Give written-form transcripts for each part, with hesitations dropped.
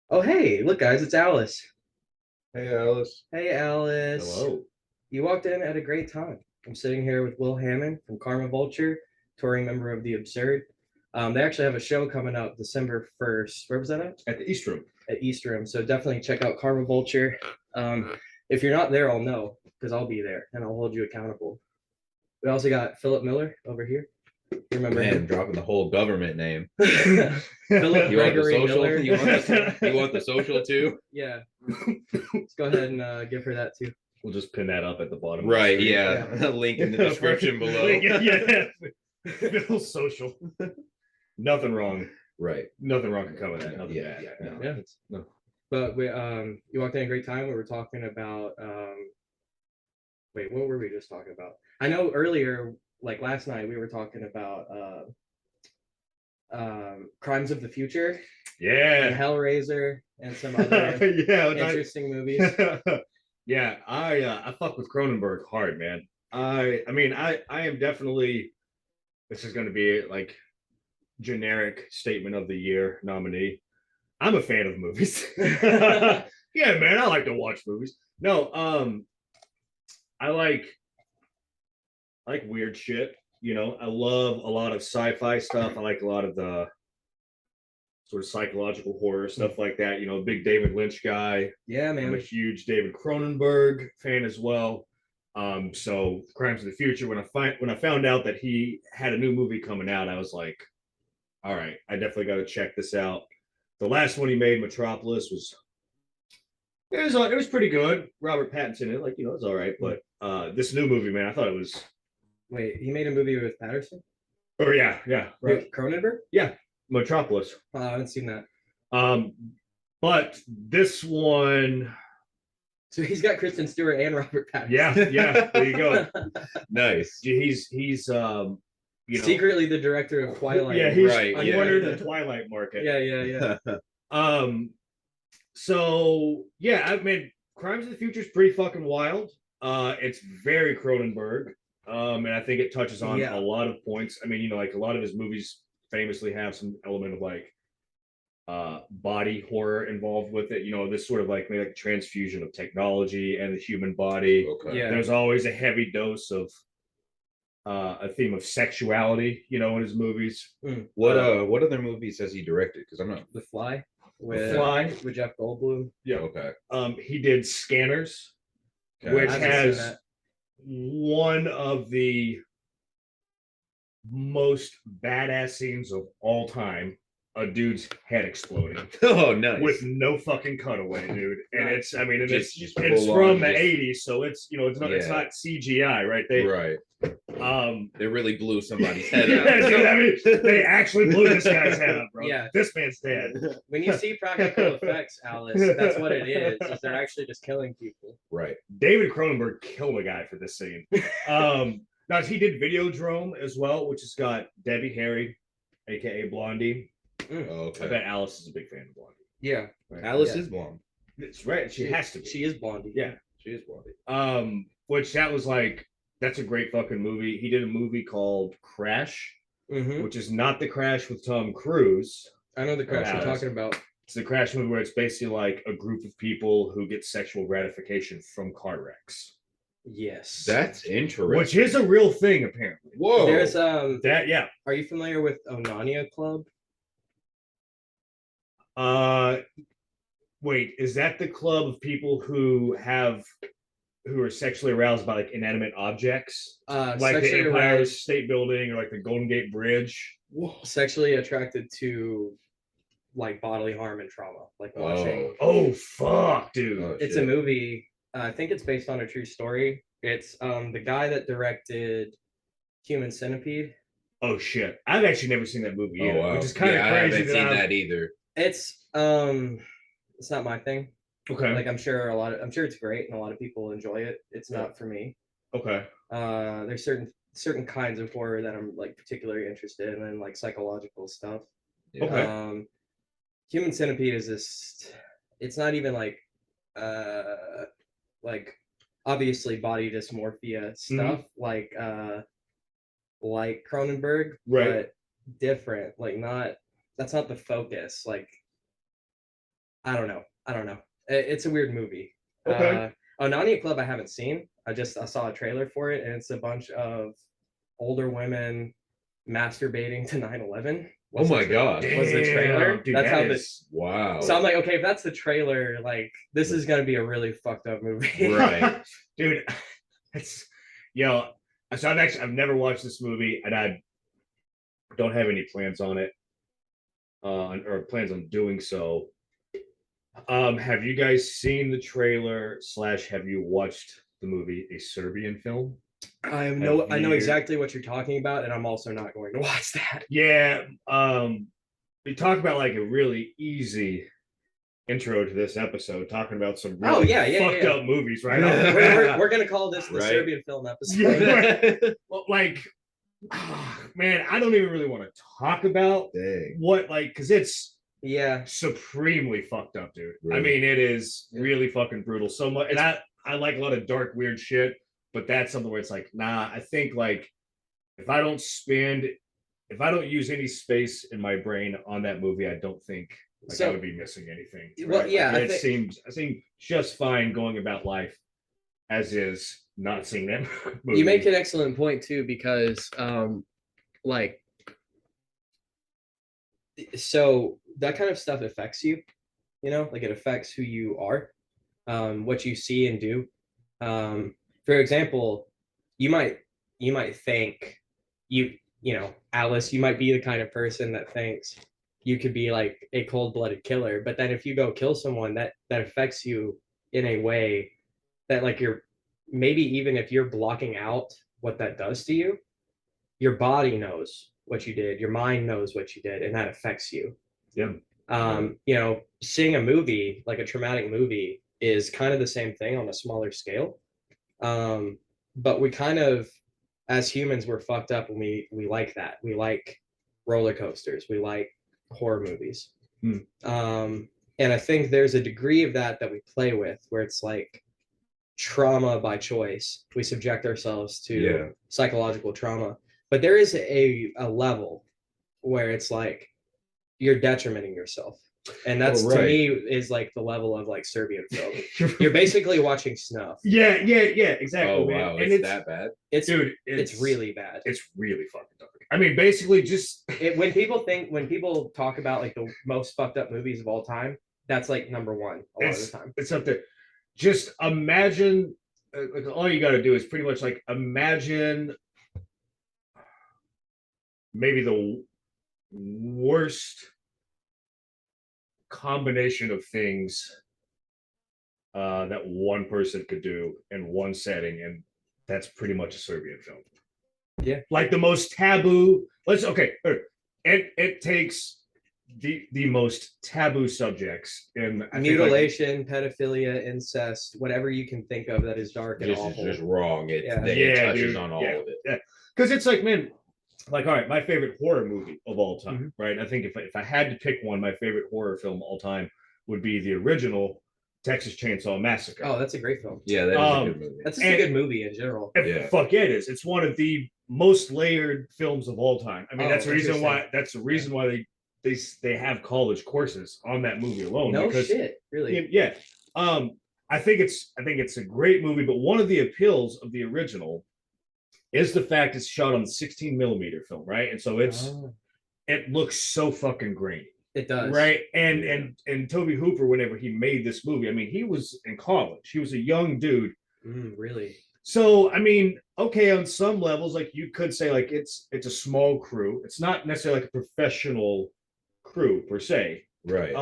Oh, hey, look, guys, it's Alice. Hey, Alice. Hey, Alice. Hello. You walked in at a great time. I'm sitting here with Will Hammond from KarmaVulture, touring member of The Absurd. They actually have a show coming up December 1st. Where was that at? At the East Room. At East Room. So definitely check out KarmaVulture. If you're not there, I'll know because I'll be there and I'll hold you accountable. We also got Philip Miller over here. You remember Man, him? dropping the whole government name. Philip You want the Gregory social? Miller. You want the social too? Yeah. Let's go ahead and give her that too. We'll just pin that up at the bottom. Of Right, the screen. yeah. Link in the description below. Yeah. Phil social. Nothing wrong. Right. Nothing wrong can come with that. Nothing Yeah, bad. yeah, No. Yeah. No. But we you walked in a great time. We were talking about wait, what were we just talking about? I know earlier, like last night, we were talking about Crimes of the Future and Yeah. Hellraiser and some other Yeah. interesting movies. Yeah. I fuck with Cronenberg hard, man. I am definitely. This is going to be like generic statement of the year nominee. I'm a fan of movies. Yeah, man, I like to watch movies. No, I like weird shit. You know, I love a lot of sci-fi stuff. I like a lot of the sort of psychological horror stuff like that. You know, big David Lynch guy. Yeah, I'm a man. huge David Cronenberg fan as well. So Crimes of the Future. When I found out that he had a new movie coming out, I was like, all right, I definitely got to check this out. The last one he made, Metropolis, it was pretty good. Robert Pattinson, it like it was all right. But this new movie, man, I thought it was. Wait, he made a movie with Patterson? Oh yeah, right, Cronenberg? yeah, Metropolis. Oh, I haven't seen that. Um, but this one, So he's got Kristen Stewart and Robert Patterson. yeah, there you go. Nice. He's secretly the director of Twilight. Yeah, he's right. I'm Yeah. wondering the Twilight market. Yeah. So yeah, I mean, Crimes of the Future is pretty fucking wild. It's very Cronenberg. And I think it touches on a lot of points. I mean, like a lot of his movies famously have some element of like body horror involved with it. You know, this sort of like maybe like transfusion of technology and the human body. Okay. Yeah. There's always a heavy dose of a theme of sexuality, you know, in his movies. What other movies has he directed? Because I'm not. The Fly Fly with Jeff Goldblum. Yeah. Okay. He did Scanners, Okay. which I haven't seen has that. one of the most badass scenes of all time. A dude's head exploding Oh, nice. with no fucking cutaway, dude. And it's Just it's full from on, the just- 80s, so it's it's Yeah. not CGI, right? They really blew somebody's head Yeah, up. dude, I mean, they actually blew this guy's head up, bro. Yeah. This man's dead. When you see practical effects, Alice, that's what it is they're actually just killing people. Right. David Cronenberg killed a guy for this scene. Now he did Videodrome as well, which has got Debbie Harry, aka Blondie. Okay. I bet Alice is a big fan of Blondie. Yeah. Right? Alice Yeah. is blonde. It's right. She has to be. She is Blondie. Yeah. She is blonde. Which that was like, that's a great fucking movie. He did a movie called Crash, which is not the Crash with Tom Cruise. I know the Crash you're talking about. It's the Crash movie where it's basically like a group of people who get sexual gratification from car wrecks. Yes. That's interesting. Which is a real thing, apparently. Whoa. There's That, yeah. Are you familiar with Onania Club? Wait, is that the club of people who are sexually aroused by like inanimate objects? Like the Empire State Building or like the Golden Gate Bridge? Whoa. Sexually attracted to like bodily harm and trauma, like watching. Oh fuck, dude! Oh, it's a movie. I think it's based on a true story. It's the guy that directed Human Centipede. Oh shit! I've actually never seen that movie either, wow. which is kind of crazy. I haven't seen that either. It's not my thing. Okay. Like I'm sure it's great and a lot of people enjoy it. It's not for me. Okay. There's certain kinds of horror that I'm like particularly interested in, and like psychological stuff. Yeah. Okay. Human Centipede is this. It's not even like obviously body dysmorphia stuff like Cronenberg, right? But different. Like that's not the focus. Like I don't know. I don't know. It's a weird movie. Okay. Onania Club I haven't seen. I saw a trailer for it, and it's a bunch of older women masturbating to 9/11. Oh my God. Was the trailer? Damn, dude, That's that how is Wow. So I'm like, okay, if that's the trailer, like this is gonna be a really fucked up movie. Right. Dude. It's so I've never watched this movie, and I don't have any plans on it, or plans on doing so. Have you guys seen the trailer / have you watched the movie A Serbian Film? I know exactly what you're talking about, and I'm also not going to watch that. Yeah. We talk about like a really easy intro to this episode, talking about some really fucked up movies, right? We're gonna call this the Right. Serbian Film episode. Yeah. Well, like, man, I don't even really want to talk about what, like, because it's supremely fucked up, dude. Really? I mean, it is really fucking brutal. So much, and I like a lot of dark, weird shit, but that's something where it's like, nah. I think like if I don't use any space in my brain on that movie, I don't think like I would be missing anything. Right? Well, yeah, I seem just fine going about life as is, not seeing them. You make an excellent point too, because like, so that kind of stuff affects you, like it affects who you are, what you see and do. For example, you might think Alice, you might be the kind of person that thinks you could be like a cold-blooded killer, but then if you go kill someone, that affects you in a way that like you're maybe even if you're blocking out what that does to you, your body knows what you did, your mind knows what you did, and that affects you. Yeah. Seeing a movie, like a traumatic movie, is kind of the same thing on a smaller scale. But we kind of, as humans, we're fucked up, and we like that. We like roller coasters. We like horror movies. And I think there's a degree of that we play with, where it's like trauma by choice. We subject ourselves to psychological trauma, but there is a level where it's like you're detrimenting yourself, and that's to me is like the level of like Serbian film. You're basically watching snuff. Yeah, exactly. Oh man. wow, and it's that bad? It's really bad. It's really fucking dark. I mean, basically, just when people talk about like the most fucked up movies of all time, that's like number one a lot of the time. It's up there. Just imagine, like, all you got to do is pretty much like imagine maybe the worst combination of things that one person could do in one setting, and that's pretty much a Serbian film. Yeah, like the most taboo. It takes the most taboo subjects in mutilation, pedophilia, incest, whatever you can think of that is dark and awful. Just wrong. It touches on all of it. Yeah, because it's like, man, like, all right, my favorite horror movie of all time, right? I think if I had to pick one, my favorite horror film of all time would be the original Texas Chainsaw Massacre. Oh, that's a great film. Yeah, that is a good movie. That's a good movie in general. Fuck yeah, it is. It's one of the most layered films of all time. I mean, that's the reason why. That's the reason why they have college courses on that movie alone. No shit, really. Yeah. I think it's a great movie, but one of the appeals of the original is the fact it's shot on 16 millimeter film, right? And so it looks so fucking grainy. It does, right? And Toby Hooper, whenever he made this movie, I mean, he was in college. He was a young dude. Really? So, I mean, okay, on some levels, like you could say, like it's a small crew. It's not necessarily like a professional crew per se. Right.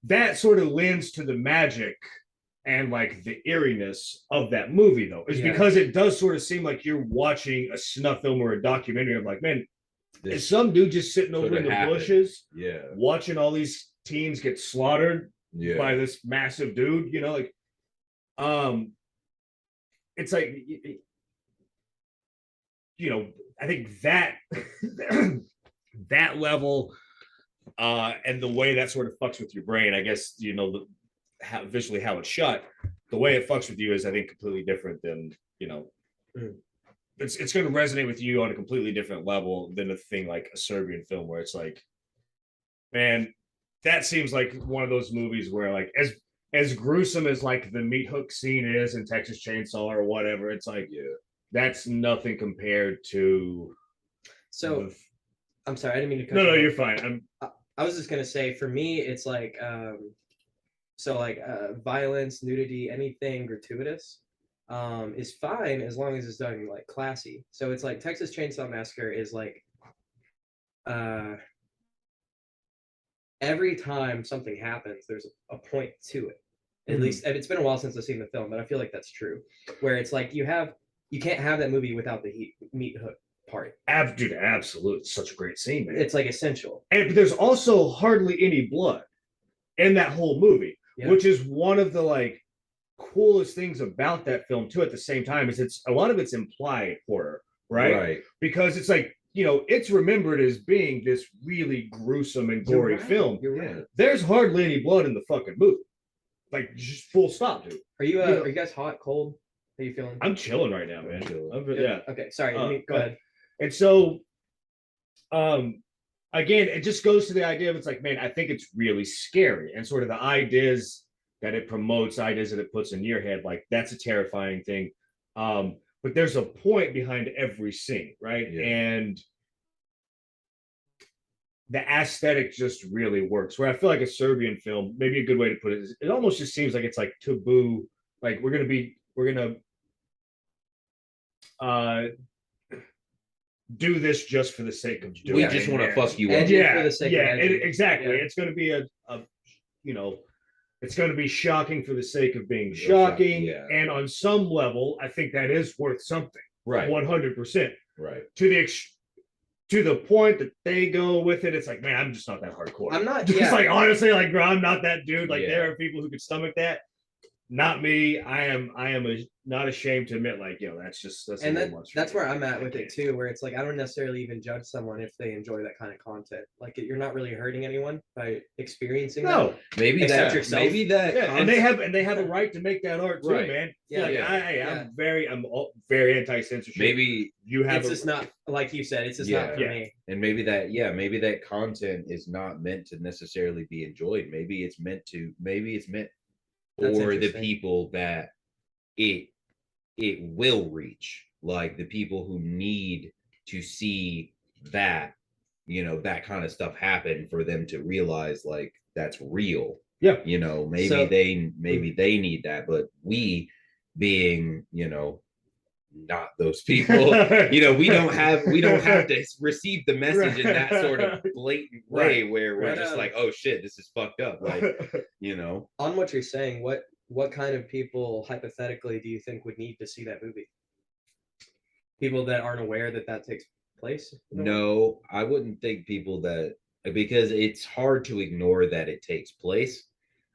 That sort of lends to the magic and like the eeriness of that movie, though, is because it does sort of seem like you're watching a snuff film or a documentary of like, man, is some dude just sitting over in the bushes, watching all these teens get slaughtered by this massive dude, like, it's like, I think that that level and the way that sort of fucks with your brain, I guess, how visually how it's shot, the way it fucks with you is, I think, completely different than, it's going to resonate with you on a completely different level than a thing like a Serbian film where it's like, man, that seems like one of those movies where like as gruesome as like the meat hook scene is in Texas Chainsaw or whatever, it's like that's nothing compared to. So I'm sorry, I didn't mean to cut No, you no, off. you're fine. I was just gonna say, for me, it's like violence, nudity, anything gratuitous is fine as long as it's done like classy. So it's like Texas Chainsaw Massacre is like every time something happens, there's a point to it. At least, and it's been a while since I've seen the film, but I feel like that's true. Where it's like you can't have that movie without the meat hook part. Dude, absolutely, such a great scene, man. It's like essential. And but there's also hardly any blood in that whole movie, which is one of the like coolest things about that film too. At the same time, is it's a lot of it's implied horror, right? Because it's like, you know, it's remembered as being this really gruesome and gory film. You're right. There's hardly any blood in the fucking movie. Like, just full stop, dude. Are you guys hot, cold? How you feeling? I'm chilling right now, man. Yeah. Okay, sorry. Go ahead. And so, again, it just goes to the idea of, it's like, man, I think it's really scary, and sort of the ideas that it promotes, ideas that it puts in your head, like that's a terrifying thing. But there's a point behind every scene, right? Yeah. And the aesthetic just really works. Where I feel like a Serbian film, maybe a good way to put it is, it almost just seems like it's like taboo. Like we're gonna do this just for the sake of doing. We just want to fuck you up. For the sake of exactly. Yeah. It's going to be a you know, it's going to be shocking for the sake of being shocking. Yeah. And on some level, I think that is worth something. Right. 100%. Right. To the point that they go with it, it's like, man, I'm just not that hardcore. I'm not. Just like, honestly, like, bro, I'm not that dude. Like, Yeah. there are people who could stomach that. Not me. I am not ashamed to admit, like, that's And a little much. that's where I'm at with it too, where it's like I don't necessarily even judge someone if they enjoy that kind of content. Like you're not really hurting anyone by experiencing that. Maybe Except that. yourself. Maybe that. Yeah, and they have a right to make that art too, Right. man. Yeah, Like, yeah. I'm very anti-censorship. Maybe you have it's just not, like you said, it's just not for me. And maybe that content is not meant to necessarily be enjoyed. Maybe it's meant for the people that it will reach, like the people who need to see that, you know, that kind of stuff happen for them to realize like that's real. Yeah. You know, maybe they need that, but we being, you know, not those people, you know, we don't have to receive the message in that sort of blatant way where we're just like, oh shit, this is fucked up. Like, you know, on what you're saying, what kind of people hypothetically do you think would need to see that movie? People that aren't aware that takes place? No, I wouldn't think people that, because it's hard to ignore that it takes place.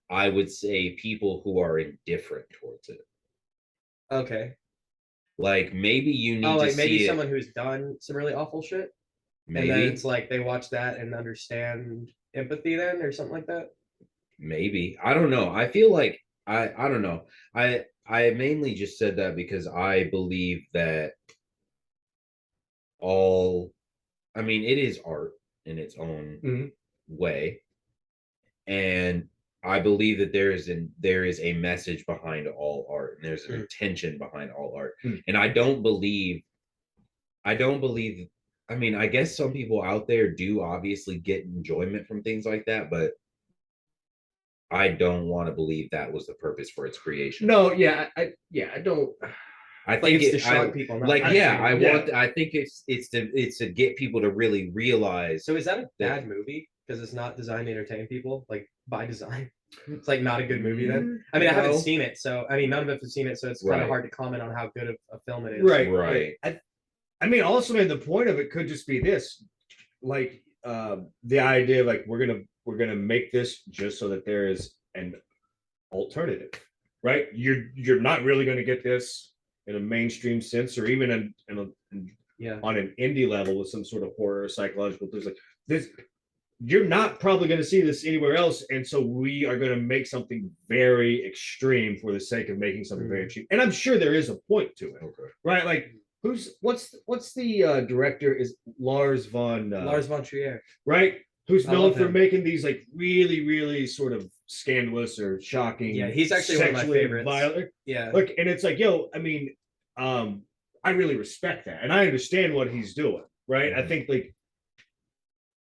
I would say people who are indifferent towards it. Okay. Like maybe you need like to maybe see someone who's done some really awful shit. Maybe. And then it's like they watch that and understand empathy then or something like that. Maybe. I don't know. I feel like I don't know. I mainly just said that because I believe that it is art in its own way. And I believe that there is a message behind all art, and there's an intention behind all art. And I believe, I mean, I guess some people out there do obviously get enjoyment from things like that, but I don't want to believe that was the purpose for its creation. No, I don't. I think it's to shock people. I think it's to get people to really realize. So is that a bad movie because it's not designed to entertain people, like by design? It's like not a good movie then. I mean, I haven't seen it, so I mean, none of us have seen it, so it's kind of hard to comment on how good of a film it is. Right. I mean, also, man, the point of it could just be this, like the idea of like we're gonna make this just so that there is an alternative, right? You're not really going to get this in a mainstream sense, or even on an indie level with some sort of horror or psychological. There's like this. You're not probably going to see this anywhere else, and so we are going to make something very extreme for the sake of making something very extreme. And I'm sure there is a point to it, right? Like, what's the director is Lars von Trier, right? who's I known love for him. making these like really, really sort of scandalous or shocking. Yeah, he's actually one of my sexually favorites. violent. Yeah. Look, and it's like, yo, I mean, I really respect that, and I understand what he's doing. Right? I think like,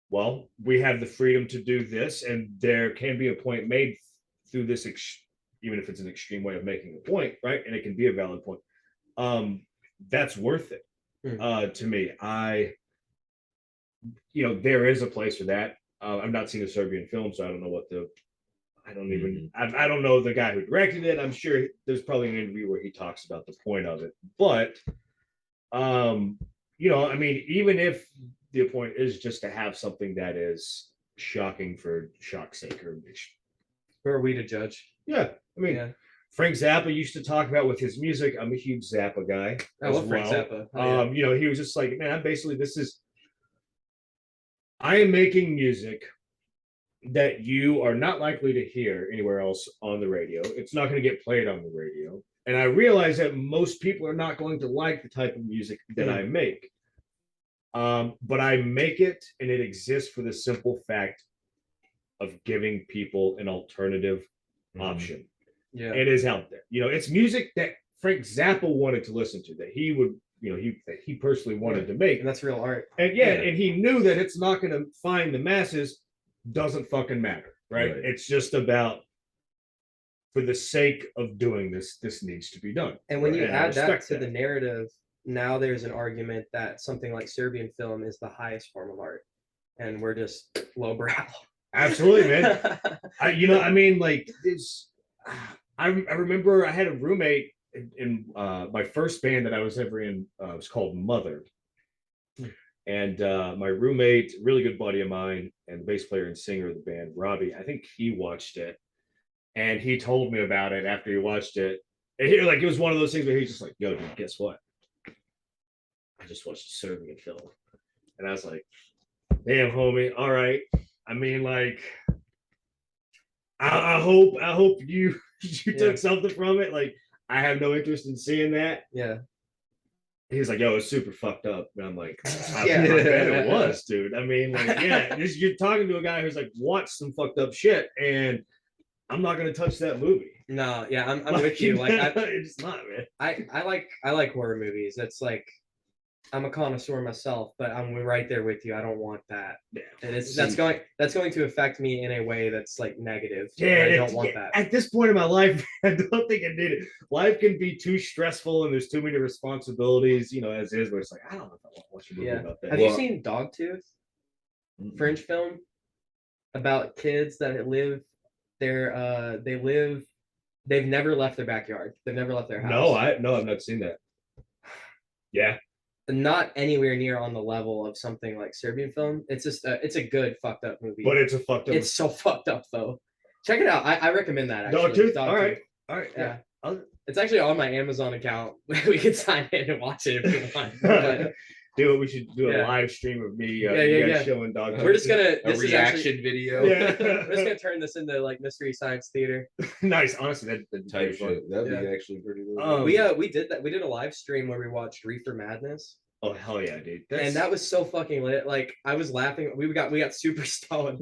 well, we have the freedom to do this, and there can be a point made through this, even if it's an extreme way of making a point, right? And it can be a valid point. That's worth it to me. There is a place for that. I've not seen a Serbian film, so I don't know what the. I don't even. I don't know the guy who directed it. I'm sure there's probably an interview where he talks about the point of it, but, I mean, even if the point is just to have something that is shocking for shock's sake, or Who are we to judge? yeah, I mean, Yeah. Frank Zappa used to talk about with his music. I'm a huge Zappa guy. I love Frank Zappa. He was just like, man, I am making music that you are not likely to hear anywhere else on the radio. It's not going to get played on the radio. And I realize that most people are not going to like the type of music that I make. But I make it, and it exists for the simple fact of giving people an alternative option. Yeah. It is out there. It's music that Frank Zappa wanted to listen to, that he would, that he personally wanted to make. And that's real art. And and he knew that it's not going to find the masses. Doesn't fucking matter, right? It's just about, for the sake of doing this needs to be done. And when you add that to the narrative, now there's an argument that something like Serbian film is the highest form of art, and we're just lowbrow. Absolutely, man. I mean, like this. I remember I had a roommate in my first band that I was ever in. It was called Mother. And my roommate, really good buddy of mine, and the bass player and singer of the band, Robbie, I think he watched it, and he told me about it after he watched it. And it was one of those things where he's just like, "Yo, dude, guess what? I just watched a Serbian film," and I was like, "Damn, homie, all right." I mean, like, I hope you took something from it. Like, I have no interest in seeing that. Yeah. He's like, "Yo, it's super fucked up." And I'm like, I bet it was, dude. I mean, like, you're talking to a guy who's like watched some fucked up shit, and I'm not gonna touch that movie. No, yeah, I'm with you. Like, it's not, man. I like horror movies. It's like, I'm a connoisseur myself, but I'm right there with you. I don't want that. Yeah. And that's going to affect me in a way that's like negative. Yeah, I don't want that. At this point in my life, I don't think I need it. Life can be too stressful, and there's too many responsibilities, as is, but it's like, I don't know if I want to watch a movie about that. Have you seen Dogtooth? French film about kids that live there. They've never left their backyard. They've never left their house. No, I've not seen that. Yeah. Not anywhere near on the level of something like Serbian film. It's just it's a good fucked up movie. But it's a fucked up. It's so fucked up though. Check it out. I recommend that. Actually. Dogtooth. All right. Yeah. It's actually on my Amazon account. We can sign in and watch it if you want. But, we should do a live stream of me showing Dogtooth. We're just gonna a reaction video. Yeah. We're just gonna turn this into like Mystery Science Theater. Nice. Honestly, that type shit. That'd be actually pretty cool. We did that. We did a live stream where we watched Reefer Madness. Oh hell yeah, dude! And that was so fucking lit. Like, I was laughing. We got super stoned.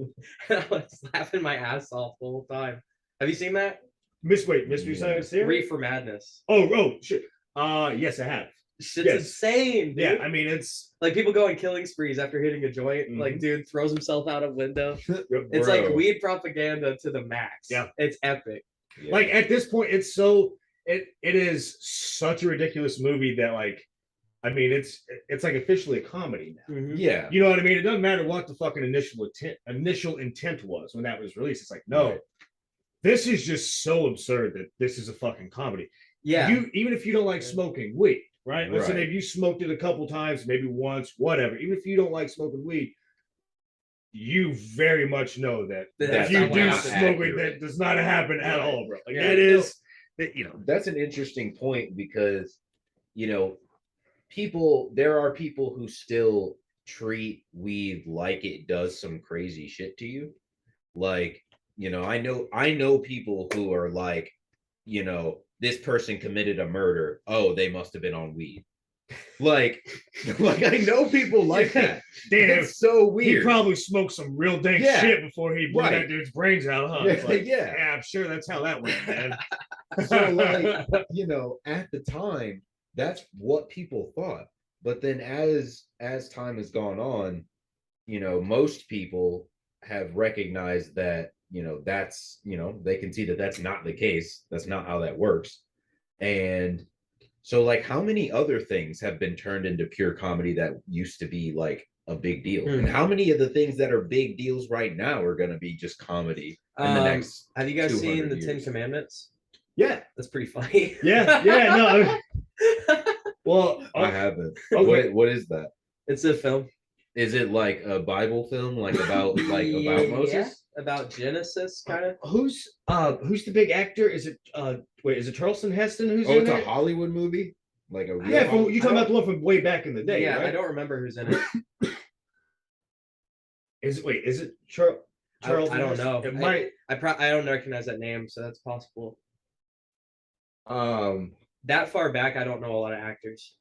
I was laughing my ass off the whole time. Have you seen that? Mystery Science Theater? Reefer Madness. Oh shit. Yes, I have. Shit's insane. Dude. Yeah, I mean, it's like people go on killing sprees after hitting a joint. Mm-hmm. Like, dude throws himself out a window. It's like weed propaganda to the max. Yeah, it's epic. Yeah. Like, at this point, it is such a ridiculous movie that, like, I mean, it's like officially a comedy now. Mm-hmm. Yeah, you know what I mean. It doesn't matter what the fucking initial intent was when that was released. It's like, no, this is just so absurd that this is a fucking comedy. Yeah, even if you don't like smoking weed, right? Let's say if you smoked it a couple times, maybe once, whatever. Even if you don't like smoking weed, you very much know that if you do smoke weed, that does not happen at all, bro. Like, that is, that's an interesting point, because there are people who still treat weed like it does some crazy shit to you. Like, I know people who are like, this person committed a murder. Oh, they must have been on weed. Like I know people like that. Damn, It's so weird. He probably smoked some real dank shit before he blew that dude's brains out, huh? Like, yeah, I'm sure that's how that went, man. So, like, at the time, that's what people thought. But then as time has gone on, most people have recognized that, that's, they can see that that's not the case. That's not how that works. And so, like, how many other things have been turned into pure comedy that used to be like a big deal? And how many of the things that are big deals right now are going to be just comedy in the next? Have you guys seen the years? 10 Commandments? Yeah, that's pretty funny. Yeah, no. Well, I haven't. Okay. What is that? It's a film. Is it like a Bible film, like about about Moses? About Genesis, kind of. Who's the big actor? Is it is it Charleston Heston who's in it? It's a Hollywood movie? Like a real you're talking about the one from way back in the day, yeah, right? I don't remember who's in it. Is it Charles? I don't know. It might. I don't recognize that name, so that's possible. That far back, I don't know a lot of actors.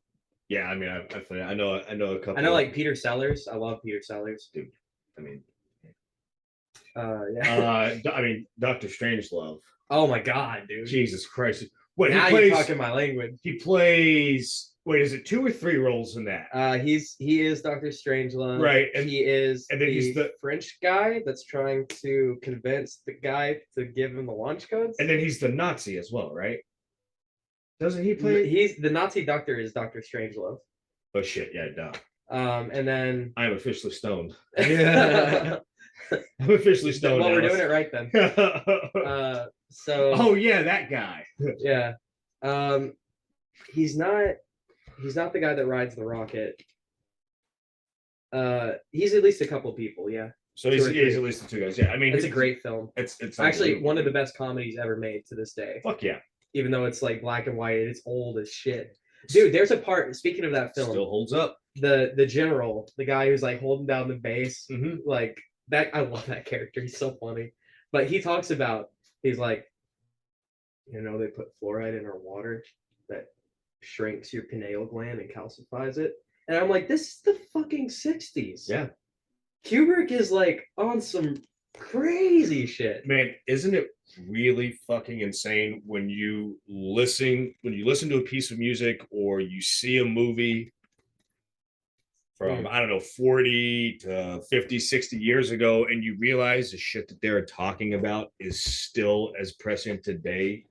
Yeah, I mean, I know a couple. I know like Peter Sellers. I love Peter Sellers, dude. I mean, yeah. I mean, Dr. Strangelove. Oh my God, dude! Jesus Christ! Wait, now you're talking my language. He plays. Wait, is it 2 or 3 roles in that? He is Dr. Strangelove, right? And he is, and then he's the French guy that's trying to convince the guy to give him the launch codes. And then he's the Nazi as well, right? Doesn't he play? He's the Nazi doctor is Dr. Strangelove. Oh shit! Yeah, duh. And then I am officially stoned. I'm officially stoned. Well, we're doing it right then. So. Oh yeah, that guy. Yeah. He's not the guy that rides the rocket. He's at least a couple people. Yeah. So he's at least the 2 guys. Yeah, I mean, it's a great film. It's actually one of the best comedies ever made to this day. Fuck yeah. Even though it's like black and white, it's old as shit. Dude, there's a part, speaking of that film, still holds up. The general, the guy who's like holding down the base, like that, I love that character. He's so funny. But he talks about, he's like, they put fluoride in our water that shrinks your pineal gland and calcifies it. And I'm like, this is the fucking 60s. Yeah. Kubrick is like on some crazy shit. Man, isn't it really fucking insane when you listen to a piece of music or you see a movie from I don't know 40 to 50, 60 years ago and you realize the shit that they're talking about is still as prescient today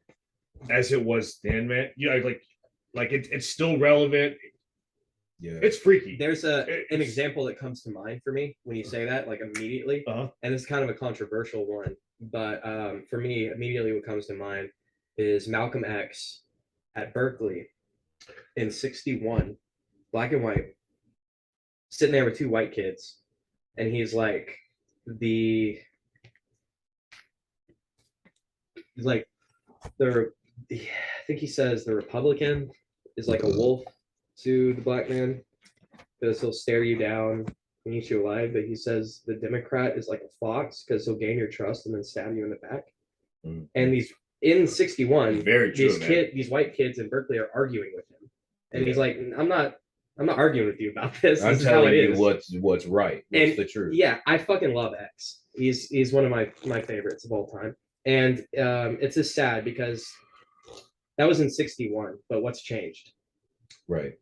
as it was then, man. Like it's still relevant. Yeah, it's freaky. There's an example that comes to mind for me when you say that, like immediately, and it's kind of a controversial one, but for me, immediately what comes to mind is Malcolm X at Berkeley in '61, black and white, sitting there with 2 white kids, and he's like I think he says the Republican is like a wolf to the black man because he'll stare you down and eat you alive. But he says the Democrat is like a fox because he'll gain your trust and then stab you in the back. And these in '61, very true, these white kids in Berkeley are arguing with him, and he's like, I'm not arguing with you about this. I'm telling you what's right. What's the truth? Yeah, I fucking love X. He's one of my favorites of all time, and it's just sad because that was in '61. But what's changed? Right.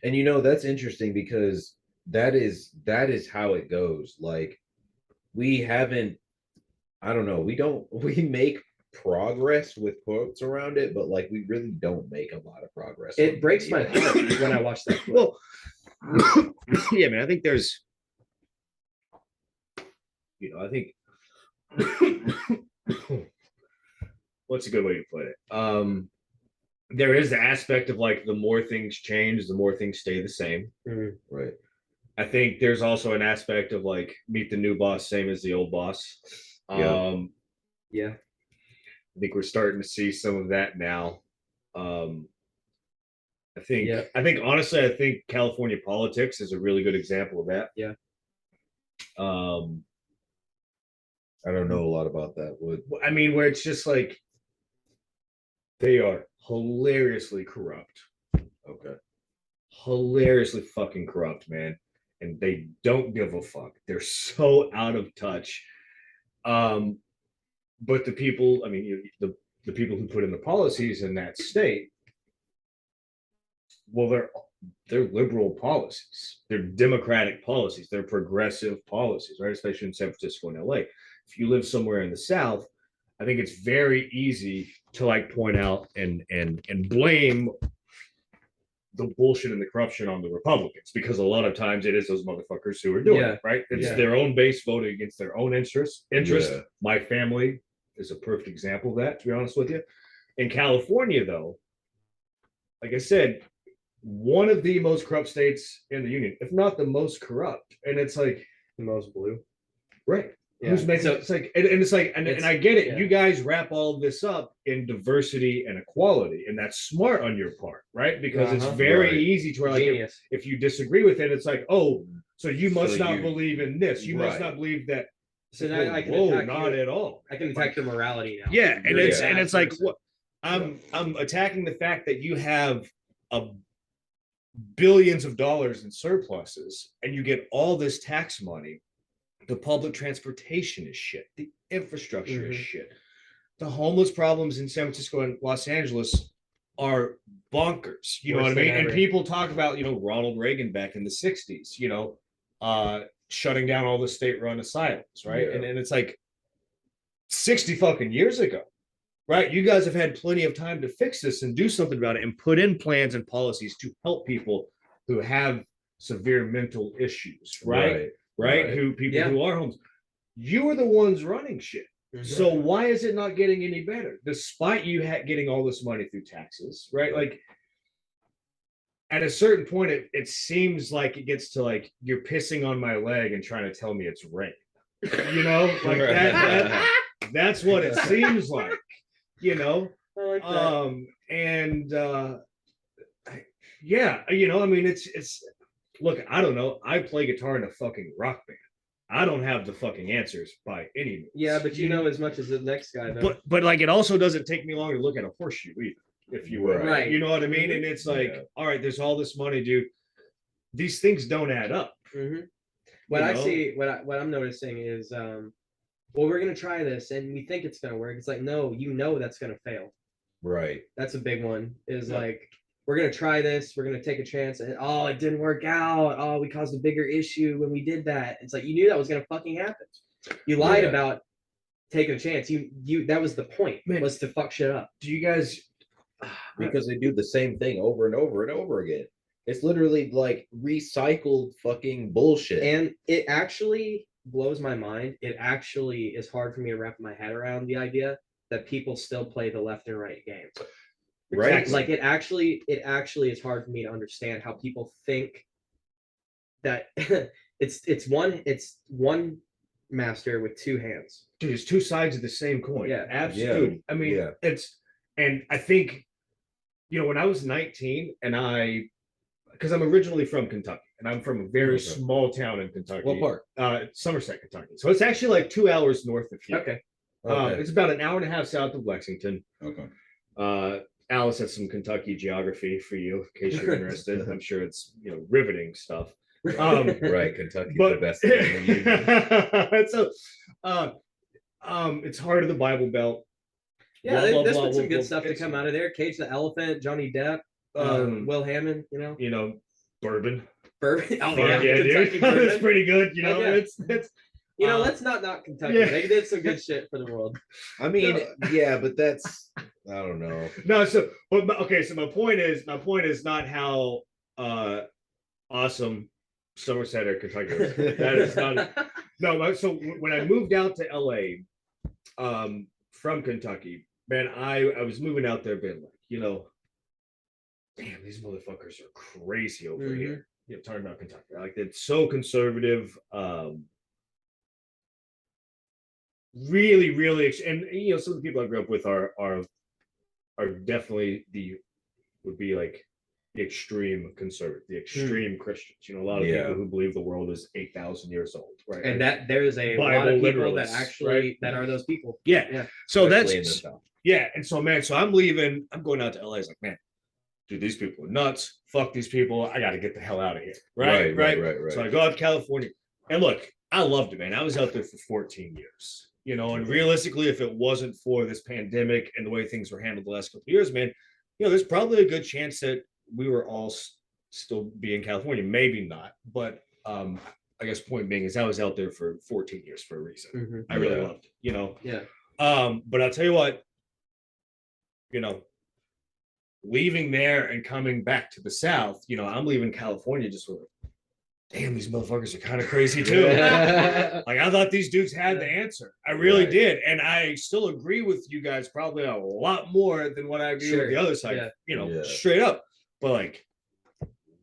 And that's interesting because that is how it goes. Like we make progress with quotes around it, but like we really don't make a lot of progress. It breaks my heart when I watch that quote. Well, yeah, man, I think there's I think what's a good way to put it? There is the aspect of like the more things change, the more things stay the same. Right. I think there's also an aspect of like meet the new boss, same as the old boss. Yeah. I think we're starting to see some of that now. I think honestly, I think California politics is a really good example of that. Yeah. I don't know a lot about that. I mean, where it's just like they are hilariously corrupt. Okay. hilariously fucking corrupt, man, and they don't give a fuck. They're so out of touch. But the people, I mean, the people who put in the policies in that state, well, they're liberal policies, they're democratic policies, they're progressive policies, right? Especially in San Francisco and LA. If you live somewhere in the South, I think it's very easy to like point out and blame the bullshit and the corruption on the Republicans, because a lot of times it is those motherfuckers who are doing it, right? It's their own base voting against their own interest. My family is a perfect example of that, to be honest with you. In California, though, like I said, one of the most corrupt states in the union, if not the most corrupt. And it's like the most blue. Right. Yeah. Who's making so, it's like it's like and I get it. You guys wrap all of this up in diversity and equality, and that's smart on your part, right? Because it's very easy to where like if you disagree with it, it's like, oh, so you must not believe in this. You must not believe that. So now I can attack not at all. I can attack your morality now. Yeah, and it's like what I'm attacking the fact that you have billions of dollars in surpluses and you get all this tax money. The public transportation is shit. The infrastructure is shit. The homeless problems in San Francisco and Los Angeles are bonkers. You know what I mean? And people talk about, Ronald Reagan back in the 60s, shutting down all the state-run asylums, right? Yeah. And it's like 60 fucking years ago, right? You guys have had plenty of time to fix this and do something about it and put in plans and policies to help people who have severe mental issues, right? Who people who are homeless. You are the ones running shit. So why is it not getting any better, despite you getting all this money through taxes, right? Like at a certain point, it seems like it gets to like you're pissing on my leg and trying to tell me it's rain. Like that's what it seems like. I like that. I mean, it's. Look, I don't know. I play guitar in a fucking rock band. I don't have the fucking answers by any means. Yeah, but you know as much as the next guy does. But like it also doesn't take me long to look at a horseshoe either, if you will. Right. You know what I mean? And it's like, all right, there's all this money, dude. These things don't add up. What I see, what I'm noticing is, well, we're gonna try this and we think it's gonna work. It's like, no, that's gonna fail. Right. That's a big one. Is like, we're going to try this. We're going to take a chance. And, oh, it didn't work out. Oh, we caused a bigger issue when we did that. It's like, you knew that was going to fucking happen. You lied about taking a chance. You that was the point, was to fuck shit up. Do you guys... Because they do the same thing over and over and over again. It's literally like recycled fucking bullshit. And it actually blows my mind. It actually is hard for me to wrap my head around the idea that people still play the left and right games. Right. Like it actually is hard for me to understand how people think that it's one master with two hands. Dude, it's two sides of the same coin. Yeah, absolutely. Yeah. I mean, and I think, when I was 19 and because I'm originally from Kentucky and I'm from a very small town in Kentucky. What part? Somerset, Kentucky. So it's actually like 2 hours north of here. Okay. It's about an hour and a half south of Lexington. Okay. Alice has some Kentucky geography for you, in case you're interested. I'm sure it's riveting stuff. Right, Kentucky's the best thing in the union. So, it's heart of the Bible Belt. Yeah, there's been some good stuff to come out of there. Cage the Elephant, Johnny Depp, Will Hammond. Bourbon. Oh yeah, dude. It's pretty good. It's. Let's not Kentucky. Yeah. They did some good shit for the world. I mean, but that's I don't know. No, so my point is not how awesome Somerset or Kentucky is. That is not. No, so when I moved out to LA from Kentucky, man, I was moving out there being like, damn, these motherfuckers are crazy over here. Talking about Kentucky. Like, it's so conservative. Really, really, and some of the people I grew up with are definitely would be like the extreme conservative, the extreme Christians. A lot of people who believe the world is 8,000 years old, right? And that there is a lot of people that actually that are those people. Yeah. So especially and so man, so I'm leaving. I'm going out to LA. It's like, man, dude, these people are nuts. Fuck these people. I got to get the hell out of here. Right. So I go out to California, and look, I loved it, man. I was out there for 14 years. And realistically, if it wasn't for this pandemic and the way things were handled the last couple of years, man, there's probably a good chance that we were all still be in California. Maybe not, but I guess point being is I was out there for 14 years for a reason. I really loved it. Yeah. But I'll tell you what, leaving there and coming back to the South, I'm leaving California just with, damn, these motherfuckers are kind of crazy too. Like, I thought these dudes had the answer. I really did. And I still agree with you guys probably a lot more than what I agree with the other side, straight up. But like,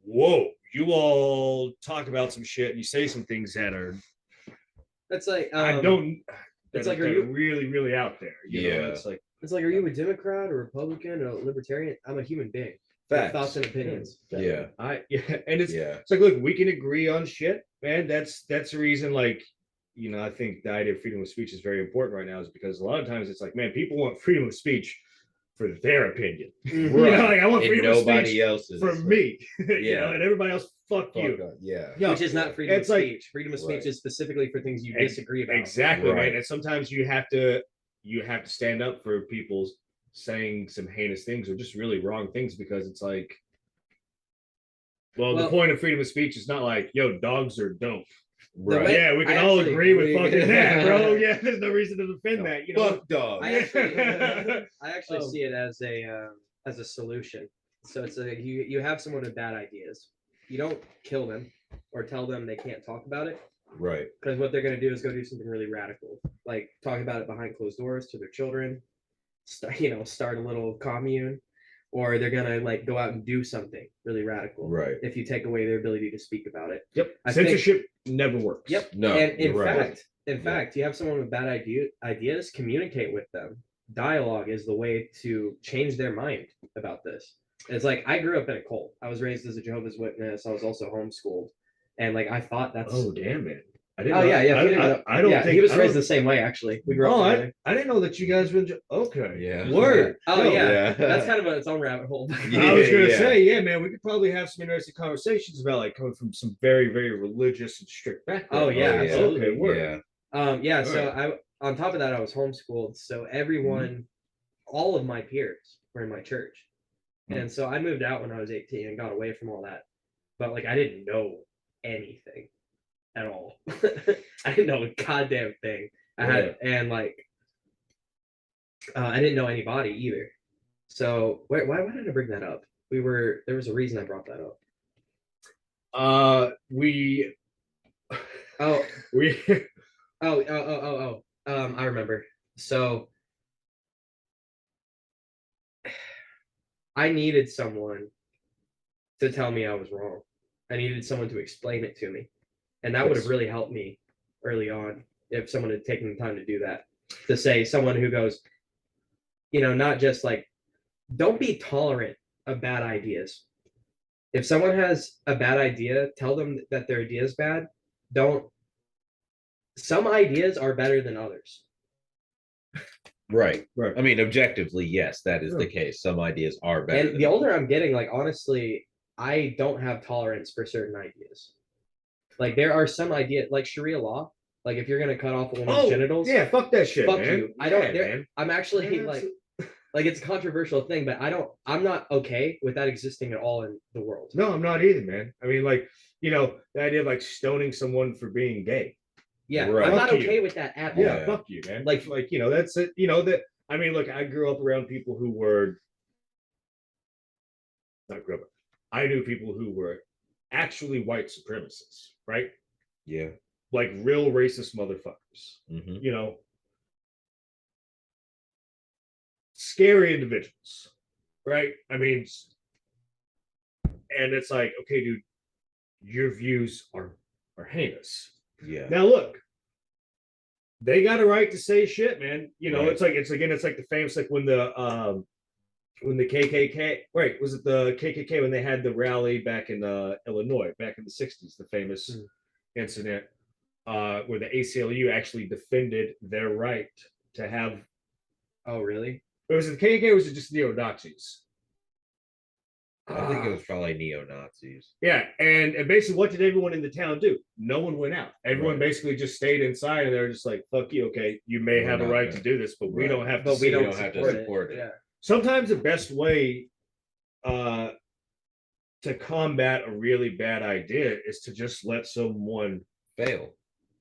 whoa, you all talk about some shit and you say some things that are, that's like, I don't, it's like, are you you really, really out there? It's like, are you a Democrat or Republican or a libertarian? I'm a human being. Thoughts and opinions. And it's like, look, we can agree on shit, man. That's the reason, like, I think the idea of freedom of speech is very important right now, is because a lot of times it's like, man, people want freedom of speech for their opinion. Right. Like, I want freedom of speech else's for me. And everybody else, fuck you. Which is not freedom of speech. Freedom of speech is specifically for things you disagree about. Exactly, right. And sometimes you have to stand up for people's saying some heinous things or just really wrong things, because it's like, well, the point of freedom of speech is not like, yo, dogs are dope. Right. Yeah, we can all agree with fucking that, bro. Yeah, there's no reason to defend that. Fuck dogs. I actually see it as a solution. So it's like, you have someone with bad ideas. You don't kill them or tell them they can't talk about it. Right. Because what they're going to do is go do something really radical, like talk about it behind closed doors to their children. Start a little commune, or they're gonna like go out and do something really radical. Right. If you take away their ability to speak about it. Yep. Censorship never works. Yep. No. And in fact, you have someone with bad ideas, communicate with them. Dialogue is the way to change their mind about this. It's like, I grew up in a cult. I was raised as a Jehovah's Witness. I was also homeschooled, and like, I thought that's. Oh damn, man. I don't think he was raised the same way. Actually, we grew up. I didn't know that you guys were. Okay. Yeah. Word. That's kind of its own rabbit hole. I was gonna say, yeah, man, we could probably have some interesting conversations about like coming from some very, very religious and strict background. Oh yeah, absolutely. Okay, word. So on top of that, I was homeschooled. So everyone, all of my peers were in my church, and so I moved out when I was 18 and got away from all that. But like, I didn't know anything at all. I didn't know a goddamn thing. I didn't know anybody either. So why did I bring that up? There was a reason I brought that up. I remember. So I needed someone to tell me I was wrong. I needed someone to explain it to me. And that would have really helped me early on if someone had taken the time to do that. To say, someone who goes, not just like, don't be tolerant of bad ideas. If someone has a bad idea, tell them that their idea is bad. Some ideas are better than others. Right. I mean, objectively, yes, that is the case. Some ideas are better. And the older I'm getting, like, honestly, I don't have tolerance for certain ideas. Like, there are some ideas, like Sharia law. Like, if you're gonna cut off a woman's genitals, yeah, fuck that shit. Fuck man. you. I don't. Man. I'm actually like it's a controversial thing, but I'm not okay with that existing at all in the world. No, I'm not either, man. I mean, like, the idea of like stoning someone for being gay. Yeah, right. I'm not okay with that at all. Yeah, fuck you, man. Like that's it. That. I mean, look, I grew up around people who were. Not grew up. I knew people who were actually white supremacists, right? Yeah. Like real racist motherfuckers. Mm-hmm. Scary individuals, right? I mean, and it's like, okay, dude, your views are heinous. Yeah. Now look, they got a right to say shit, man. It's like the famous, like when the KKK, right? Was it the KKK when they had the rally back in Illinois back in the 60s? The famous incident where the ACLU actually defended their right to have. Oh, really? Was it the KKK or was it just neo-Nazis? I think it was probably neo-Nazis. Yeah, and basically, what did everyone in the town do? No one went out. Everyone Right. basically just stayed inside, and they were just like, "Fuck you, okay? You may We're have a not right gonna- to do this, but we Right. don't have to. But we see it." don't have to support it. Yeah. Sometimes the best way to combat a really bad idea is to just let someone Fail.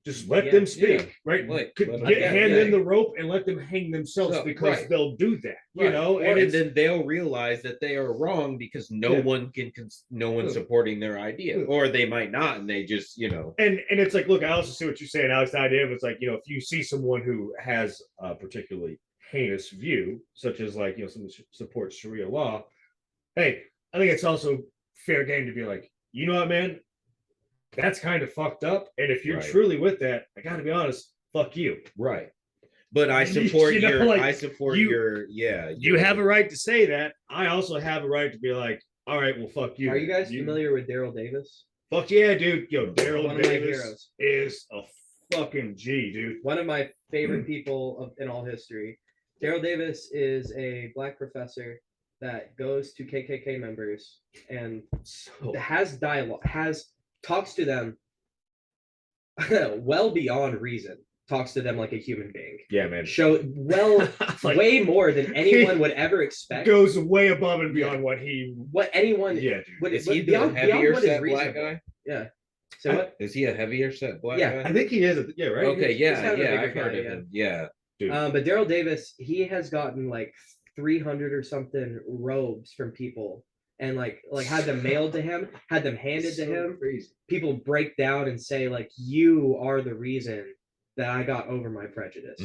just let Yeah, them speak, yeah. right? Like, Could let 'em get get hand it. them the rope and let them hang themselves So, because right. they'll do that, you Right. know. And it's, then they'll realize that they are wrong because no Yeah. one can, no one's Yeah. supporting their idea, Yeah. or they might not, and they just, and it's like, look, I also see what you're saying, Alex. The idea of it's like, if you see someone who has a particularly heinous view, such as like, someone supports Sharia law, hey, I think it's also fair game to be like, you know what, man, that's kind of fucked up. And if you're Right. truly with that, I gotta be honest, fuck you. right. But I You support know, your, like, I support you- your, yeah. You have a right to say that. I also have a right to be like, all right, well, fuck you. Are you guys familiar with Daryl Davis? Fuck yeah, dude. Yo, Daryl One of my Davis heroes. is a fucking G, dude. One of my favorite people in all history. Daryl Davis is a black professor that goes to KKK members and has dialogue, talks to them well beyond reason. Talks to them like a human being. Yeah, man. Like, way more than anyone would ever expect. Goes way above and beyond what anyone. Yeah, dude. Would, is he the heavier set black guy? Yeah. So what? Is he a heavier set black guy? I think he is. Yeah, right. Okay, he's kind of a bigger I've heard guy, of him. Yeah. Dude. But Daryl Davis, he has gotten like 300 or something robes from people, and like had them mailed to him, had them handed to him. Crazy. People break down and say like, "You are the reason that I got over my prejudice,"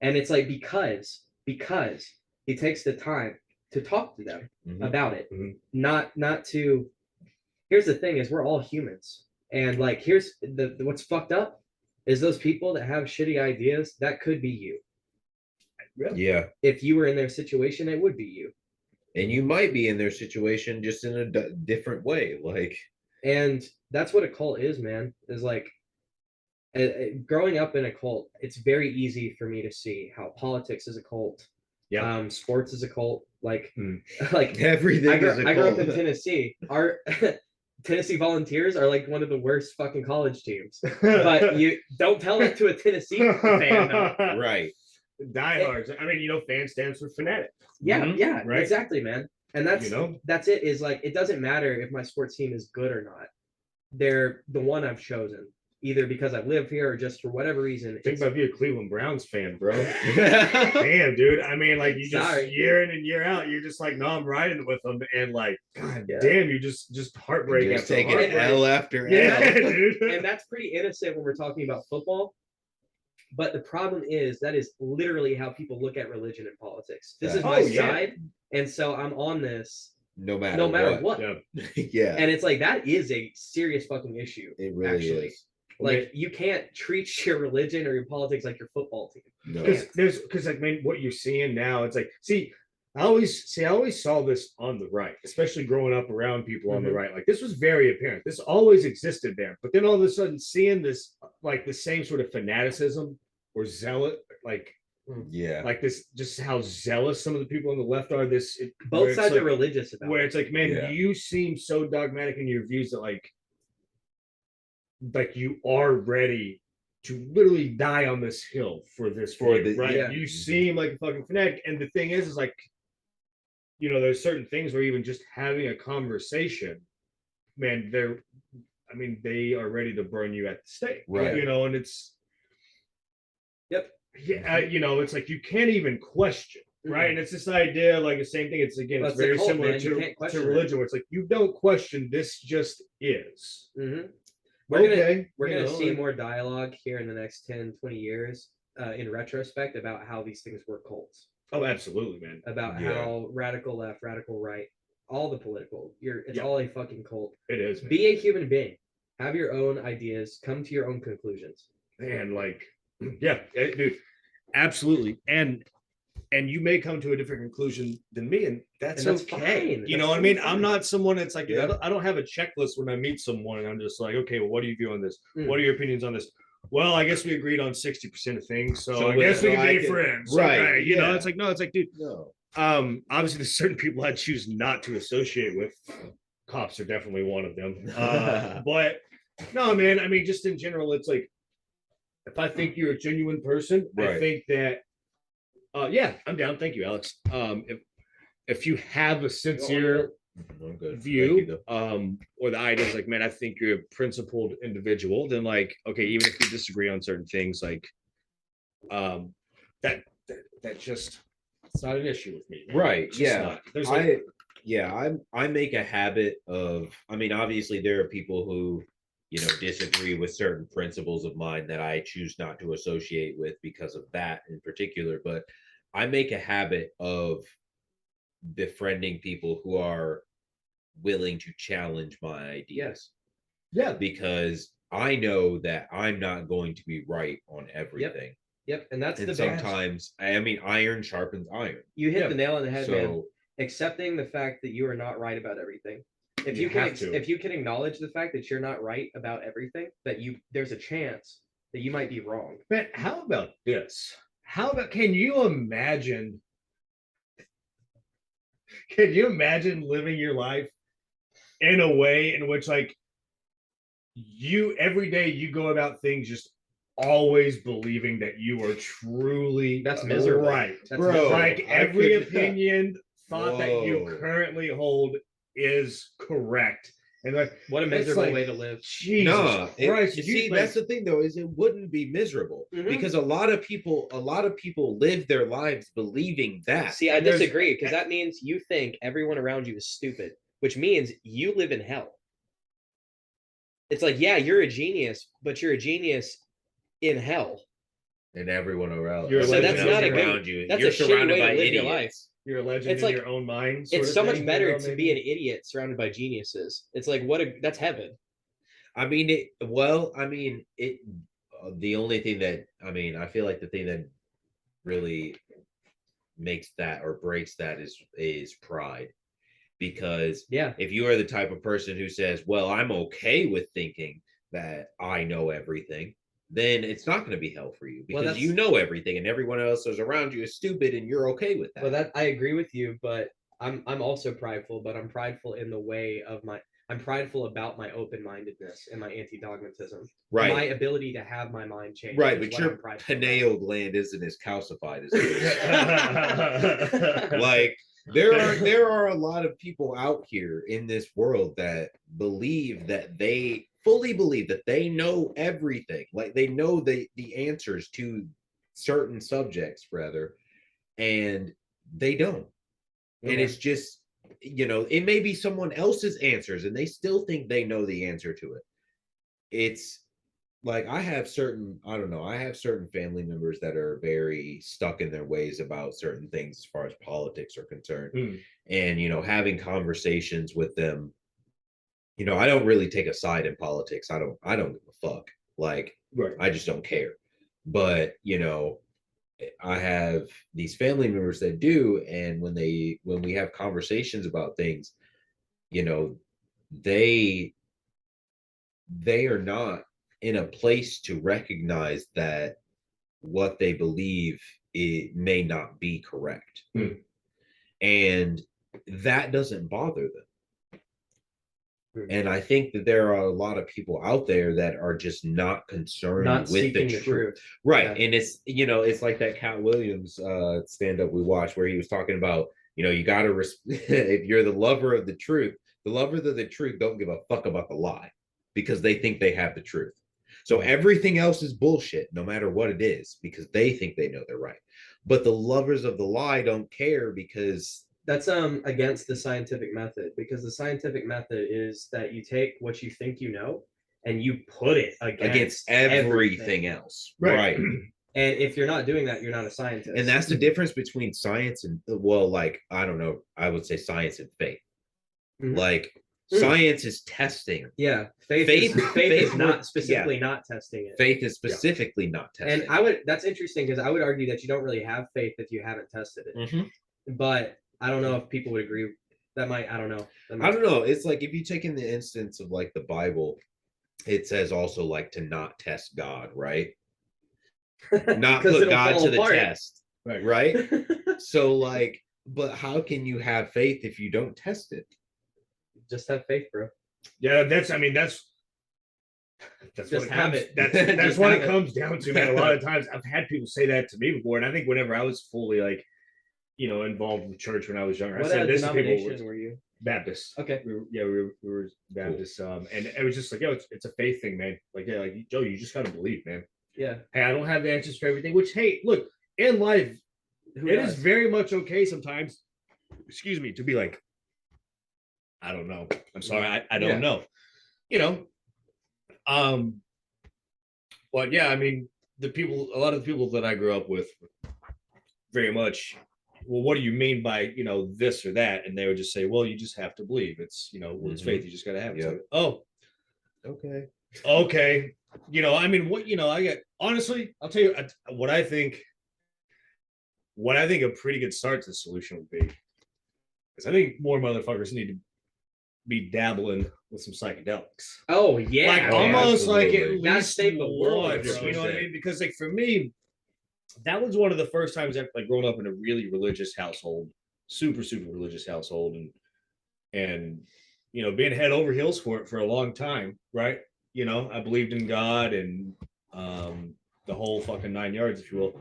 and it's like because he takes the time to talk to them about it, not to. Here's the thing: is we're all humans, and like here's the what's fucked up is those people that have shitty ideas. That could be you. Yeah. If you were in their situation, it would be you. And you might be in their situation just in a different way, like. And that's what a cult is, man. Is like. Growing up in a cult, it's very easy for me to see how politics is a cult. Yeah. Sports is a cult. Like Everything is a cult. I grew up in Tennessee. Our Tennessee Volunteers are like one of the worst fucking college teams. But you don't tell it to a Tennessee fan, though. Right. Diehards. I mean, fan stands for fanatic. Yeah, right? Exactly, man. And that's it. Is like it doesn't matter if my sports team is good or not. They're the one I've chosen. Either because I live here or just for whatever reason. Think about being a Cleveland Browns fan, bro. Damn, dude. I mean, like you just year in and year out, you're just like, no, I'm riding with them, and like, god damn, you just heartbreak. Just taking L after L. Yeah, dude. And that's pretty innocent when we're talking about football. But the problem is that is literally how people look at religion and politics. This is my side, and so I'm on this. No matter what. Yeah. And it's like that is a serious fucking issue. It really is. Like you can't treat your religion or your politics like your football team. No. Because I mean, what you're seeing now, it's like, I always saw this on the right, especially growing up around people on the right. Like this was very apparent. This always existed there. But then all of a sudden, seeing this like the same sort of fanaticism or zealot, like this, just how zealous some of the people on the left are. Both sides are religious about where it's like, man, you seem so dogmatic in your views that like you are ready to literally die on this hill for this right? Yeah. You seem like a fucking fanatic. And the thing is like, there's certain things where even just having a conversation, man, they are ready to burn you at the stake. Right. And it's it's like you can't even question. Right. And it's this idea, like the same thing. It's again, it's very similar to religion, where it's like you don't question, this just is. We're gonna see more dialogue here in the next 10, 20 years in retrospect about how these things were cults. Oh, absolutely, man. About how radical left, radical right, all the political, it's all a fucking cult. It is. Man. Be a human being. Have your own ideas. Come to your own conclusions. Man, like, dude, absolutely. And you may come to a different conclusion than me, and that's okay. Fine. You know what I mean? I'm not someone that's like, I don't have a checklist when I meet someone, and I'm just like, okay, well, what do you view on this? What are your opinions on this? Well, I guess we agreed on 60% of things, so I guess we can be friends. Right. Okay. You know, it's like, no, it's like, dude, Obviously there's certain people I choose not to associate with. Cops are definitely one of them. But no, man, I mean, just in general, it's like if I think you're a genuine person, Right. I think that yeah, I'm down. Thank you, Alex. If you have a sincere view, or the idea is like, man, I think you're a principled individual, then like, okay, even if you disagree on certain things, like that just it's not an issue with me. Man. Right. Yeah. I make a habit of, I mean, obviously there are people who, you know, disagree with certain principles of mine that I choose not to associate with because of that in particular, but I make a habit of befriending people who are willing to challenge my ideas. Yeah. Because I know that I'm not going to be right on everything. Yep. And that's and the sometimes I mean iron sharpens iron. You hit the nail on the head, So, man. Accepting the fact that you are not right about everything. If you can acknowledge the fact that you're not right about everything, that there's a chance that you might be wrong. Man, how about this? How about can you imagine living your life in a way in which like you every day you go about things just always believing that you are truly that's miserable. Right. That's bro. miserable. Like every opinion thought that you currently hold is correct. And like what a miserable way to live. Jesus Christ. See, that's the thing though, is it wouldn't be miserable because a lot of people live their lives believing that. See, I disagree because that means you think everyone around you is stupid, which means you live in hell. It's like, yeah, you're a genius, but you're a genius in hell. And everyone around. So that's not a good. That's you're a surrounded shitty way to live your life. You're a legend it's in like, your own mind. It's so much better to be an idiot surrounded by geniuses. It's like that's heaven. I mean, the only thing that I feel like the thing that really makes that or breaks that is pride. Because if you are the type of person who says, well, I'm okay with thinking that I know everything, then it's not going to be hell for you because you know everything and everyone else is around you is stupid and you're okay with that. Well, I agree with you, but I'm also prideful, but I'm prideful in the way of I'm prideful about my open-mindedness and my anti-dogmatism. Right. My ability to have my mind change. Right, but your pineal gland isn't as calcified as this. Like there are a lot of people out here in this world that fully believe that they know everything, like they know the answers to certain subjects rather, and they don't. Okay. And it's just, it may be someone else's answers and they still think they know the answer to it. It's like I have certain family members that are very stuck in their ways about certain things as far as politics are concerned. And having conversations with them, I don't really take a side in politics. I don't give a fuck. Like, right. I just don't care. But, I have these family members that do. And when we have conversations about things, they are not in a place to recognize that what they believe it may not be correct. And that doesn't bother them. And I think that there are a lot of people out there that are just not concerned with the truth. Right. Yeah. And it's, it's like that Cat Williams stand-up we watched where he was talking about, you got to, if you're the lover of the truth, the lovers of the truth don't give a fuck about the lie because they think they have the truth. So everything else is bullshit, no matter what it is, because they think they know they're right. But the lovers of the lie don't care because that's against the scientific method, because the scientific method is that you take what you think you know and you put it against everything else. Right. And if you're not doing that, you're not a scientist. And that's the difference between science and, well, like, I don't know, I would say science and faith. Like, science is testing. Yeah. Faith is not specifically not testing it. Faith is specifically not testing. And that's interesting because I would argue that you don't really have faith if you haven't tested it. But I don't know if people would agree. I don't know. I don't know. It's like if you take in the instance of like the Bible, it says also like to not test God, right? Not put God to the test, right? So like But how can you have faith if you don't test it? Just have faith, bro. Yeah, that's what Just it have comes. it. That's Just what have it it. comes down to, man. A lot of times I've had people say that to me before, and I think whenever I was fully like, involved in the church when I was younger, What I said this to people. denomination were you? Baptist. Okay. We were Baptist. And it was just like, yo, it's a faith thing, man. Like, yeah, like Joe, you just gotta believe, man. Yeah. Hey, I don't have the answers for everything. Which, hey, look, in life, it is very much okay sometimes. Excuse me, to be like, I don't know. I'm sorry, I don't know. But yeah, I mean, a lot of the people that I grew up with, very much. Well, what do you mean by this or that? And they would just say, well, you just have to believe. It's it's faith. You just got to have it. Yep. Like, oh, okay. I mean, I get honestly, I'll tell you what I think. What I think a pretty good start to the solution would be, because I think more motherfuckers need to be dabbling with some psychedelics. Oh yeah, like almost like at That's least state the world, one. You know what I mean? Because like for me, that was one of the first times I've like grown up in a really religious household, super religious household, and being head over heels for it for a long time, right? I believed in God and the whole fucking 9 yards, if you will.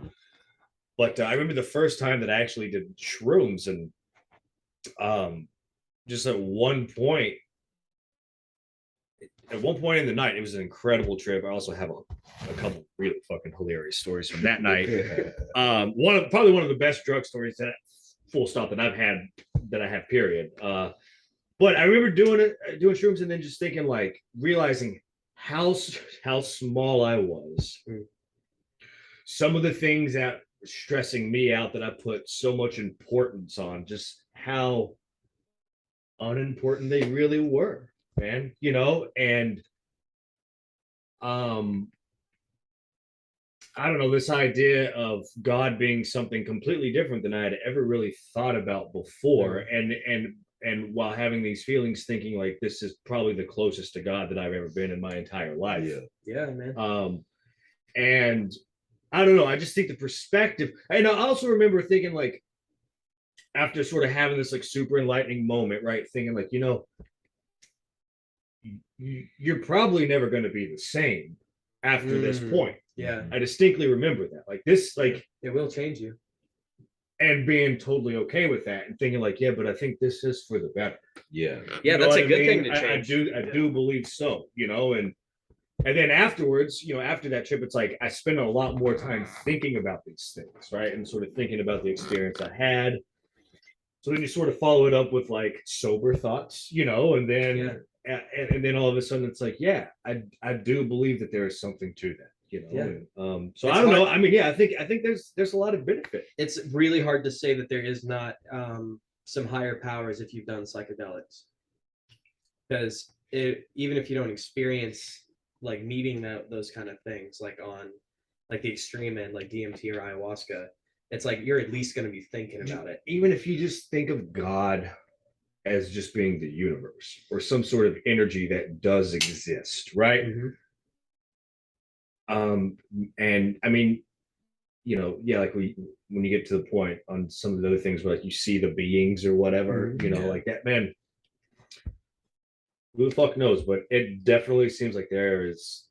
But I remember the first time that I actually did shrooms, and just at one point in the night, it was an incredible trip. I also have a couple really fucking hilarious stories from that night. Probably one of the best drug stories that full stop that I have period. But I remember doing shrooms and then just thinking, like, realizing how small I was. Some of the things that were stressing me out that I put so much importance on, just how unimportant they really were, man. And I don't know, this idea of God being something completely different than I had ever really thought about before, and while having these feelings, thinking like this is probably the closest to God that I've ever been in my entire life. Yeah, man. And I don't know, I just think the perspective, and I also remember thinking, like, after sort of having this like super enlightening moment, right, thinking like, you're probably never going to be the same after this point. Yeah, I distinctly remember that, like, this, like, it will change you, and being totally okay with that and thinking like, yeah, but I think this is for the better. Yeah, that's a good thing to change. I do believe so, and then afterwards, after that trip, it's like I spend a lot more time thinking about these things, right, and sort of thinking about the experience I had. So then you sort of follow it up with like sober thoughts, and then and then all of a sudden it's like, yeah, I do believe that there is something to that. So it's I don't know. I mean, yeah, I think there's a lot of benefit. It's really hard to say that there is not some higher powers if you've done psychedelics, because even if you don't experience like needing those kind of things, like on like the extreme end, like DMT or ayahuasca, it's like you're at least going to be thinking about it. Even if you just think of God as just being the universe or some sort of energy that does exist, right? And I mean, like when you get to the point on some of the other things where like you see the beings or whatever, like that, man, who the fuck knows? But it definitely seems like there is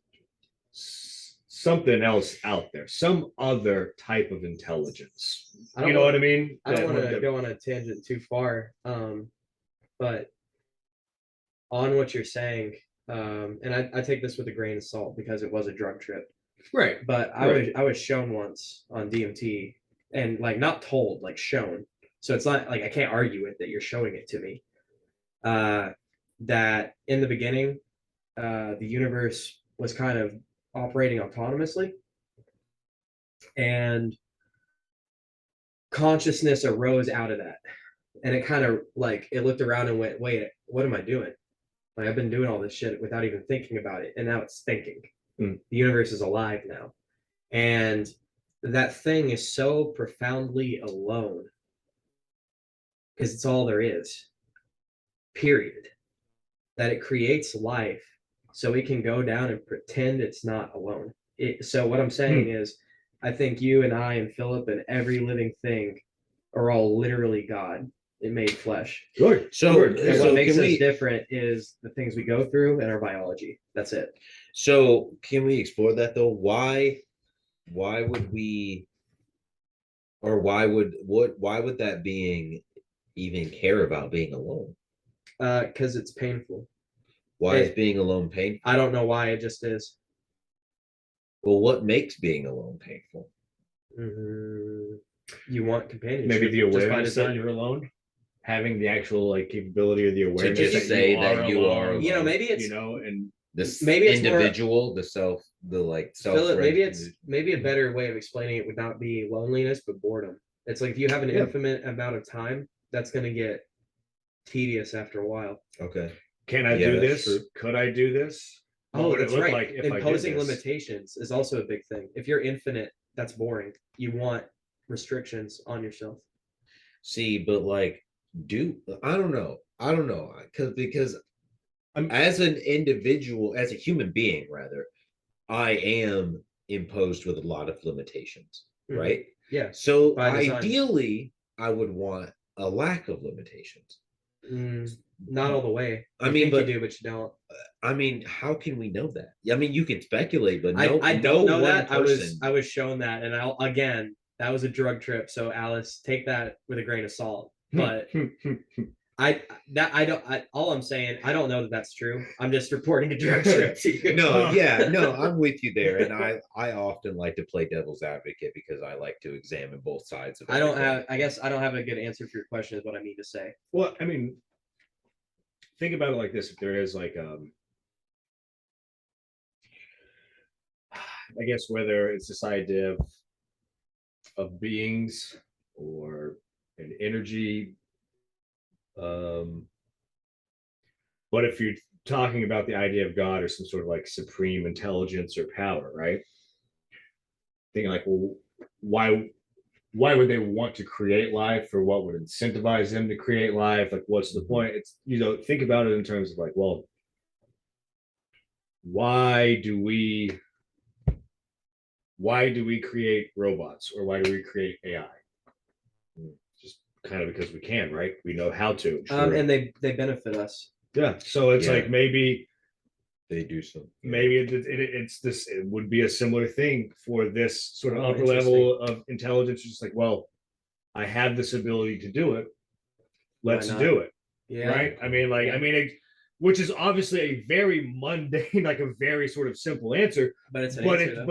something else out there, some other type of intelligence. You know what I mean? I don't want to go on a tangent too far, but on what you're saying, and I take this with a grain of salt because it was a drug trip, right? But I was shown once on DMT, and like not told, like shown. So it's not like I can't argue it that you're showing it to me. That in the beginning, the universe was kind of operating autonomously, and consciousness arose out of that, and it kind of like it looked around and went, wait, what am I doing? Like, I've been doing all this shit without even thinking about it, and now it's thinking. The universe is alive now, and that thing is so profoundly alone because it's all there is, period, that it creates life so it can go down and pretend it's not alone. So what I'm saying is, I think you and I and Philip and every living thing are all literally God. It made flesh. Good. So, And what so makes can us we different is the things we go through and our biology. That's it. so can we explore that though? Why would we, or why would that being even care about being alone? Because it's painful. Why is being alone painful? I don't know why, it just is. Well, what makes being alone painful? You want companionship. Maybe the just by awareness that design. you're alone, having the actual like capability or the awareness just that say you that are you alone, are alone. You know, maybe it's and This maybe it's more- individual, the self, the like self. Philip, maybe a better way of explaining it would not be loneliness, but boredom. It's like if you have an infinite amount of time, that's going to get tedious after a while. Okay. Can I do this? True. Could I do this? What would That's it look right. like if Imposing I did this? limitations is also a big thing. If you're infinite, that's boring. You want restrictions on yourself. See, but like, I don't know, because as an individual, as a human being, rather, I am imposed with a lot of limitations, right? Yeah. So By design. ideally, I would want a lack of limitations. Not all the way. I mean, you do, but you don't. I mean, how can we know that? I mean, you can speculate, but I don't know that. Person... I was shown that, and that was a drug trip. So Alice, take that with a grain of salt. But all I'm saying, I don't know that that's true. I'm just reporting a drug trip to you. No, I'm with you there, and I often like to play devil's advocate because I like to examine both sides of it. I guess I don't have a good answer for your question. Is what I mean to say. Well, I mean, think about it like this: if there is like, I guess whether it's this idea of beings or an energy. But if you're talking about the idea of God or some sort of like supreme intelligence or power, right? Thinking like, well, why would they want to create life, or what would incentivize them to create life? Like, what's the point? It's, think about it in terms of like, well, why do we create robots, or why do we create AI? Just kind of because we can, right? We know how to. Sure. And they benefit us. Yeah. So it's like maybe they do so. Maybe it's this. It would be a similar thing for this sort of upper level of intelligence. Just like, well, I have this ability to do it. Let's do it. Yeah. Right. I mean, which is obviously a very mundane, like a very sort of simple answer. But it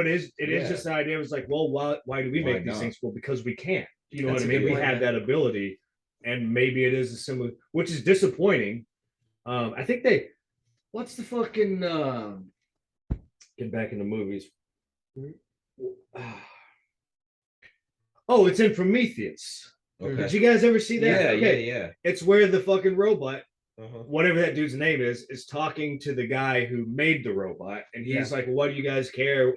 is just the idea. It was like, well, why do we make these things? Well, because we can. You know what I mean? We have that ability, and maybe it is a similar, which is disappointing. I think what's the fucking get back into movies? Oh, it's in Prometheus. Okay. Did you guys ever see that? Yeah. It's where the fucking robot, whatever that dude's name is talking to the guy who made the robot, and he's like, "Why do you guys care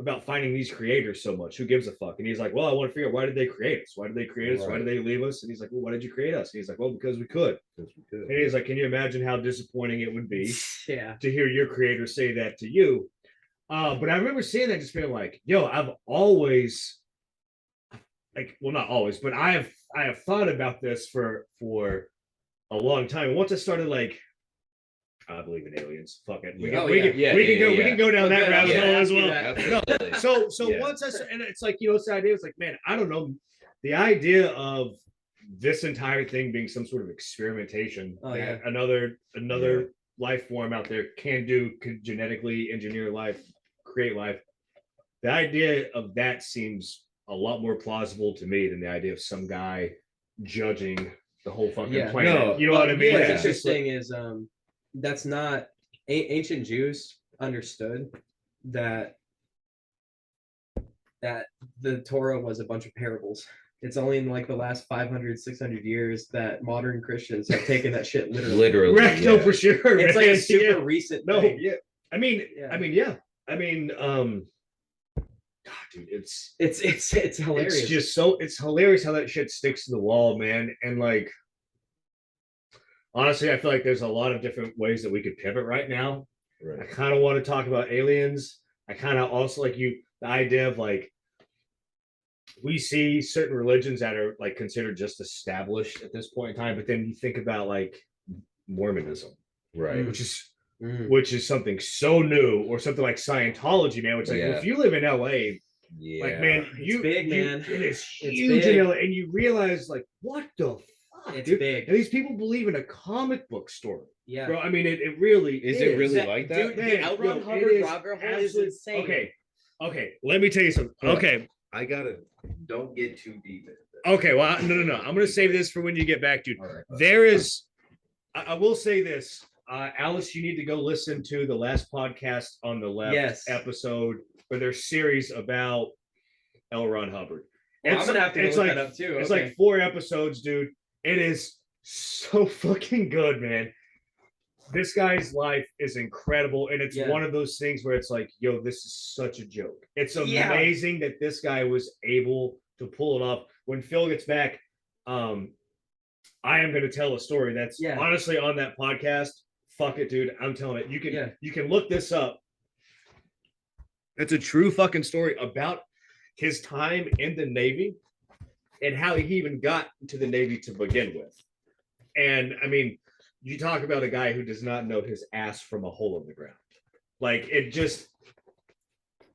about finding these creators so much? Who gives a fuck?" And he's like, "Well, I want to figure out, why did they create us? Why did they create us? Why did they leave us?" And he's like, "Well, why did you create us?" And he's like, "Well, because we could." And he's like, "Can you imagine how disappointing it would be to hear your creator say that to you?" But I remember seeing that, just being like, "Yo, I've always, like, well, not always, but I have thought about this for a long time." And once I started like, I believe in aliens. Fuck it. We can go down that rabbit hole as well. So once and it's like, it's the idea. It's like, man, I don't know. The idea of this entire thing being some sort of experimentation, another life form out there could genetically engineer life, create life. The idea of that seems a lot more plausible to me than the idea of some guy judging the whole fucking planet. No, you know what I mean? What's interesting is that's not ancient Jews understood that the Torah was a bunch of parables. It's only in like the last 500, 600 years that modern Christians have taken that shit literally. Right, no, for sure. It's like a super recent thing. I mean, God, dude, it's hilarious. It's hilarious how that shit sticks to the wall, man. And like, honestly, I feel like there's a lot of different ways that we could pivot right now. Right. I kind of want to talk about aliens. I kind of also like the idea of like we see certain religions that are like considered just established at this point in time, but then you think about like Mormonism, Right. which is something so new, or something like Scientology, man. Which like if you live in LA, like man, it's big, man. It is huge in LA, and you realize like what the fuck, it's dude? big. And these people believe in a comic book story. Yeah, bro. I mean, it really is. It really like that? Dude, the L. Ron Hubbard rabbit hole is insane. Okay. Let me tell you something. Okay, I gotta. Don't get too deep into this. Okay, well, no. I'm gonna save this for when you get back, dude. All right. There is. I will say this, Alice. You need to go listen to the last podcast on the left episode for their series about L. Ron Hubbard. Well, I'm gonna have to look that up too. It's like 4 episodes, dude. It is so fucking good, man. This guy's life is incredible, and it's one of those things where it's like, yo, this is such a joke. It's amazing that this guy was able to pull it off. When Phil gets back, I am going to tell a story that's honestly on that podcast. Fuck it, dude. I'm telling it. You can look this up. It's a true fucking story about his time in the Navy and how he even got into the Navy to begin with. And I mean, you talk about a guy who does not know his ass from a hole in the ground. Like it just.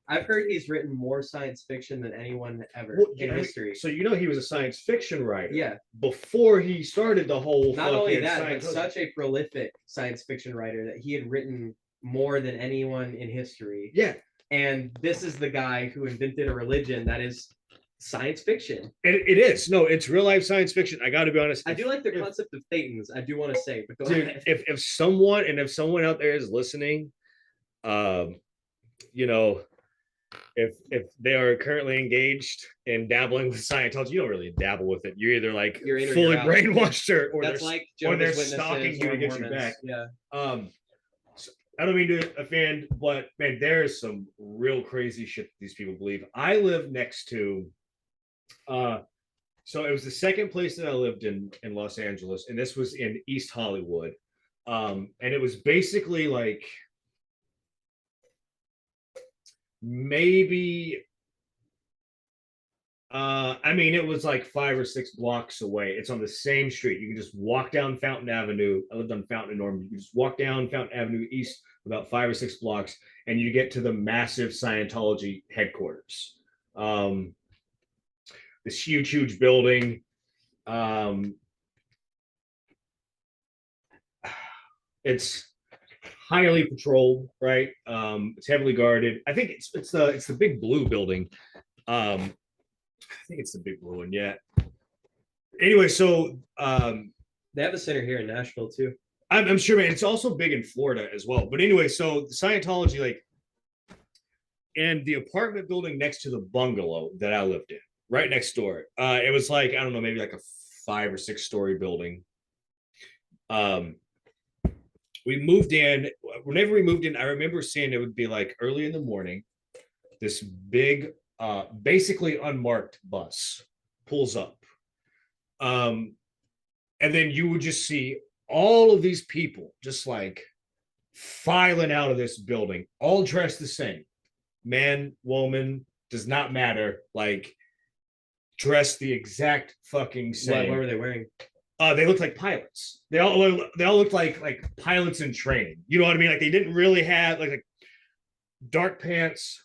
I've heard he's written more science fiction than anyone ever in history. So you know he was a science fiction writer. Yeah. Before he started the whole. Not only that, but such a prolific science fiction writer that he had written more than anyone in history. Yeah. And this is the guy who invented a religion that is science fiction. It is. No, it's real life science fiction. I got to be honest. I do like the concept of Thetans. I do want to say, but dude, if someone out there is listening, you know, if they are currently engaged in dabbling with Scientology, you don't really dabble with it. You're either like fully brainwashed, or that's like they're stalking you to get you back. Yeah. So I don't mean to offend, but man, there is some real crazy shit that these people believe. I live next to. So it was the second place that I lived in Los Angeles, and this was in East Hollywood. And it was basically like maybe I mean it was like 5 or 6 blocks away. It's on the same street. You can just walk down Fountain Avenue. I lived on Fountain and Norman. You can just walk down Fountain Avenue east about 5 or 6 blocks, and you get to the massive Scientology headquarters. This huge building. It's highly patrolled, right? It's heavily guarded. I think it's the big blue building. I think it's the big blue one. Yeah. Anyway, so they have a center here in Nashville too. I'm sure, man. It's also big in Florida as well. But anyway, so the Scientology, like, and the apartment building next to the bungalow that I lived in, right next door. It was like, I don't know, maybe like a 5 or 6 story building. We moved in. Whenever we moved in, I remember seeing it would be like early in the morning. This big, basically unmarked bus pulls up. And then you would just see all of these people just like filing out of this building, all dressed the same. Man, woman, does not matter. Like, dressed the exact fucking same. What were they wearing? They looked like pilots. They all looked like pilots in training. You know what I mean? Like they didn't really have like dark pants,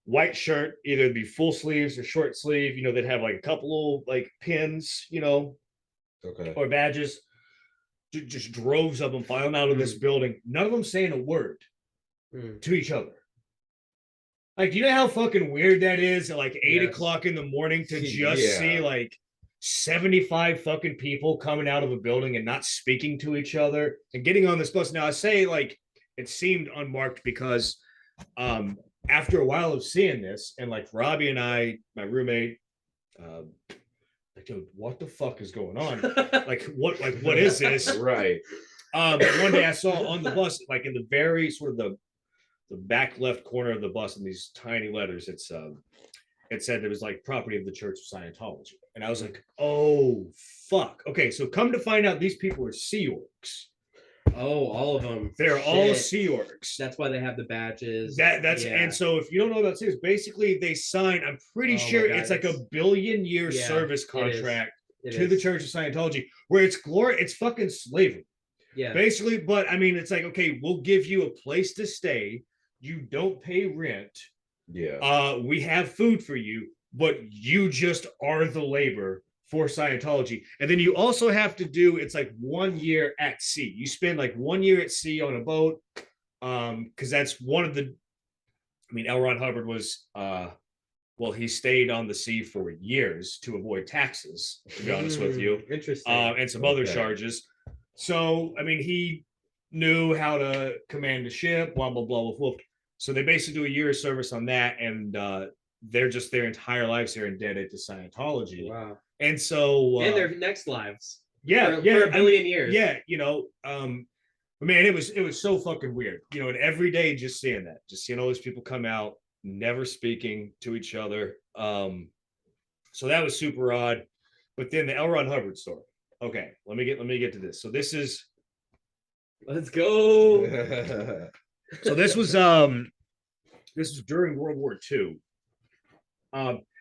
white shirt, either it'd be full sleeves or short sleeve. You know, they'd have like a couple of like pins, you know, or badges. Just droves of them filing out of this building. None of them saying a word to each other. Like, you know how fucking weird that is at like 8 o'clock in the morning to just see like 75 fucking people coming out of a building and not speaking to each other and getting on this bus. Now I say like it seemed unmarked because after a while of seeing this, and like Robbie and I, my roommate, like, dude, what the fuck is going on? what is this? Right. One day I saw on the bus, like in the very sort of the back left corner of the bus in these tiny letters, it said it was like property of the Church of Scientology. And I was like, oh, fuck. Okay, so come to find out these people are Sea Orgs. Oh, all of them. They're all Shit. Sea Orgs. That's why they have the badges. That's and so if you don't know about Sea Orgs, basically they sign. I'm pretty sure it's like a billion-year service contract to the Church of Scientology, where it's glory. It's fucking slavery. Yeah. Basically, but I mean, it's like, okay, we'll give you a place to stay. You don't pay rent. Yeah. We have food for you, but you just are the labor for Scientology. And then you also have to do, it's like 1 year at sea. You spend like 1 year at sea on a boat. Because that's one of the, I mean, L. Ron Hubbard was, well, he stayed on the sea for years to avoid taxes, to be honest with you. Interesting. And some other charges. So, I mean, he knew how to command a ship, blah, blah, blah, blah, blah. So they basically do a year of service on that. And they're just their entire lives are indebted to Scientology. Wow. And so and their next lives. Yeah, for a billion years. Yeah, you know, man, it was so fucking weird. You know, and every day just seeing all these people come out, never speaking to each other. So that was super odd. But then the L. Ron Hubbard story. Okay, let me get to this. So this is let's go. So this was during World War II.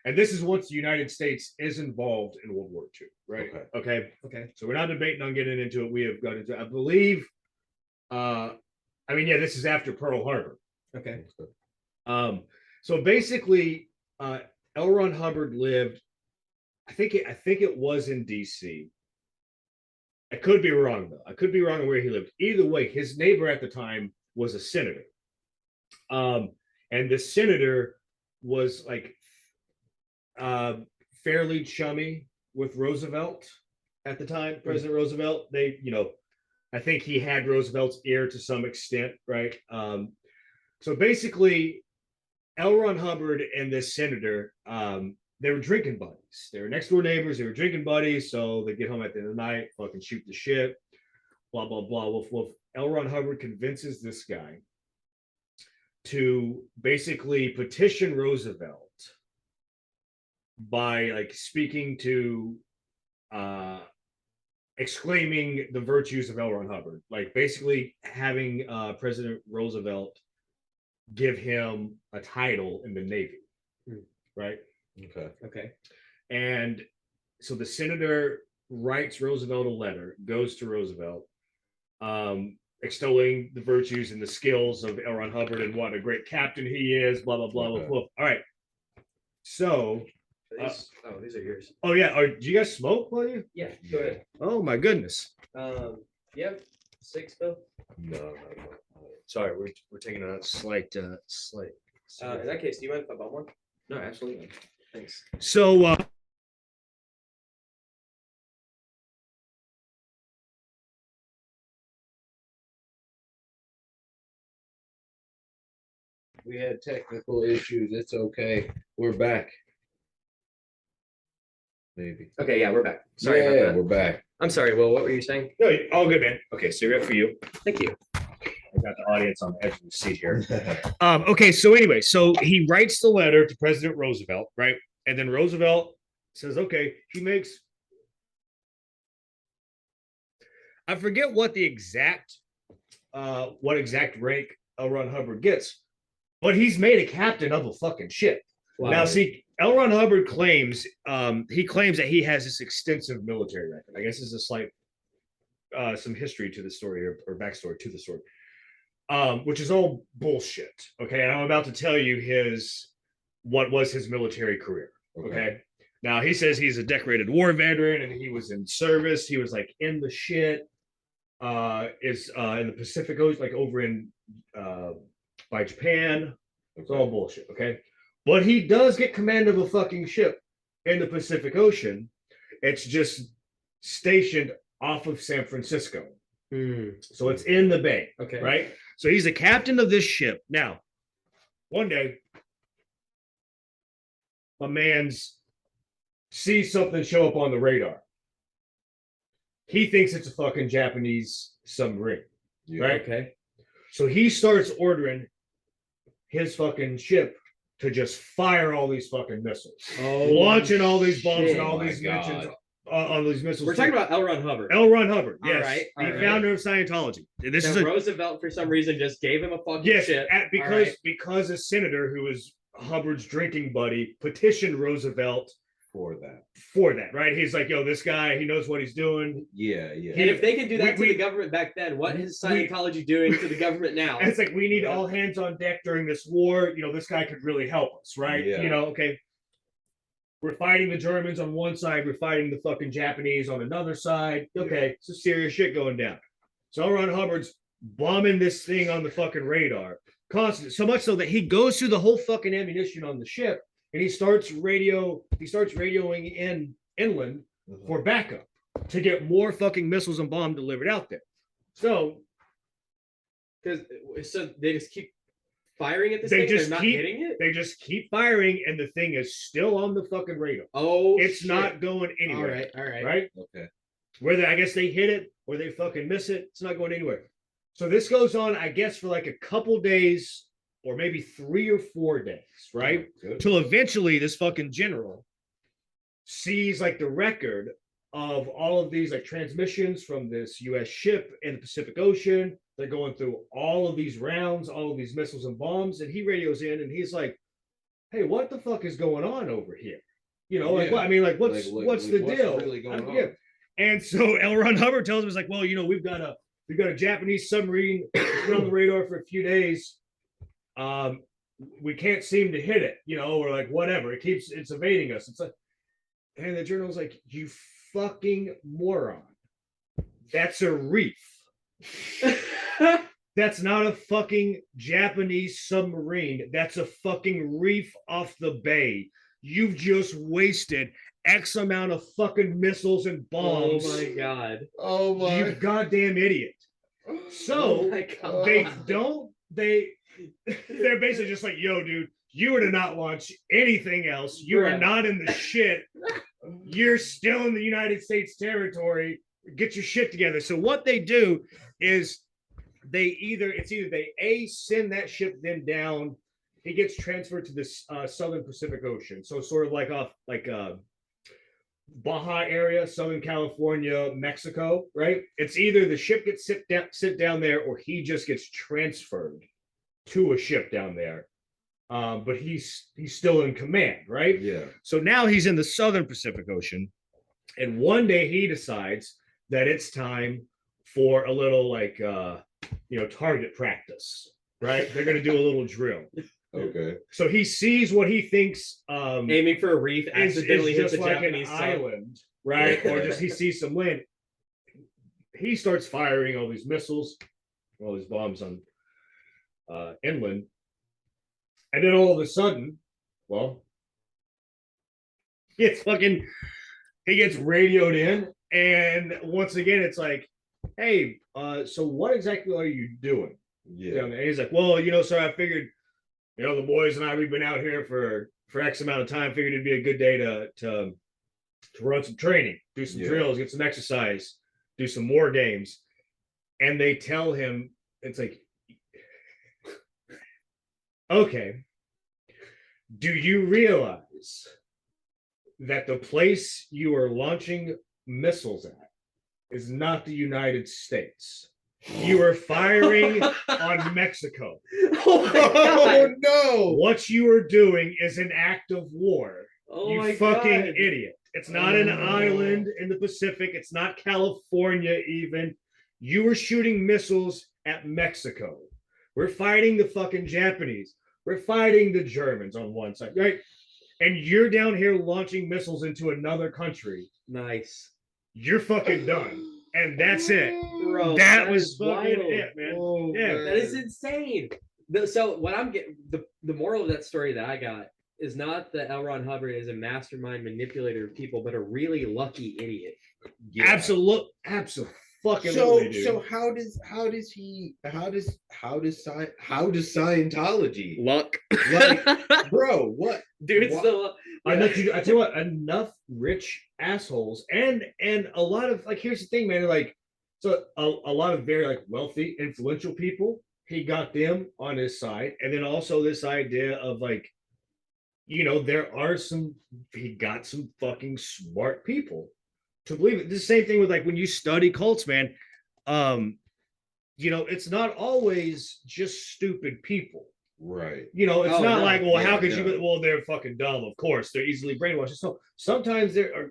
And this is once the United States is involved in World War II, right? Okay. So we're not debating on getting into it. We have got into it. I believe, this is after Pearl Harbor. Okay. So basically, L. Ron Hubbard lived, I think it was in DC. I could be wrong, though. I could be wrong on where he lived. Either way, his neighbor at the time was a senator. And the senator was like fairly chummy with Roosevelt at the time, President Roosevelt. They, you know, I think he had Roosevelt's ear to some extent, right? So basically, L. Ron Hubbard and this senator, they were drinking buddies. They were next door neighbors. They were drinking buddies. So they get home at the end of the night, fucking shoot the shit, blah, blah, blah. Well, L. Ron Hubbard convinces this guy to basically petition Roosevelt by like speaking to exclaiming the virtues of L. Ron Hubbard, like basically having President Roosevelt give him a title in the Navy, right? Okay. And so the senator writes Roosevelt a letter, goes to Roosevelt, extolling the virtues and the skills of L. Ron Hubbard and what a great captain he is, blah, blah, blah, blah, blah. All right. So these are yours. Oh yeah. Do you guys smoke, will you? Yeah, go ahead. Oh my goodness. Yeah, 6 Bill. No. Sorry, we're taking a slight. In that case, do you mind if I bump one? No, absolutely. Thanks. So we had technical issues. It's okay. We're back. Maybe. Okay, yeah, we're back. Sorry about that. We're back. I'm sorry, Will. What were you saying? No, all good, man. Okay, cigarette for you. Thank you. I got the audience on the edge of the seat here. Okay, so anyway, so he writes the letter to President Roosevelt, right? And then Roosevelt says, okay, he makes, I forget what exact rank L. Ron Hubbard gets, but he's made a captain of a fucking ship. Wow. Now, see, L. Ron Hubbard claims that he has this extensive military record. I guess there's a slight some history to the story or backstory to the story, which is all bullshit. Okay, and I'm about to tell you what was his military career. Okay. Now he says he's a decorated war veteran and he was in service. He was like in the shit. Is in the Pacific Ocean, like over in by Japan. It's all bullshit. Okay. But he does get command of a fucking ship in the Pacific Ocean. It's just stationed off of San Francisco. So it's in the bay. Okay. Right? So he's the captain of this ship. Now, one day, a man's sees something show up on the radar. He thinks it's a fucking Japanese submarine. Yeah. Right? Okay. So he starts ordering his fucking ship to just fire all these fucking missiles, launching all these bombs and all these mentions on these missiles. We're talking about L. Ron Hubbard. L. Ron Hubbard, All yes, right, all the right. founder of Scientology. This is Roosevelt, for some reason, just gave him a fucking shit. Because a senator who was Hubbard's drinking buddy petitioned Roosevelt for that. Right? He's like, yo, this guy, he knows what he's doing. Yeah. And if they can do that to the government back then, what is Scientology doing to the government now? And it's like, we need all hands on deck during this war. This guy could really help us, right? Yeah. Okay. We're fighting the Germans on one side, we're fighting the fucking Japanese on another side. Okay, some serious shit going down. So L. Ron Hubbard's bombing this thing on the fucking radar constantly, so much so that he goes through the whole fucking ammunition on the ship and he starts radioing inland for backup to get more fucking missiles and bombs delivered out there. So they just keep firing at this thing. They're not hitting it. They just keep firing, and the thing is still on the fucking radar. Oh, it's not going anywhere. All right. Right? Okay. Whether I guess they hit it or they fucking miss it, it's not going anywhere. So this goes on, I guess, for like a couple days or maybe 3 or 4 days, right? Till eventually this fucking general sees like the record of all of these like transmissions from this US ship in the Pacific Ocean. They're going through all of these rounds, all of these missiles and bombs, and he radios in and he's like, hey, what the fuck is going on over here? What's the deal? Really going on? And so L. Ron Hubbard tells him, it's like, well, we've got a Japanese submarine that's been on the radar for a few days. We can't seem to hit it, or like whatever. It's evading us. It's like, and the journal's like, you fucking moron. That's a reef. That's not a fucking Japanese submarine. That's a fucking reef off the bay. You've just wasted X amount of fucking missiles and bombs. Oh my god. Oh my. You goddamn idiot. So they're basically just like, yo, dude, you were to not launch anything else. You are not in the shit. You're still in the United States territory. Get your shit together. So what they do is they send that ship then down. He gets transferred to this Southern Pacific Ocean. So sort of like off like Baja area, Southern California, Mexico, right? It's either the ship gets sit down there or he just gets transferred to a ship down there. But he's still in command, right? Yeah. So now he's in the Southern Pacific Ocean. And one day he decides that it's time for a little like target practice, right? They're going to do a little drill. Okay. So he sees what he thinks aiming for a reef, accidentally hits a like Japanese an island, right? Or just he sees some land. He starts firing all these missiles, all these bombs on inland. And then all of a sudden, he gets radioed in. And once again, it's like, hey, so what exactly are you doing? Yeah. And he's like, well, sir, I figured, the boys and I, we've been out here for X amount of time, figured it'd be a good day to run some training, do some drills, get some exercise, do some more games. And they tell him, it's like, okay, do you realize that the place you are launching missiles at is not the United States? You are firing on Mexico. Oh no! What you are doing is an act of war. Oh you my fucking God. idiot. It's not an island in the Pacific. It's not California even. You are shooting missiles at Mexico. We're fighting the fucking Japanese. We're fighting the Germans on one side, right? And you're down here launching missiles into another country. Nice. You're fucking done. And that's it. Bro, that was fucking wild. it, man. Oh, Yeah. man. That is insane. So what I'm getting, the moral of that story that I got is not that L. Ron Hubbard is a mastermind manipulator of people, but a really lucky idiot. Yeah. Absolutely. So how does Scientology luck? like, bro? What, Dude? What? So I tell you what, enough rich assholes and a lot of like, here's the thing, man. Like, so a lot of very like wealthy, influential people, he got them on his side, and then also this idea of like, he got some fucking smart people to believe it. The same thing with like when you study cults, man. It's not always just stupid people. Right. It's not no. like, well, Yeah, how could no. you? Well, they're fucking dumb. Of course, they're easily brainwashed. So sometimes there are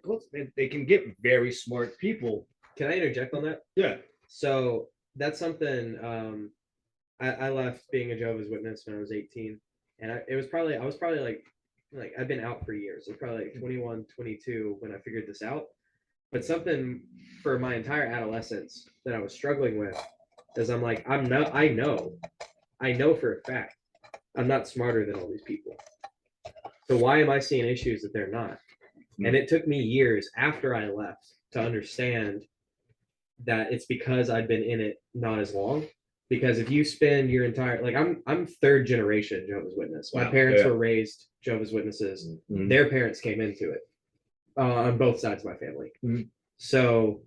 they can get very smart people. Can I interject on that? Yeah. So that's something. I left being a Jehovah's Witness when I was 18, and I was probably like I've been out for years. It's probably like 21, 22 when I figured this out. But something for my entire adolescence that I was struggling with is I know for a fact I'm not smarter than all these people. So why am I seeing issues that they're not? And it took me years after I left to understand that it's because I'd been in it not as long. Because if you spend your entire I'm third generation Jehovah's Witness. My parents were raised Jehovah's Witnesses. Mm-hmm. Their parents came into it on both sides of my family. Mm-hmm. So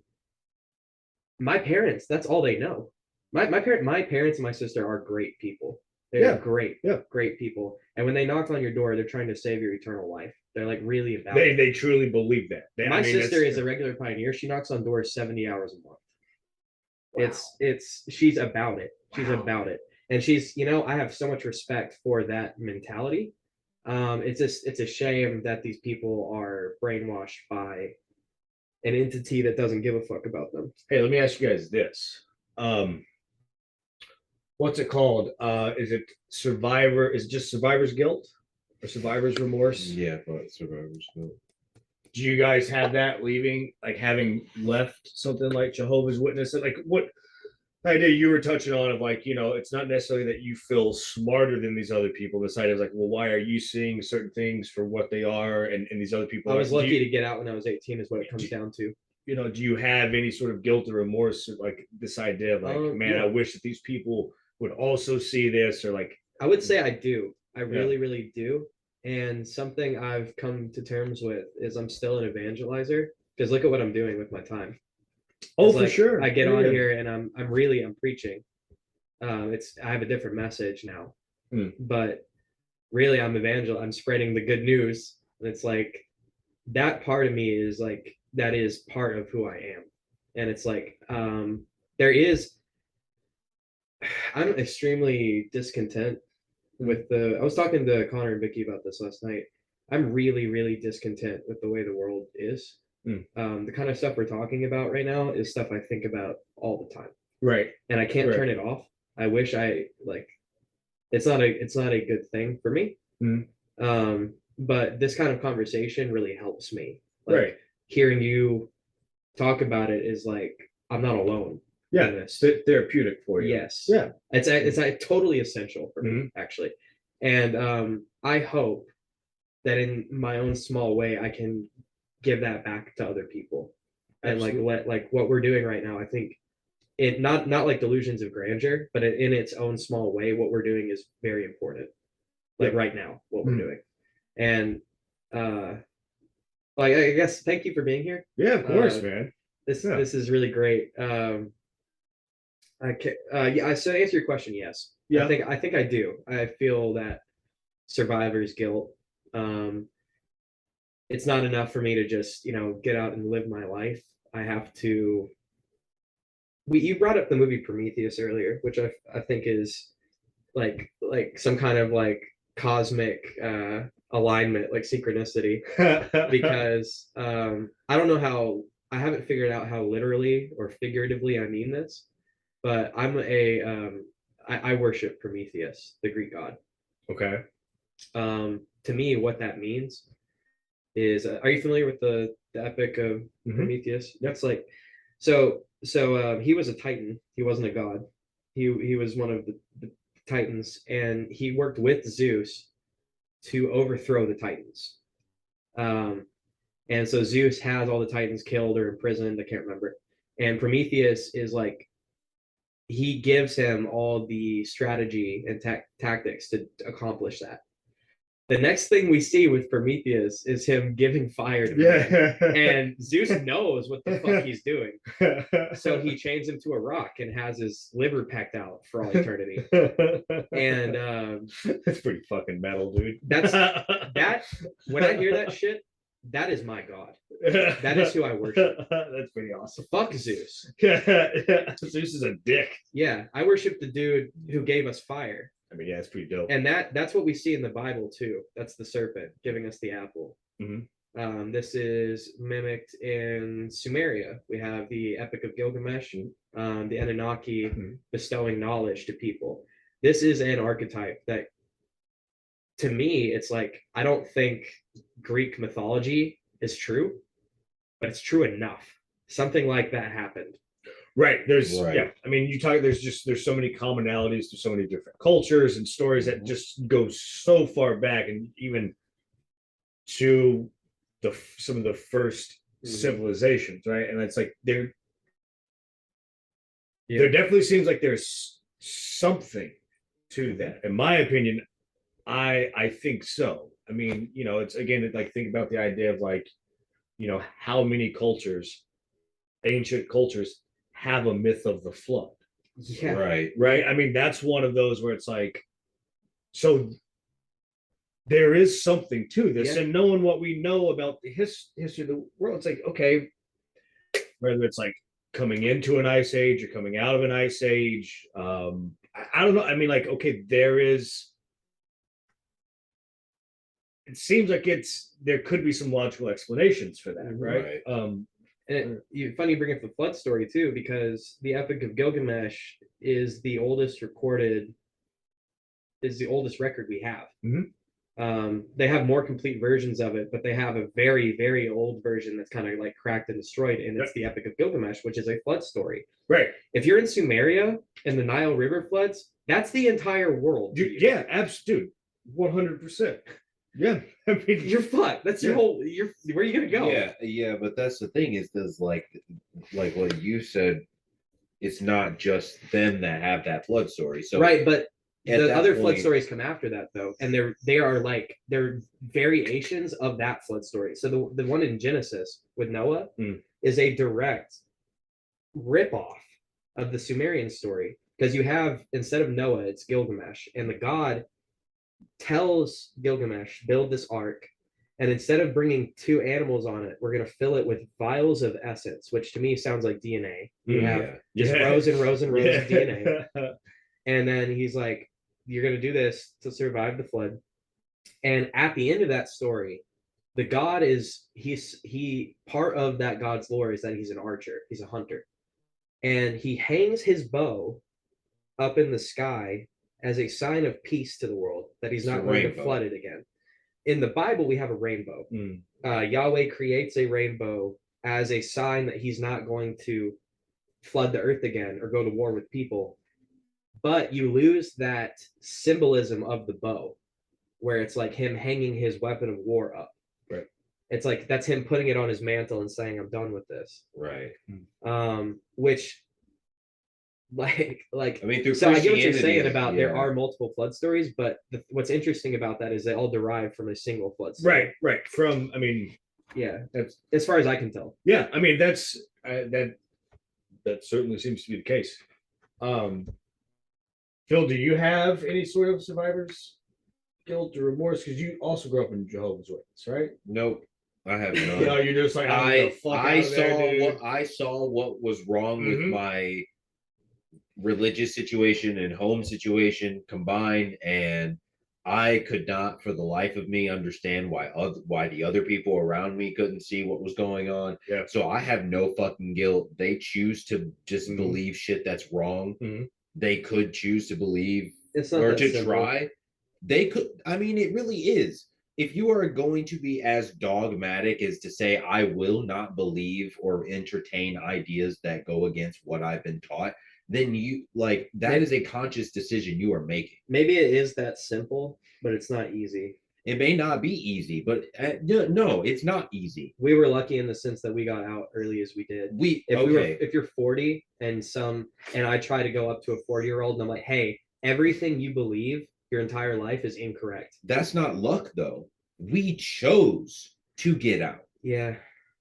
my parents, that's all they know. My parents and my sister are great people. They're great people. And when they knock on your door, they're trying to save your eternal life. They're like really about it. They truly believe that. My sister is a regular pioneer. She knocks on doors 70 hours a month. Wow. She's about it. She's about it. And she's, I have so much respect for that mentality. It's a shame that these people are brainwashed by an entity that doesn't give a fuck about them. Hey, let me ask you guys this. What's it called? Is it just survivor's guilt or survivor's remorse? Yeah, but survivor's guilt. Do you guys have that having left something like Jehovah's Witness? Like what idea you were touching on of it's not necessarily that you feel smarter than these other people. The side is like, well, why are you seeing certain things for what they are and these other people? I was lucky to get out when I was 18 is what it comes down to. Do you have any sort of guilt or remorse, like this idea of I wish that these people would also see this, or like? I would say I do. I really, really do. And something I've come to terms with is I'm still an evangelizer, because look at what I'm doing with my time. Oh, for sure. I get on here and I'm preaching. I have a different message now, but really I'm spreading the good news. And it's like that part of me is like, that is part of who I am. And it's like, I'm extremely discontent with I was talking to Connor and Vicky about this last night. I'm really, really discontent with the way the world is. The kind of stuff we're talking about right now is stuff I think about all the time. Right. And I can't turn it off. I wish it's not a good thing for me. But this kind of conversation really helps me. Hearing you talk about it is like, I'm not alone. Yeah, it's therapeutic for you. Yes. Yeah. It's totally essential for me, actually. And I hope that in my own small way, I can give that back to other people. Absolutely. And let what we're doing right now, I think it not like delusions of grandeur, but in its own small way, what we're doing is very important. Right now, what we're doing. And I guess thank you for being here. Yeah, of course, man. This is really great. So to answer your question, yes. Yeah. I think I do. I feel that survivor's guilt. It's not enough for me to just, get out and live my life. I have to. You brought up the movie Prometheus earlier, which I think is like some kind of cosmic alignment, like synchronicity, because I don't know I haven't figured out how literally or figuratively I mean this, but I worship Prometheus, the Greek god. Okay. To me, what that means is, are you familiar with the epic of Prometheus? That's so he was a Titan. He wasn't a god. He was one of the Titans, and he worked with Zeus to overthrow the Titans. And so Zeus has all the Titans killed or imprisoned. I can't remember. And Prometheus is he gives him all the strategy and tactics to accomplish that. The next thing we see with Prometheus is him giving fire to him. And Zeus knows what the fuck he's doing. So he chains him to a rock and has his liver pecked out for all eternity. And that's pretty fucking metal, dude. When I hear that shit, that is my god. That is who I worship. That's pretty awesome. Fuck Zeus. Zeus is a dick. Yeah, I worship the dude who gave us fire. I mean, yeah, it's pretty dope. And that's what we see in the Bible too. That's the serpent giving us the apple. This is mimicked in Sumeria. We have the Epic of Gilgamesh, the Anunnaki bestowing knowledge to people. This is an archetype that, to me, it's like, I don't think Greek mythology is true, but it's true enough. Something like that happened. Right. Yeah. I mean, there's so many commonalities to so many different cultures and stories that just go so far back, and even to some of the first civilizations, right? And it's like there definitely seems like there's something to that. In my opinion, I think so. I mean, it's again, like, think about the idea of, like, how many ancient cultures have a myth of the flood. Yeah. Right. I mean, that's one of those where it's like, so there is something to this, and knowing what we know about the history of the world, it's like, okay, whether it's like coming into an ice age or coming out of an ice age, I don't know. I mean, like, okay, it seems like there could be some logical explanations for that, right? And funny you bring up the flood story too, because the Epic of Gilgamesh is the oldest record we have. They have more complete versions of it, but they have a very, very old version that's kind of like cracked and destroyed, and it's the Epic of Gilgamesh, which is a flood story. Right. If you're in Sumeria and the Nile River floods, that's the entire world. Dude, yeah, absolutely, 100%. Yeah, I mean, you're fucked. That's your whole. Where are you gonna go? Yeah, but that's the thing is, like what you said, it's not just them that have that flood story. So right, but the other flood stories come after that though, and they're variations of that flood story. So the one in Genesis with Noah is a direct ripoff of the Sumerian story, because you have, instead of Noah, it's Gilgamesh, and the god tells Gilgamesh, build this ark, and instead of bringing 2 animals on it, we're going to fill it with vials of essence, which to me sounds like DNA. You have just rows and rows and rows of DNA. And then he's like, you're going to do this to survive the flood. And at the end of that story, the god part of that god's lore is that he's an archer, he's a hunter, and he hangs his bow up in the sky as a sign of peace to the world, that he's not going to flood it again. In the Bible, we have a rainbow. Yahweh creates a rainbow as a sign that he's not going to flood the earth again or go to war with people. But you lose that symbolism of the bow, where it's like him hanging his weapon of war up. Right. It's like that's him putting it on his mantle and saying, I'm done with this. Right. Which, like I mean, through so I get what you're saying about there are multiple flood stories, but what's interesting about that is they all derive from a single flood story. Right. From, I mean, that's as far as I can tell. Yeah, I mean, that's that certainly seems to be the case. Phil, do you have any sort of survivor's guilt or remorse? Because you also grew up in Jehovah's Witness, right? Nope, I have none. No, you're just like, I saw what was wrong with my religious situation and home situation combined, and I could not for the life of me understand why the other people around me couldn't see what was going on. Yeah. So I have no fucking guilt. They choose to just believe shit that's wrong. They could choose to believe or to simple. Try. They could. I mean, it really is. If you are going to be as dogmatic as to say, I will not believe or entertain ideas that go against what I've been taught, then that is a conscious decision you are making. Maybe it is that simple, but it's not easy. It may not be easy, but no, it's not easy. We were lucky in the sense that we got out early as we did. If you're 40 and I try to go up to a 40-year-old and I'm like, hey, everything you believe your entire life is incorrect. That's not luck, though. We chose to get out. Yeah.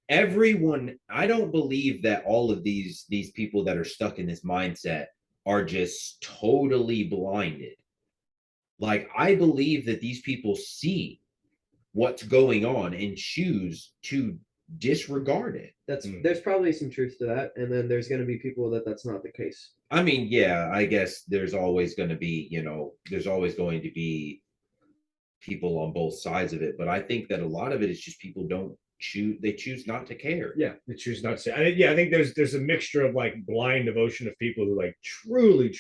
Everyone, I don't believe that all of these people that are stuck in this mindset are just totally blinded. Like, I believe that these people see what's going on and choose to disregard it. There's probably some truth to that, and then there's going to be people that's not the case. I mean, yeah, I guess there's always going to be, there's always going to be people on both sides of it, but I think that a lot of it is just people don't choose, they choose not to care. Yeah, they choose not to. I think there's a mixture of like blind devotion of people who like truly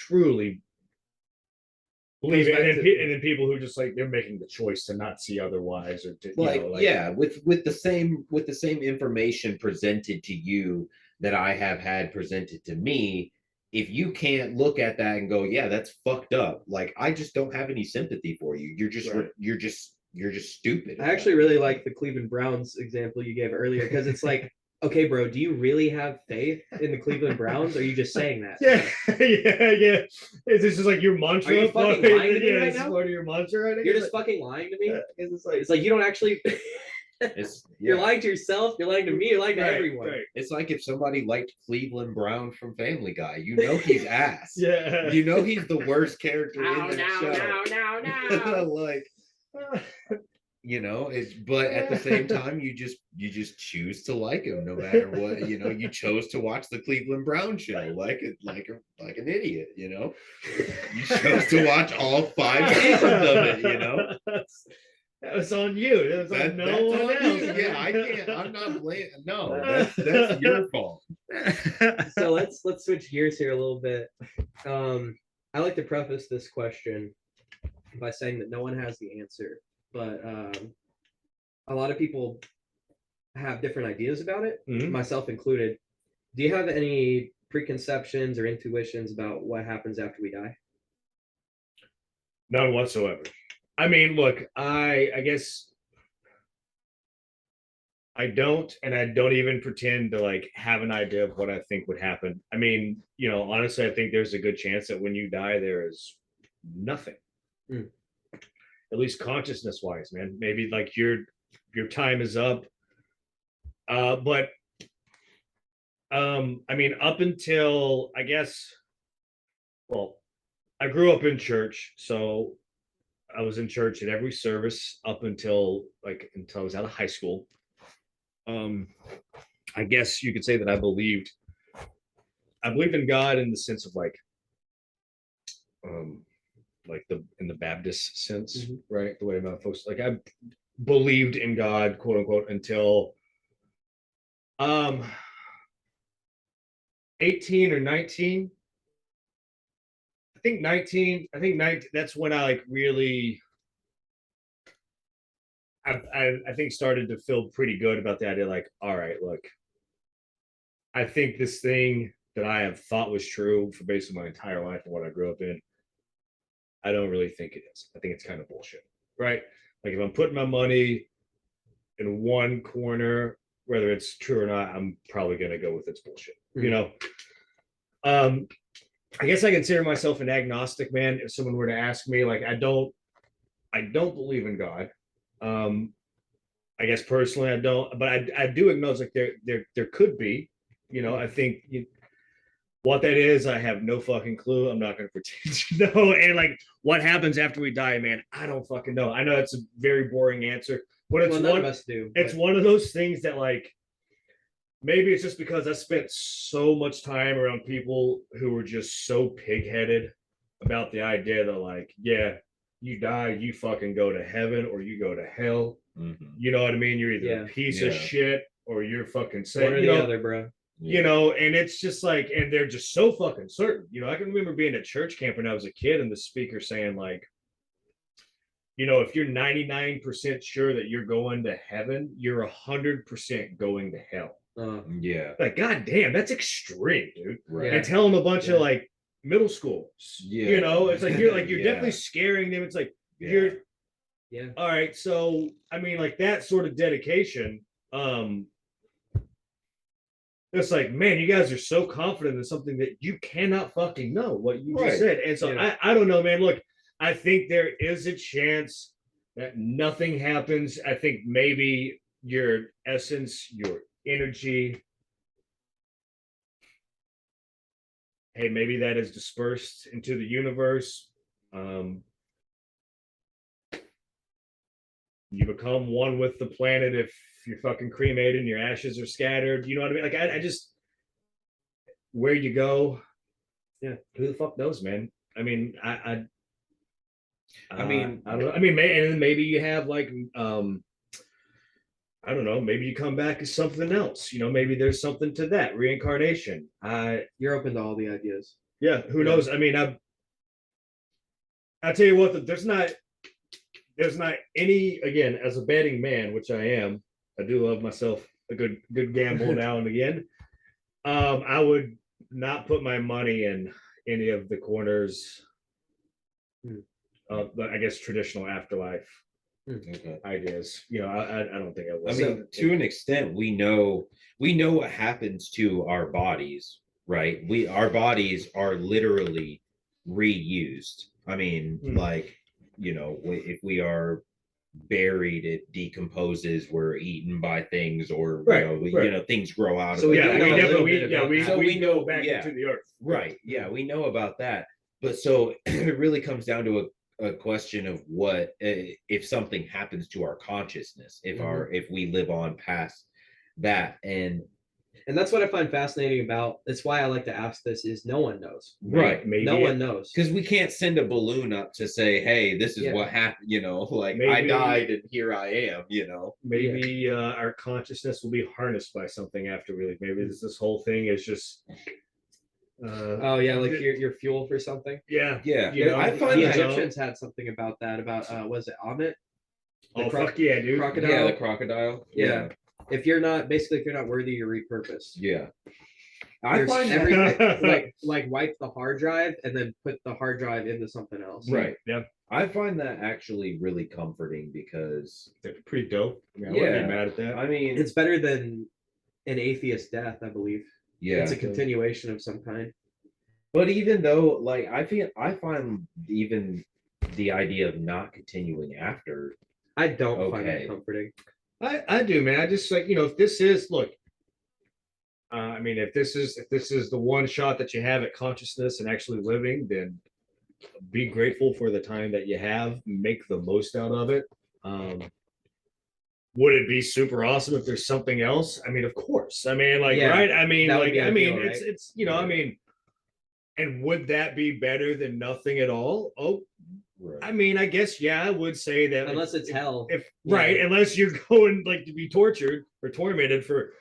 believe it, and then people who just like they're making the choice to not see otherwise, or to yeah, with the same information presented to you that I have had presented to me. If you can't look at that and go, yeah, that's fucked up, like I just don't have any sympathy for you. You're just stupid. I actually really like the Cleveland Browns example you gave earlier, because it's like, okay, bro, do you really have faith in the Cleveland Browns? Or are you just saying that? Yeah. Is this just like your mantra? Are you fucking lying to me right now? Part of your mantra right now? You're just fucking lying to me? It's like you don't actually... You're lying to yourself, you're lying to me, you're lying to everyone. Right. It's like if somebody liked Cleveland Brown from Family Guy, he's ass. Yeah. He's the worst character in the show. No. Like, but at the same time, you just choose to like him no matter what. You chose to watch the Cleveland Brown show like an idiot. You chose to watch all 5 seasons of it. That was on you. That was on no one else. Yeah, I can't. I'm not blaming. No, that's your fault. So let's switch gears here a little bit. I like to preface this question by saying that no one has the answer, but a lot of people have different ideas about it, myself included. Do you have any preconceptions or intuitions about what happens after we die? None whatsoever. I mean, look, I guess I don't, and I don't even pretend to like have an idea of what I think would happen. I mean, honestly, I think there's a good chance that when you die, there is nothing. At least consciousness wise, man. Maybe like your time is up. But I mean, up until I guess, well, I grew up in church, so I was in church at every service up until I was out of high school. I guess you could say that I believed in God in the sense of like in the Baptist sense, right? The way my folks, like, I believed in God, quote unquote, until 18 or 19. I think 19. That's when I like really, I think started to feel pretty good about the idea. Like, all right, look, I think this thing that I have thought was true for basically my entire life and what I grew up in, I don't really think it is. I think it's kind of bullshit, right? Like if I'm putting my money in one corner, whether it's true or not, I'm probably gonna go with it's bullshit. I guess I consider myself an agnostic, man. If someone were to ask me, like, I don't believe in God. I guess personally I don't, but I do acknowledge like there could be, I think what that is, I have no fucking clue. I'm not going to pretend to know. And like what happens after we die, man, I don't fucking know. I know it's a very boring answer, but it's none of us do. It's one of those things that like, maybe it's just because I spent so much time around people who were just so pig-headed about the idea that like, yeah, you die, you fucking go to heaven or you go to hell. You know what I mean? You're either a piece of shit or you're fucking saying, one or the other, bro. And it's just like, and they're just so fucking certain. I can remember being at church camp when I was a kid and the speaker saying like, if you're 99% sure that you're going to heaven, you're 100% going to hell. Like, god damn, that's extreme, dude. Right. And tell them a bunch of like middle schools. It's like you're definitely scaring them. It's like you're all right. So I mean, like that sort of dedication. It's like, man, you guys are so confident in something that you cannot fucking know what you just said. And so I don't know, man. Look, I think there is a chance that nothing happens. I think maybe your essence, your energy, hey, maybe that is dispersed into the universe. you become one with the planet if you're fucking cremated and your ashes are scattered. You know what I mean? Like I just where you go, yeah, who the fuck knows, man? I mean, I mean, I don't know. I mean, and then maybe you have like I don't know, maybe you come back as something else. You know, maybe there's something to that reincarnation. You're open to all the ideas. Yeah, who knows? I mean, I tell you what, there's not any, again, as a betting man, which I am, I do love myself a good gamble now and again. I would not put my money in any of the corners of, I guess, traditional afterlife ideas. You know, I don't think I will. I mean, to an extent, we know what happens to our bodies, right? Our bodies are literally reused. I mean, like, you know, if we are buried, it decomposes, we're eaten by things, or you know, things grow out so of we it. We go back into the earth. Right. Yeah, we know about that. But so it really comes down to a question of what if something happens to our consciousness, if we live on past that. And that's what I find fascinating about. That's why I like to ask this: is no one knows, right? Maybe no one knows, because we can't send a balloon up to say, "Hey, this is what happened." You know, like maybe, I died and here I am. You know, maybe our consciousness will be harnessed by something after we leave. Maybe this whole thing is just. Oh yeah, like your fuel for something. Yeah, You know, I find the Egyptians had something about that. About was it Amit? Fuck yeah, dude! Crocodile. Yeah, the crocodile. Yeah. If you're not worthy, you're repurposed. Yeah. I find everything like wipe the hard drive and then put the hard drive into something else. Right. Yeah. I find that actually really comforting because they're pretty dope. I mean, I wouldn't be mad at that. I mean, it's better than an atheist death, I believe. Yeah. It's a continuation of some kind. But even though, like, I find even the idea of not continuing after, I don't find it comforting. I do, man. I just like, you know, if this is I mean, if this is the one shot that you have at consciousness and actually living, then be grateful for the time that you have. Make the most out of it. Would it be super awesome if there's something else? I mean, of course. I mean, like, right? I mean, like, I mean, it's you know, I mean, and would that be better than nothing at all? Oh. Right. I mean, I guess, yeah, I would say that unless it's hell. Right, unless you're going like to be tortured or tormented for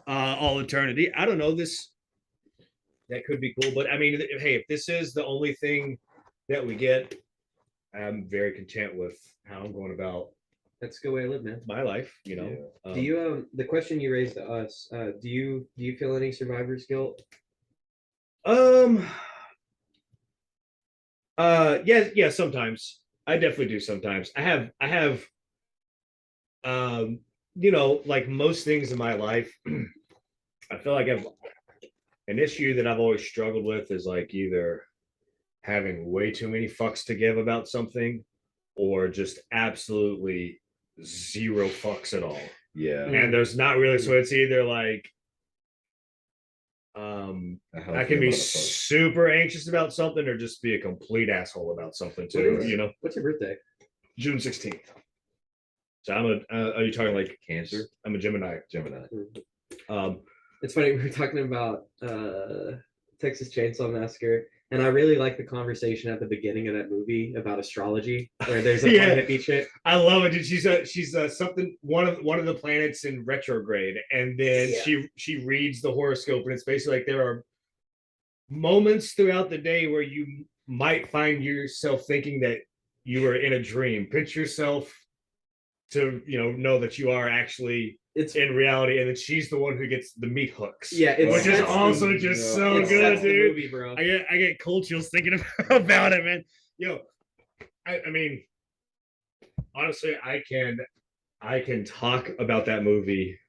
all eternity. I don't know, that could be cool. But I mean, hey, if this is the only thing that we get, I'm very content with how I'm going about. That's a good way to live, man. My life, you know. Yeah. Do you the question you raised to us, do you feel any survivor's guilt? Yeah, sometimes. I definitely do sometimes. I have you know, like most things in my life, I feel like I've an issue that I've always struggled with is like either having way too many fucks to give about something or just absolutely zero fucks at all. Yeah. And there's not really, so it's either like I can be super anxious about something or just be a complete asshole about something too. You know, what's your birthday? June 16th. So I'm are you talking like Cancer? I'm a Gemini. It's funny, we were talking about Texas Chainsaw Massacre, and I really like the conversation at the beginning of that movie about astrology, where there's a hippie shit. I love it, dude. She's something one of the planets in retrograde, and then she reads the horoscope, and it's basically like there are moments throughout the day where you might find yourself thinking that you are in a dream. Pitch yourself to know that you are actually in reality, and then she's the one who gets the meat hooks. Yeah, which is also just so good, dude. Movie, bro. I get cold chills thinking about it, man. I mean, honestly, I can talk about that movie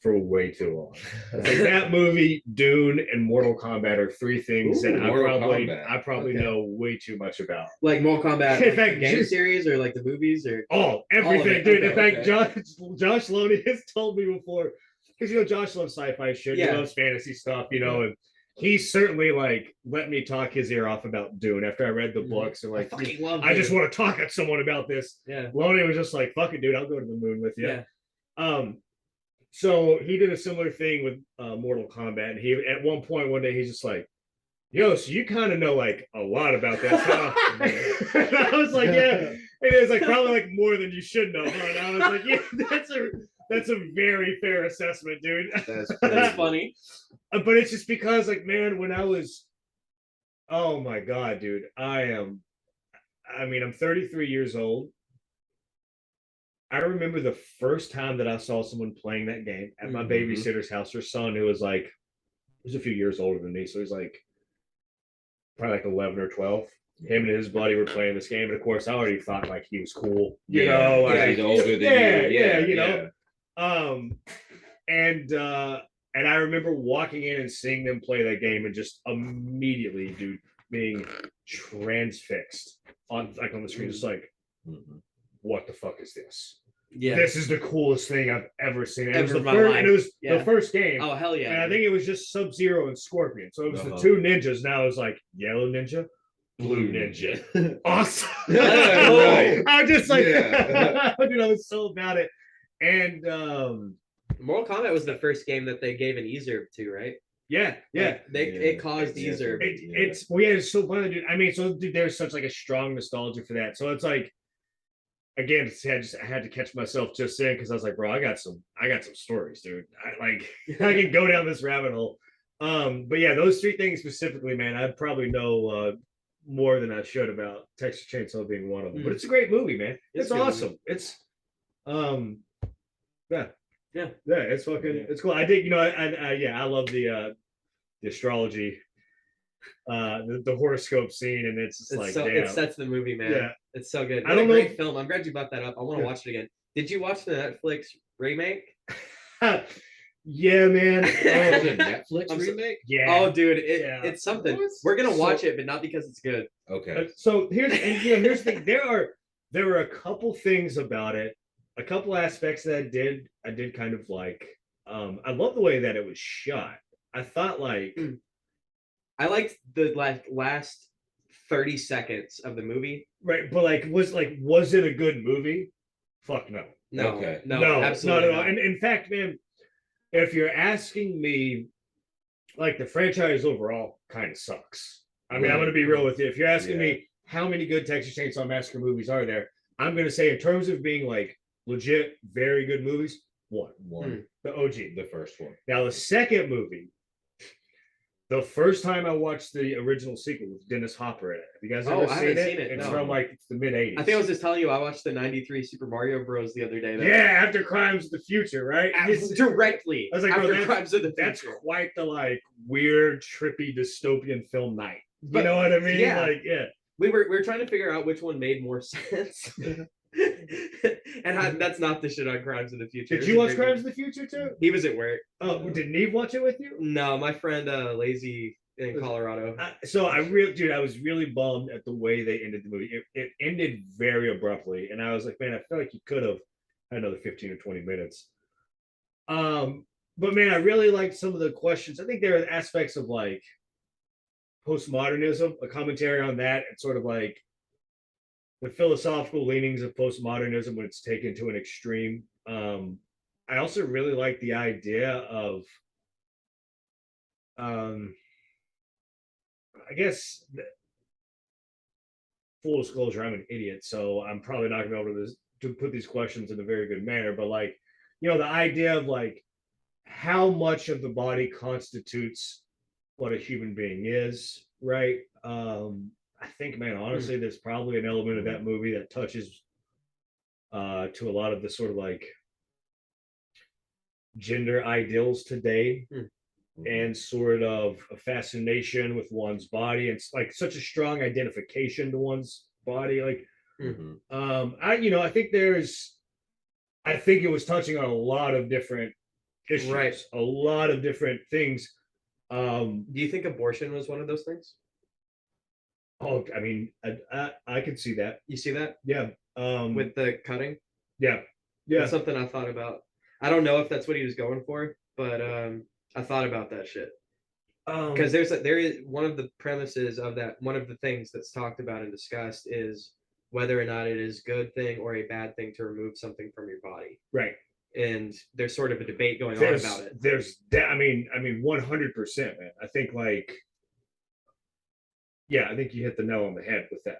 for way too long. Like that movie, Dune, and Mortal Kombat are three things that I probably know way too much about. Like Mortal Kombat, in fact, the game series or like the movies or everything, dude. In fact, Josh Loney has told me before, because Josh loves sci-fi shit, he loves fantasy stuff, and he certainly like let me talk his ear off about Dune after I read the books and like I just want to talk at someone about this. Yeah. Lonnie was just like, fuck it, dude, I'll go to the moon with you. Yeah. So he did a similar thing with Mortal Kombat, and he at one point one day he's just like, yo, so you kind of know like a lot about this, huh? And I was like, yeah, it is like probably like more than you should know, huh? And I was like, yeah, that's a very fair assessment, dude. That's funny. But it's just because like, man, when I was, oh my god, dude, I'm 33 years old. I remember the first time that I saw someone playing that game at my babysitter's house. Her son, who was like, he was a few years older than me, so he's like probably like 11 or 12. Him and his buddy were playing this game, and of course, I already thought like he was cool, you know. Like, he's older than you. Yeah, you know. And I remember walking in and seeing them play that game, and just immediately, dude, being transfixed on the screen, just like, what the fuck is this? Yeah, this is the coolest thing I've ever seen. It was the Ever in my first, life. and it was Yeah. the first game. Oh hell yeah! And I think it was just Sub-Zero and Scorpion. So it was the two ninjas. Now it was like Yellow Ninja, Blue Ninja. Awesome. Right. I was just like, Yeah. dude, I was so about it. And Mortal Kombat was the first game that they gave an EZERB to, right? yeah. Like, it caused EZERB. It's well, yeah, it's so fun, dude. I mean, so dude, there's such like a strong nostalgia for that. So it's like, again, I had to catch myself just saying, because I was like, bro, I got some stories, dude. I can go down this rabbit hole. But yeah, those three things specifically, man, I probably know more than I should about Texas Chainsaw being one of them. But it's a great movie, man. It's awesome. It's it's fucking it's cool. I did, I love the astrology, the horoscope scene, and it's just It's like, so, damn. It sets the movie, man. Yeah. It's so good. I don't know Great film. I'm glad you brought that up. I want to watch it again. Did you watch the Netflix remake? Yeah, man. The Netflix remake? Yeah. Oh, dude, it's something. What? We're gonna watch it, but not because it's good. Okay. So here's the thing. There are a couple things about it, a couple aspects that I did kind of like. I love the way that it was shot. I thought like I liked the last 30 seconds of the movie. Right, but was it a good movie? Fuck no. No, Okay. no, absolutely not. And in fact, man, if you're asking me, like, the franchise overall kind of sucks. I mean, I'm going to be real with you. If you're asking me how many good Texas Chainsaw Massacre movies are there, I'm going to say, in terms of being like legit, very good movies, one, the OG, The first one. Now the second movie, the first time I watched the original sequel with Dennis Hopper in it. Have you guys ever seen it? It's from like the mid 80s. I think I was just telling you I watched the 93 Super Mario Bros. The other day. Yeah, after Crimes of the Future, right? Directly. I was like, after Crimes of the Future. That's quite the like weird, trippy, dystopian film night. You know what I mean? Yeah. Like, yeah. We were trying to figure out which one made more sense. And that's not the shit on Crimes of the Future. Did you watch Crimes of the Future too? He was at work. Oh, did Neve watch it with you? No, my friend Lazy in Colorado. So I was really bummed at the way they ended the movie. It ended very abruptly, and I was like, man, I feel like you could have had another 15 or 20 minutes. But man, I really liked some of the questions. I think there are aspects of like postmodernism, a commentary on that, and sort of like the philosophical leanings of postmodernism when it's taken to an extreme. I also really like the idea of I guess, full disclosure, I'm an idiot, so I'm probably not gonna be able to put these questions in a very good manner, but like, the idea of like how much of the body constitutes what a human being is, right? I think, man, honestly, there's probably an element of that movie that touches to a lot of the sort of like gender ideals today, and sort of a fascination with one's body. It's like such a strong identification to one's body. Like, I think it was touching on a lot of different issues, Right. A lot of different things. Do you think abortion was one of those things? Oh, I mean, I could see that. You see that? Yeah. With the cutting? Yeah. That's something I thought about. I don't know if that's what he was going for, but I thought about that shit. Because there is one of the premises of that, one of the things that's talked about and discussed is whether or not it is a good thing or a bad thing to remove something from your body. right. And there's sort of a debate going on about it. I mean, 100%, man. I think like, yeah, I think you hit the nail on the head with that.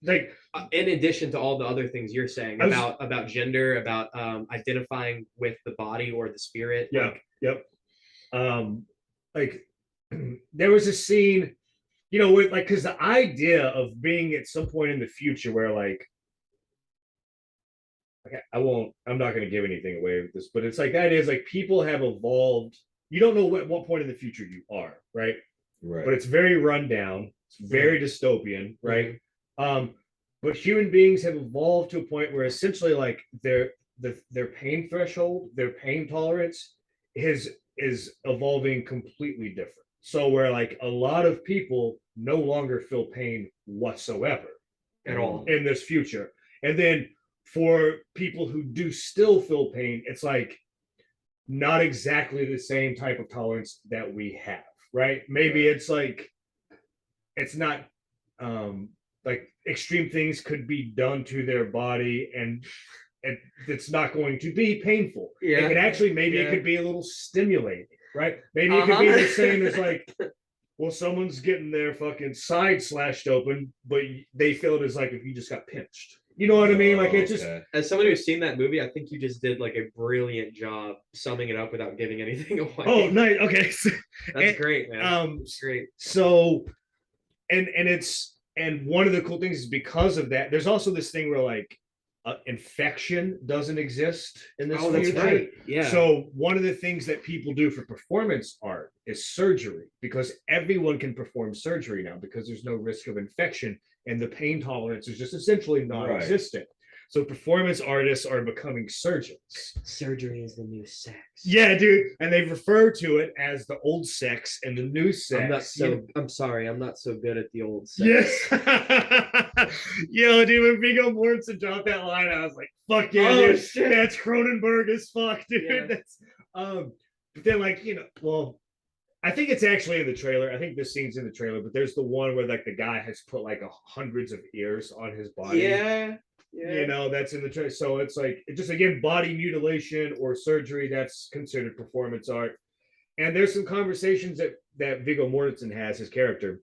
Like, in addition to all the other things you're saying about gender, about identifying with the body or the spirit. Yeah. Yep. Like there was a scene, you know, where like, because the idea of being at some point in the future where like, okay, I'm not going to give anything away with this, but it's like that is like people have evolved. You don't know what point in the future you are, right? Right. But it's very rundown. It's very dystopian, right? But human beings have evolved to a point where essentially like their pain threshold, their pain tolerance is evolving completely different. So where like a lot of people no longer feel pain whatsoever At all. in this future. And then for people who do still feel pain, it's like not exactly the same type of tolerance that we have, right? Maybe it's like it's not like extreme things could be done to their body and it's not going to be painful. Yeah. It could actually, maybe it could be a little stimulating, right? Maybe it could be the same as like, well, someone's getting their fucking side slashed open, but they feel it as like if you just got pinched. You know what I mean? Like it's just, as someone who's seen that movie, I think you just did like a brilliant job summing it up without giving anything away. oh, nice. Okay. That's great, man. That's great. So, and one of the cool things is because of that, there's also this thing where like infection doesn't exist in this. Oh, that's right. Yeah. So one of the things that people do for performance art is surgery, because everyone can perform surgery now because there's no risk of infection and the pain tolerance is just essentially non-existent. So performance artists are becoming surgeons. Surgery is the new sex. Yeah, dude. And they refer to it as the old sex and the new sex. I'm sorry, I'm not so good at the old sex. Yes. Yo, dude, when Viggo Mortensen dropped that line, I was like, fuck yeah, dude. Shit. That's Cronenberg as fuck, dude. Yeah. That's but then like, you know, well, I think it's actually in the trailer. I think this scene's in the trailer, but there's the one where like the guy has put like hundreds of ears on his body. Yeah. You know, that's in the trailer. So it's like, it just again, body mutilation or surgery, that's considered performance art. And there's some conversations that Viggo Mortensen has, his character,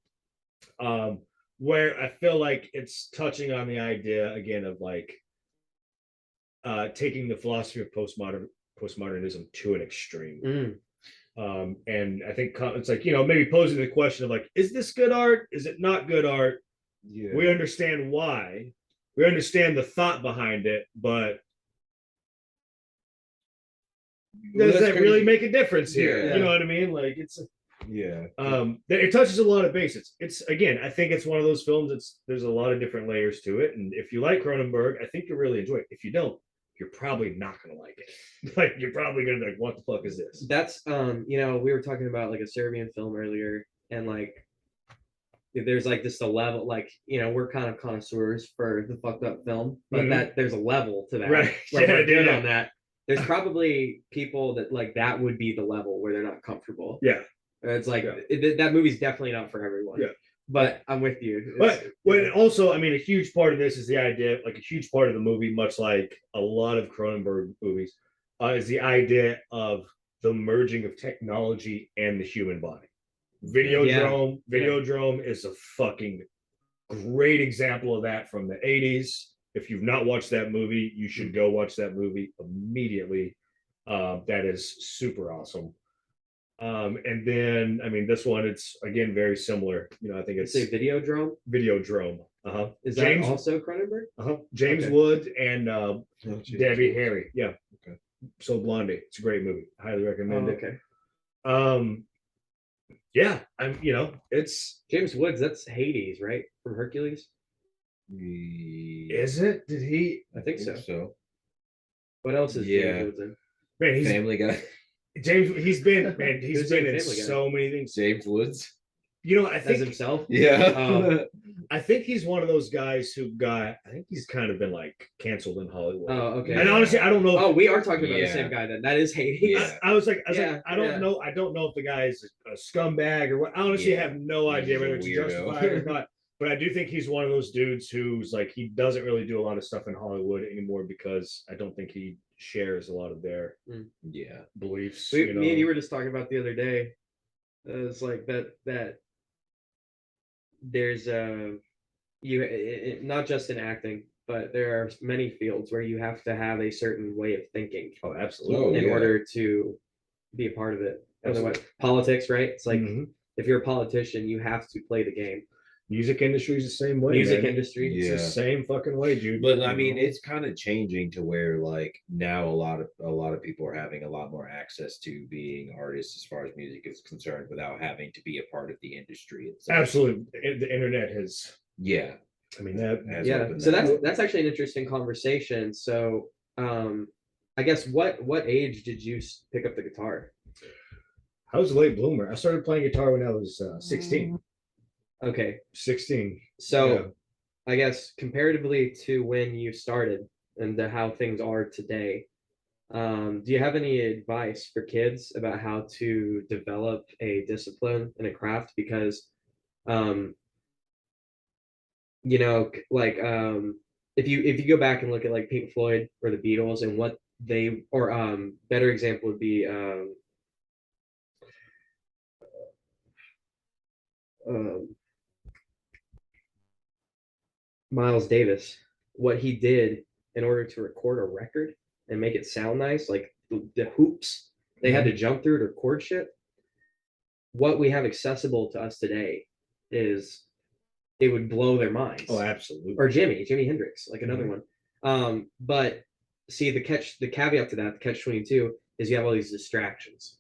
where I feel like it's touching on the idea again of like taking the philosophy of postmodernism to an extreme. And I think it's like, you know, maybe posing the question of like, is this good art? Is it not good art? Yeah. We understand why. We understand the thought behind it, but does that really make a difference here? Yeah. You know what I mean? Like it's it touches a lot of bases. It's again, I think it's one of those films. There's a lot of different layers to it, and if you like Cronenberg, I think you'll really enjoy it. If you don't, you're probably not gonna like it. Like you're probably gonna be like, what the fuck is this? That's you know, we were talking about like a Serbian film earlier, and like there's like just a level, like, you know, we're kind of connoisseurs for the fucked up film, but that there's a level to that, right? Where we're good on that. There's probably people that like that would be the level where they're not comfortable. Yeah, it's like that movie's definitely not for everyone. Yeah, but I'm with you. But also, I mean, a huge part of this is the idea, like a huge part of the movie, much like a lot of Cronenberg movies, is the idea of the merging of technology and the human body. Videodrome is a fucking great example of that from the 80s. If you've not watched that movie, you should go watch that movie immediately. That is super awesome. And then, I mean, this one, it's again very similar. You know, I think it's a Videodrome. Is that also Cronenberg? James Wood and Debbie Harry. Yeah. Okay. So Blondie. It's a great movie. Highly recommend it. Okay. Yeah, you know, it's James Woods. That's Hades, right? From Hercules. Is it? Did he? I think so. What else is James Woods in? Man, he's Family Guy. He's been in so many things. James Woods. I as think himself. Yeah. I think he's one of those guys who got. I think he's kind of been like canceled in Hollywood. Oh, okay. And honestly, I don't know. Oh, we are talking about the Yeah. same guy then. That is Hades. Yeah. I was like, Yeah, I don't yeah. know. I don't know if the guy is a scumbag or what. I honestly Yeah. have no idea He's a whether it's weirdo. justified or not. But I do think he's one of those dudes who's like, he doesn't really do a lot of stuff in Hollywood anymore because I don't think he shares a lot of their Yeah. beliefs. Me and you were just talking about the other day. It's like that there's not just in acting, but there are many fields where you have to have a certain way of thinking Oh, absolutely. in yeah. order to be a part of it. Otherwise, politics, right? It's like if you're a politician, you have to play the game. Music industry is the same way. Music man. industry. It's the same fucking way, dude. But I mean, it's kind of changing to where like now a lot of people are having a lot more access to being artists as far as music is concerned without having to be a part of the industry itself. Absolutely, the internet has. Yeah. I mean that. Has So that's actually an interesting conversation. So I guess what age did you pick up the guitar? I was a late bloomer. I started playing guitar when I was 16. Okay. 16. So Yeah. I guess comparatively to when you started and how things are today, do you have any advice for kids about how to develop a discipline in a craft? Because like if you go back and look at like Pink Floyd or the Beatles and what they or better example would be Miles Davis, what he did in order to record a record and make it sound nice, like the hoops they had to jump through to record shit. What we have accessible to us today is it would blow their minds. Oh, absolutely. Or Jimi Hendrix, like another one. But see the caveat to that, the catch 22 is you have all these distractions.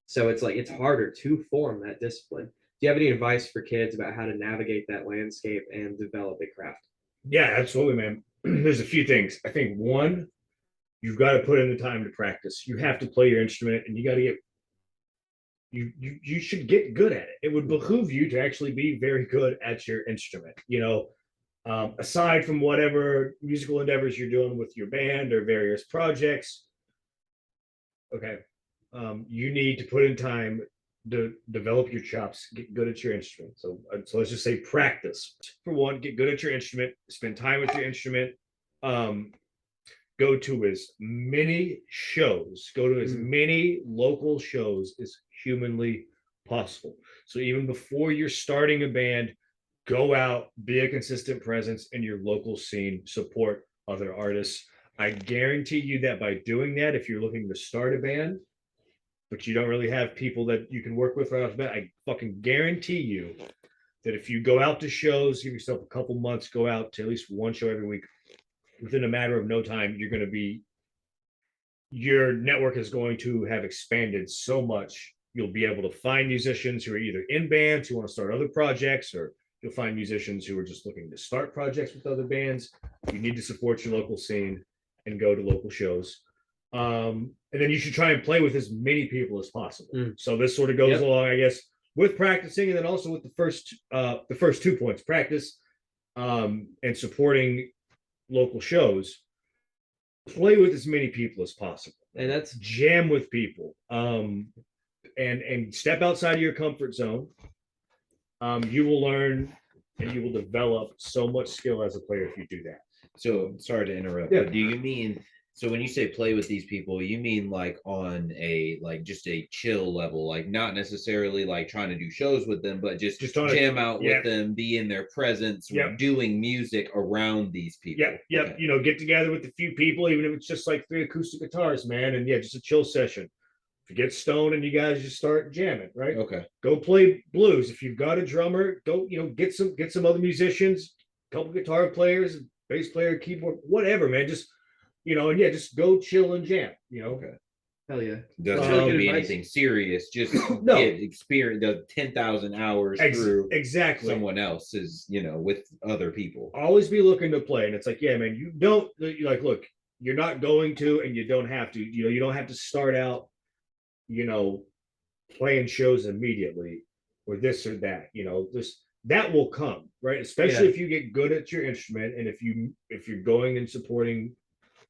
So it's like it's harder to form that discipline. Do you have any advice for kids about how to navigate that landscape and develop a craft? Yeah, absolutely, man. There's a few things. I think one, you've got to put in the time to practice. You have to play your instrument, and you got to get. You should get good at it. It would behoove you to actually be very good at your instrument. Aside from whatever musical endeavors you're doing with your band or various projects. Okay, you need to put in time to develop your chops, get good at your instrument. So let's just say practice. For one, get good at your instrument, spend time with your instrument, go to as many shows, go to as many local shows as humanly possible. So even before you're starting a band, go out, be a consistent presence in your local scene, support other artists. I guarantee you that by doing that, if you're looking to start a band, but you don't really have people that you can work with right off the bat, I fucking guarantee you that if you go out to shows, give yourself a couple months, go out to at least one show every week, within a matter of no time, your network is going to have expanded so much. You'll be able to find musicians who are either in bands who want to start other projects, or you'll find musicians who are just looking to start projects with other bands. You need to support your local scene and go to local shows. And then you should try and play with as many people as possible. So this sort of goes along, I guess, with practicing, and then also with the first 2 points: practice and supporting local shows. Play with as many people as possible, and that's jam with people, and step outside of your comfort zone. You will learn and you will develop so much skill as a player if you do that. So sorry to interrupt, but do you mean, so when you say play with these people, you mean like on a like just a chill level, like not necessarily like trying to do shows with them, but just jam out with them, be in their presence, doing music around these people. Okay. Get together with a few people, even if it's just like 3 acoustic guitars, man, and just a chill session. If you get stoned and you guys just start jamming, right? Okay. Go play blues. If you've got a drummer, go get some other musicians, a couple guitar players, bass player, keyboard, whatever, man. Just just go chill and jam. Okay. Hell yeah. Doesn't have to be anything serious. Just get experience the 10,000 hours through someone else's, with other people. Always be looking to play. And it's like, yeah, man, you don't look, you're not going to, and you don't have to, you don't have to start out, playing shows immediately. or this or that. This that will come, right? Especially if you get good at your instrument, and if you're going and supporting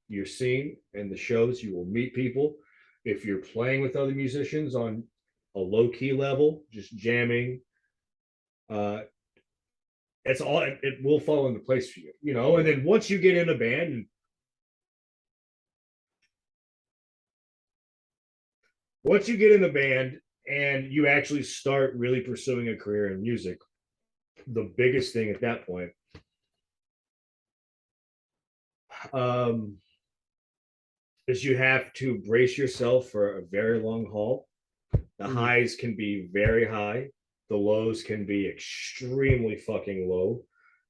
your scene and the shows, you will meet people. If you're playing with other musicians on a low key level, just jamming, it's all it will fall into place for you, And then once you get in a band, and you actually start really pursuing a career in music, the biggest thing at that point is you have to brace yourself for a very long haul. The highs can be very high. The lows can be extremely fucking low.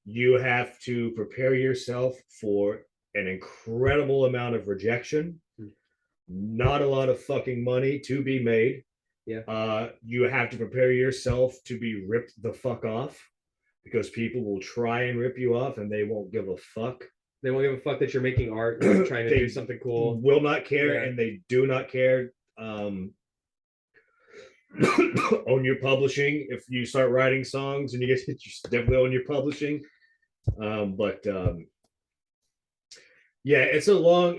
You have to prepare yourself for an incredible amount of rejection. Not a lot of fucking money to be made. You have to prepare yourself to be ripped the fuck off, because people will try and rip you off and they won't give a fuck. They won't give a fuck that you're making art and trying to do something cool. Will not care, and they do not care. Own your publishing. If you start writing songs and you definitely own your publishing. Yeah, it's a long,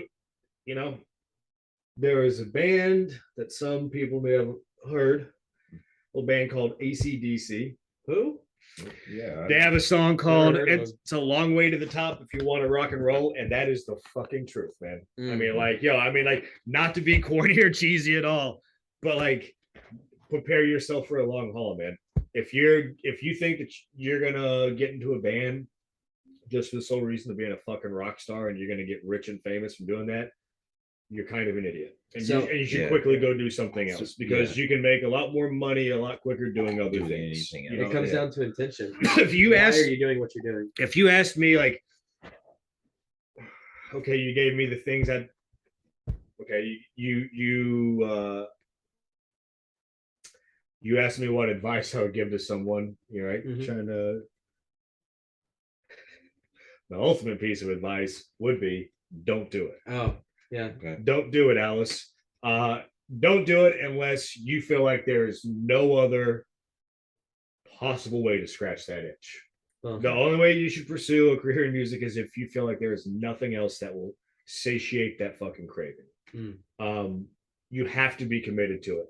there is a band that some people may have heard, a band called AC/DC. Who? Yeah. They have a song called It's a Long Way to the Top If You Want to Rock and Roll, and that is the fucking truth, man. I mean, not to be corny or cheesy at all, but prepare yourself for a long haul, man. If you think that you're gonna get into a band just for the sole reason of being a fucking rock star and you're gonna get rich and famous from doing that, you're kind of an idiot. And you should quickly go do something else, because you can make a lot more money a lot quicker doing other things. It comes down to intention. If you ask, why are you doing what you're doing? If you asked me, okay, you gave me the things that, okay, you asked me what advice I would give to someone, right? Trying to. The ultimate piece of advice would be, don't do it. Oh, yeah. Okay. Don't do it, Alice. Don't do it unless you feel like there's no other possible way to scratch that itch. The only way you should pursue a career in music is if you feel like there is nothing else that will satiate that fucking craving. You have to be committed to it.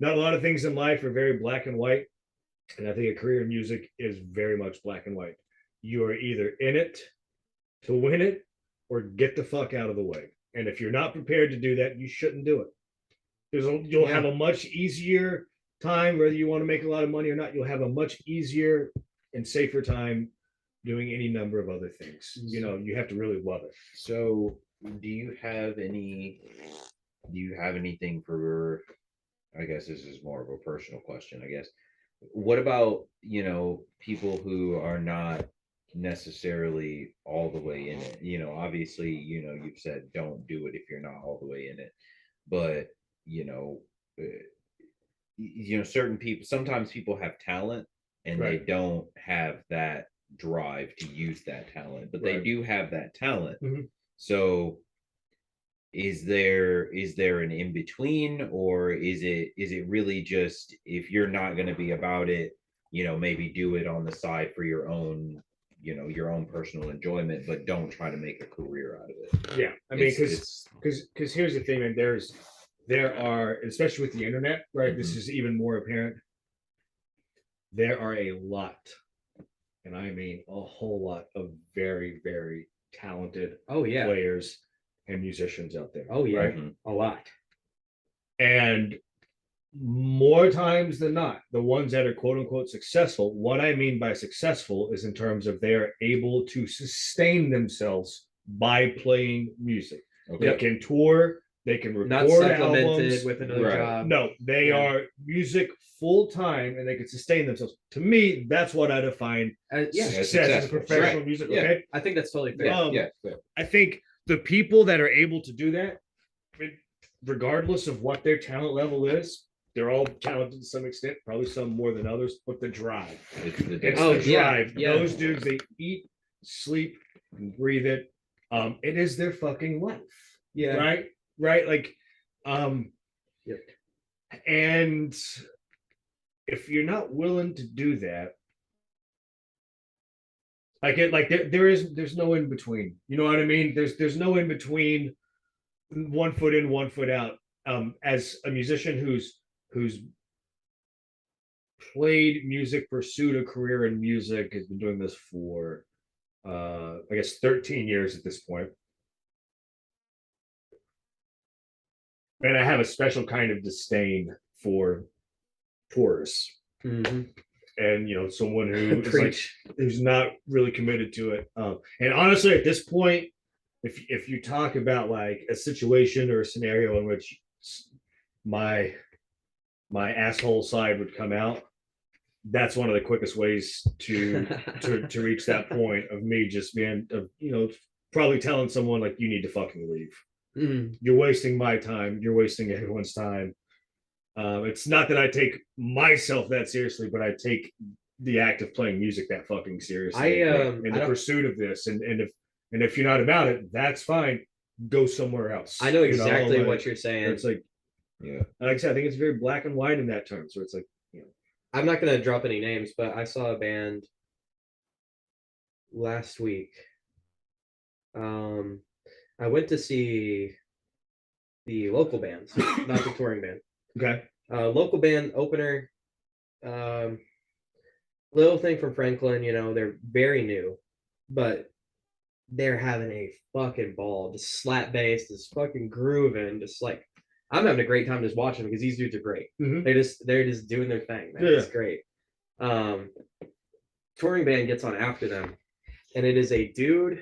Not a lot of things in life are very black and white, and I think a career in music is very much black and white. You are either in it to win it or get the fuck out of the way. And if you're not prepared to do that, you shouldn't do it. You'll have a much easier time, whether you want to make a lot of money or not. You'll have a much easier and safer time doing any number of other things. You have to really love it. So do you have anything for, I guess this is more of a personal question, I guess. What about, people who are not necessarily all the way in it? Obviously, you've said don't do it if you're not all the way in it. But, certain people, sometimes people have talent and they don't have that drive to use that talent, but they do have that talent. So is there an in between, or is it really just, if you're not going to be about it, maybe do it on the side for your own personal enjoyment, but don't try to make a career out of it? Yeah, I mean, because here's the thing, man. There are, especially with the internet, right? This is even more apparent. There are a lot, and I mean a whole lot, of very, very talented players and musicians out there. Right? A lot. And more times than not, the ones that are quote unquote successful, what I mean by successful is in terms of they're able to sustain themselves by playing music. They can tour, they can record not supplemented albums with another job. No, they are music full time, and they can sustain themselves. To me, that's what I define success as a professional music. Okay, I think that's totally fair. I think the people that are able to do that, regardless of what their talent level is, they're all talented to some extent, probably some more than others, but the drive. It's the drive. Those dudes, they eat, sleep, and breathe it. It is their fucking life. Right. And if you're not willing to do that, there's no in between. You know what I mean? There's no in between, 1 foot in, 1 foot out. As a musician who's played music, pursued a career in music, has been doing this for I guess 13 years at this point. And I have a special kind of disdain for tourists. Mm-hmm. And someone who is like, who's not really committed to it. And honestly, at this point, if you talk about like a situation or a scenario in which my asshole side would come out, that's one of the quickest ways to reach that point of me just being probably telling someone like, you need to fucking leave. You're wasting my time, you're wasting everyone's time. It's not that I take myself that seriously, but I take the act of playing music that fucking seriously. In the pursuit of this, and if you're not about it, that's fine. Go somewhere else. I know exactly what you're saying. It's like, yeah, like I said, I think it's very black and white in that term. So it's like, I'm not gonna drop any names, but I saw a band last week. I went to see the local bands, not the touring band. Okay. Local band opener. Little thing from Franklin, they're very new, but they're having a fucking ball. Just slap bass, just fucking grooving, just like I'm having a great time just watching them because these dudes are great. Mm-hmm. They're just doing their thing, man. Yeah. It's great. Touring band gets on after them, and it is a dude.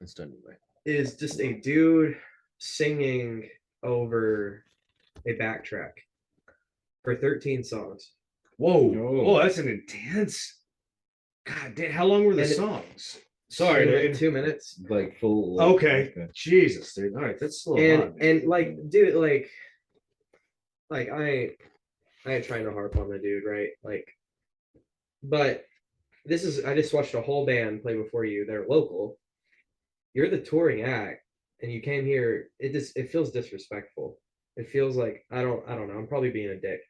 It's done anyway. It is just a dude singing over a backtrack for 13 songs. Whoa! Oh, that's an intense. God damn! How long were the songs? Sorry, 2 minutes. Like full. Okay. Jesus, dude. All right, that's a little odd. And like, dude, like I ain't trying to harp on the dude, right? Like, but I just watched a whole band play before you. They're local. You're the touring act, and you came here. It feels disrespectful. It feels like I don't know. I'm probably being a dick.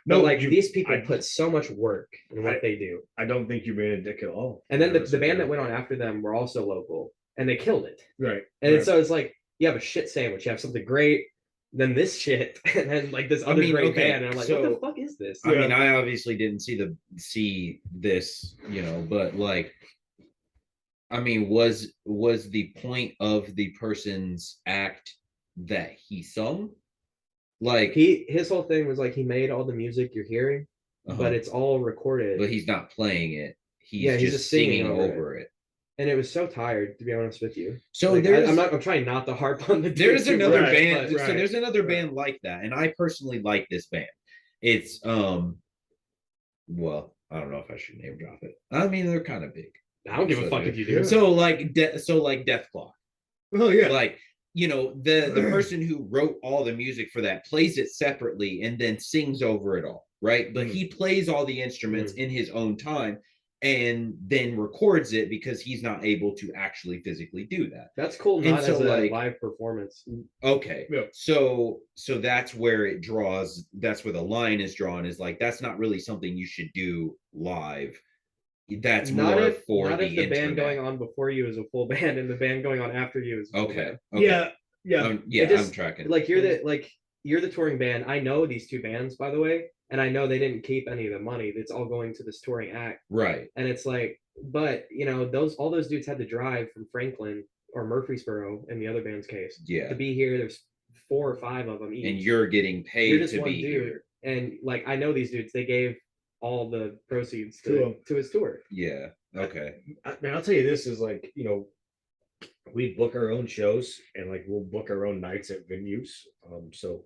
No, but like these people put so much work in what they do. I don't think you're being a dick at all. And then the band that went on after them were also local, and they killed it. Right. And so it's like you have a shit sandwich. You have something great, then this shit, and then like this other great band. And I'm like, what the fuck is this? I mean, I obviously didn't see this, but like, I mean, was the point of the person's act that he sung? Like his whole thing was like he made all the music you're hearing, but it's all recorded. But he's not playing it. He's just singing over it. And it was so tired, to be honest with you. So like, I'm trying not to harp on the. There's another band. So there's another band like that, and I personally like this band. It's well, I don't know if I should name drop it. I mean, they're kind of big. I don't give a fuck if you do. So like Deathclaw. Oh yeah. Like, the person who wrote all the music for that plays it separately and then sings over it all, right? But he plays all the instruments in his own time and then records it because he's not able to actually physically do that. That's cool. Not as a live performance. Okay. Yeah. So that's where it draws. That's where the line is drawn. Is like that's not really something you should do live. That's not more for not the if the internet. Band going on before you is a full band and the band going on after you is a full band. Yeah. I'm tracking. Like you're the touring band. I know these two bands, by the way, and I know they didn't keep any of the money. It's all going to this touring act, right? And it's like, but all those dudes had to drive from Franklin or Murfreesboro in the other band's case, to be here. There's 4 or 5 of them each, and you're getting paid to be here. And like I know these dudes, they gave all the proceeds to his tour. Yeah. Okay. Man, I'll tell you this is like, we book our own shows and like we'll book our own nights at venues. So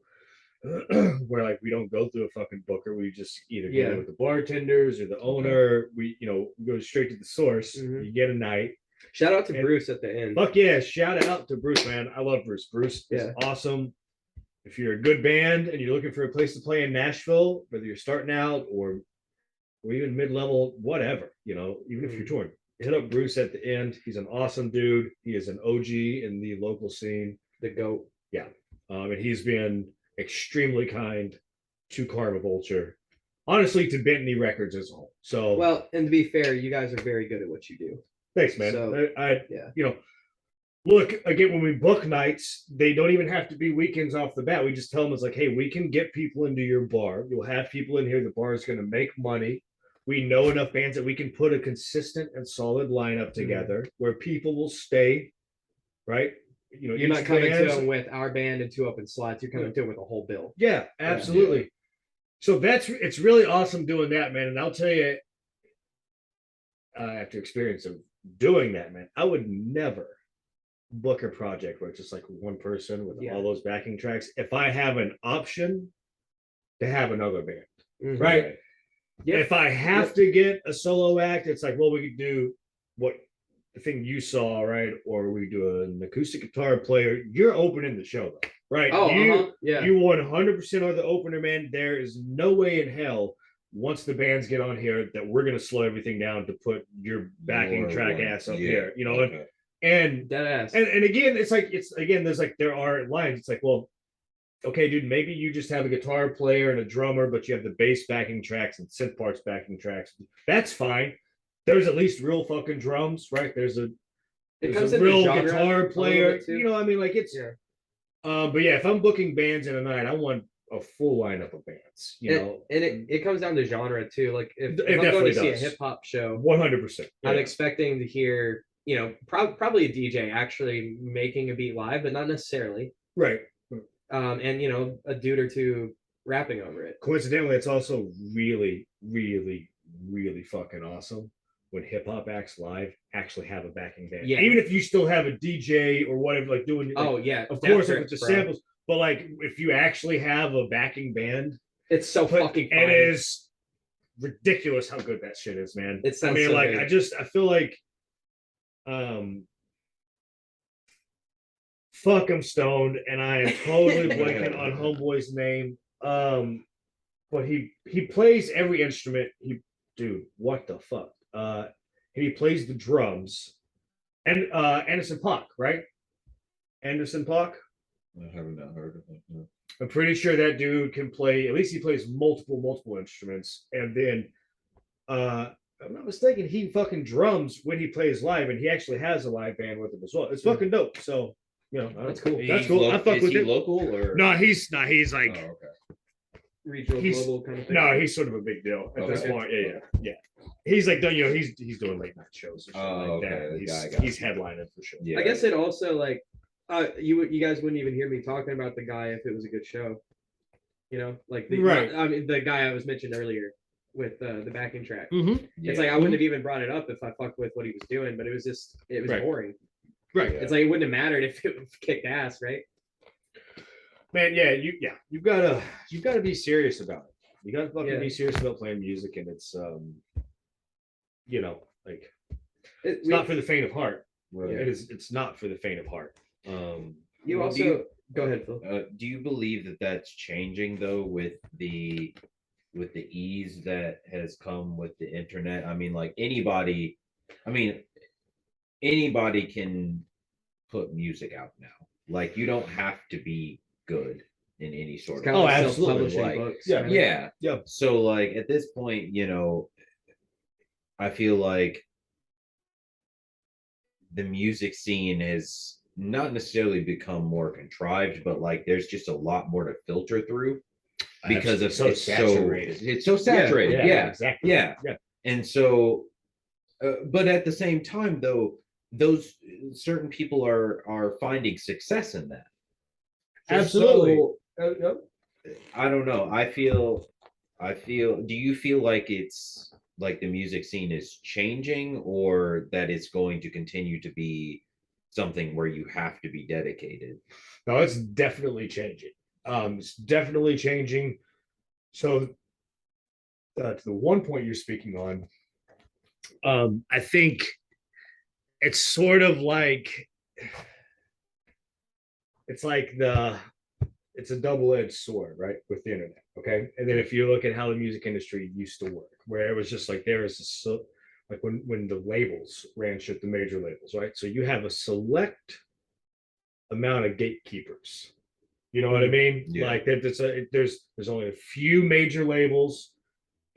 where like we don't go through a fucking booker, we just either get it with the bartenders or the owner. We go straight to the source. You get a night. Shout out to Bruce at the end. Fuck yeah, shout out to Bruce, man. I love Bruce. Bruce is awesome. If you're a good band and you're looking for a place to play in Nashville, whether you're starting out or even mid-level, whatever, even if you're touring, hit up Bruce at the end. He's an awesome dude. He is an OG in the local scene. The GOAT. Yeah. And he's been extremely kind to KarmaVulture honestly to Bentley Records as a whole. So Well, and to be fair, you guys are very good at what you do. thanks, man. So, I yeah. you know, look, again, when we book nights, they don't even have to be weekends off the bat. We just tell them it's like, hey, we can get people into your bar. You'll have people in here. The bar is going to make money. We know enough bands that we can put a consistent and solid lineup together where people will stay, right? You know, You're not coming to band's- them with our band and 2 open slots. You're coming to it with a whole bill. Yeah, absolutely. So it's really awesome doing that, man. And I'll tell you, after experience of doing that, man, I would never book a project where it's just like one person with all those backing tracks. If I have an option to have another band, right? Yep. If I have to get a solo act, it's like, well, we could do what the thing you saw, right? Or we do an acoustic guitar player. You're opening the show, though, right? Oh, you, yeah. You 100% are the opener, man. There is no way in hell once the bands get on here that we're gonna slow everything down to put your backing track ass up here, you know. And dead ass. And again, there's like there are lines. It's like, well, okay, dude, maybe you just have a guitar player and a drummer, but you have the bass backing tracks and synth parts backing tracks. That's fine. There's at least real fucking drums, right? There's a real guitar player. You know, I mean, like it's but yeah, if I'm booking bands in a night, I want a full lineup of bands, you know. And it comes down to genre too. Like if I'm definitely going to see a does. hip hop show, 100%. I'm expecting to hear, you know, probably a DJ actually making a beat live, but not necessarily. Right. And you know, a dude or two rapping over it. Coincidentally, it's also really, really, really fucking awesome when hip hop acts live actually have a backing band. Yeah. Even if you still have a DJ or whatever, like doing. Like, oh yeah. of course, with the samples, but like if you actually have a backing band, it's so fucking fun. It is ridiculous how good that shit is, man. It sounds I mean, so like good. I feel like fuck, I'm stoned and I am totally blanking on Homeboy's name. But he plays every instrument. Dude, what the fuck? And he plays the drums. And Anderson .Paak, right? Anderson .Paak? I haven't heard of it. No. I'm pretty sure that dude can play, at least he plays multiple instruments. And then if I'm not mistaken, he fucking drums when he plays live, and he actually has a live band with him as well. It's fucking dope. So, you know, that's cool. That's cool. I fuck with him. Local or No, he's like regional, global kind of thing. No, he's sort of a big deal at this point. Yeah. He's like, you know, he's doing late night shows or something like that. He's headlining for sure. Yeah. I guess it also like you guys wouldn't even hear me talking about the guy if it was a good show. You know, like I mean, the guy I was mentioned earlier with the backing track. It's like I wouldn't have even brought it up if I fucked with what he was doing, but it was boring. Right. It's like it wouldn't have mattered if it kicked ass, right? Man, you've gotta be serious about it. You gotta fucking be serious about playing music, and it's you know, like it's not for the faint of heart. Right. It's not for the faint of heart. You also go ahead, Phil. Do you believe that that's changing though with the ease that has come with the internet? I mean, like anybody can put music out now. Like you don't have to be good in any sort of absolutely. Like, books, yeah. So like at this point, you know, I feel like the music scene has not necessarily become more contrived, but like there's just a lot more to filter through because it's so saturated. It's so saturated. Yeah, exactly. Yeah. And so, but at the same time, though, those certain people are finding success in that. Absolutely. So, I don't know. I feel. Do you feel like it's like the music scene is changing, or that it's going to continue to be something where you have to be dedicated? No, it's definitely changing. It's definitely changing. So, to the one point you're speaking on, I think it's sort of like it's a double-edged sword, right, with the internet. Okay, and then if you look at how the music industry used to work, where it was just like there is like when the labels ran shit, the major labels, right? So you have a select amount of gatekeepers. You know what I mean? Yeah. Like there's only a few major labels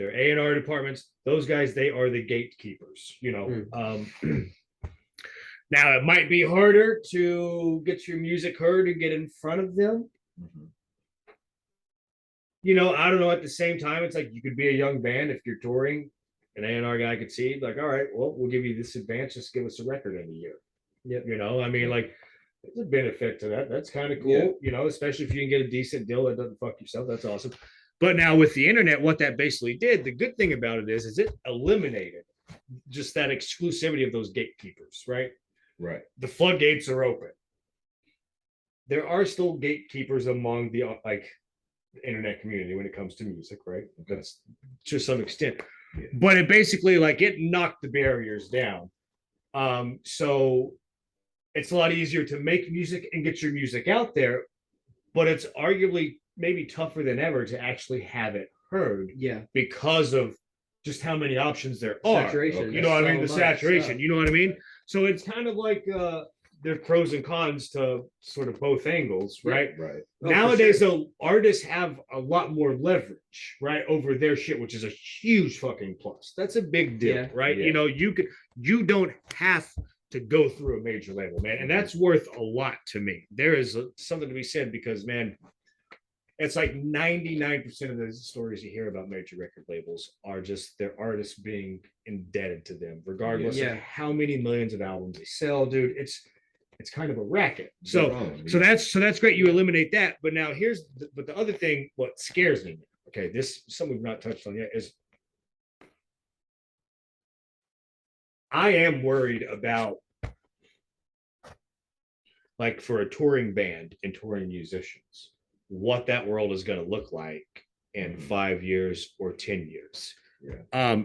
their A&R departments, those guys, they are the gatekeepers, you know. Now it might be harder to get your music heard and get in front of them. You know, I don't know. At the same time, it's like you could be a young band if you're touring. An A&R guy could see, like, all right, well, we'll give you this advance. Just give us a record in a year. Yep. You know, I mean, like, there's a benefit to that. That's kind of cool. Yeah. You know, especially if you can get a decent deal that doesn't fuck yourself. That's awesome. But now with the internet, what that basically did, the good thing about it is it eliminated just that exclusivity of those gatekeepers, right? Right. The floodgates are open. There are still gatekeepers among the internet community when it comes to music, right? That's to some extent. Yeah. But it basically it knocked the barriers down. So it's a lot easier to make music and get your music out there, but it's arguably maybe tougher than ever to actually have it heard. Yeah. Because of just how many options there are. Saturation. You know what I mean? The saturation. You know what I mean? So it's kind of like there are pros and cons to sort of both angles, right? Right. Nowadays, though, artists have a lot more leverage, right, over their shit, which is a huge fucking plus. That's a big deal, right? Yeah. You know, you don't have to go through a major label, man, and that's worth a lot to me. There is something to be said because, man, it's like 99% of the stories you hear about major record labels are just their artists being indebted to them, regardless of how many millions of albums they sell, dude. It's kind of a racket. So that's great. You eliminate that. But now but the other thing, what scares me, okay, this something we've not touched on yet, is I am worried about, like, for a touring band and touring musicians, what that world is going to look like in 5 years or 10 years. Yeah.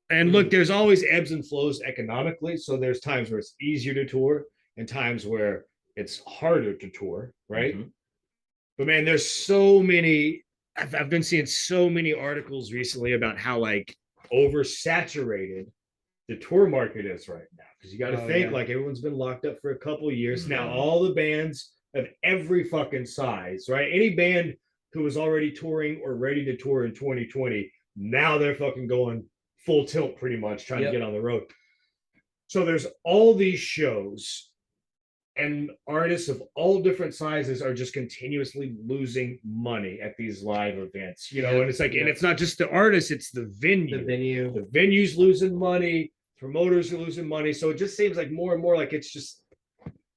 And look, there's always ebbs and flows economically. So there's times where it's easier to tour and times where it's harder to tour, right? But man, there's so many, I've been seeing so many articles recently about how oversaturated the tour market is right now. Because you got to think everyone's been locked up for a couple of years. Now all the bands of every fucking size, right? Any band who was already touring or ready to tour in 2020, now they're fucking going full tilt pretty much, trying to get on the road. So there's all these shows, and artists of all different sizes are just continuously losing money at these live events, you know, and it's like, and it's not just the artists, it's the venue. The venue's losing money, promoters are losing money. So it just seems like more and more like it's just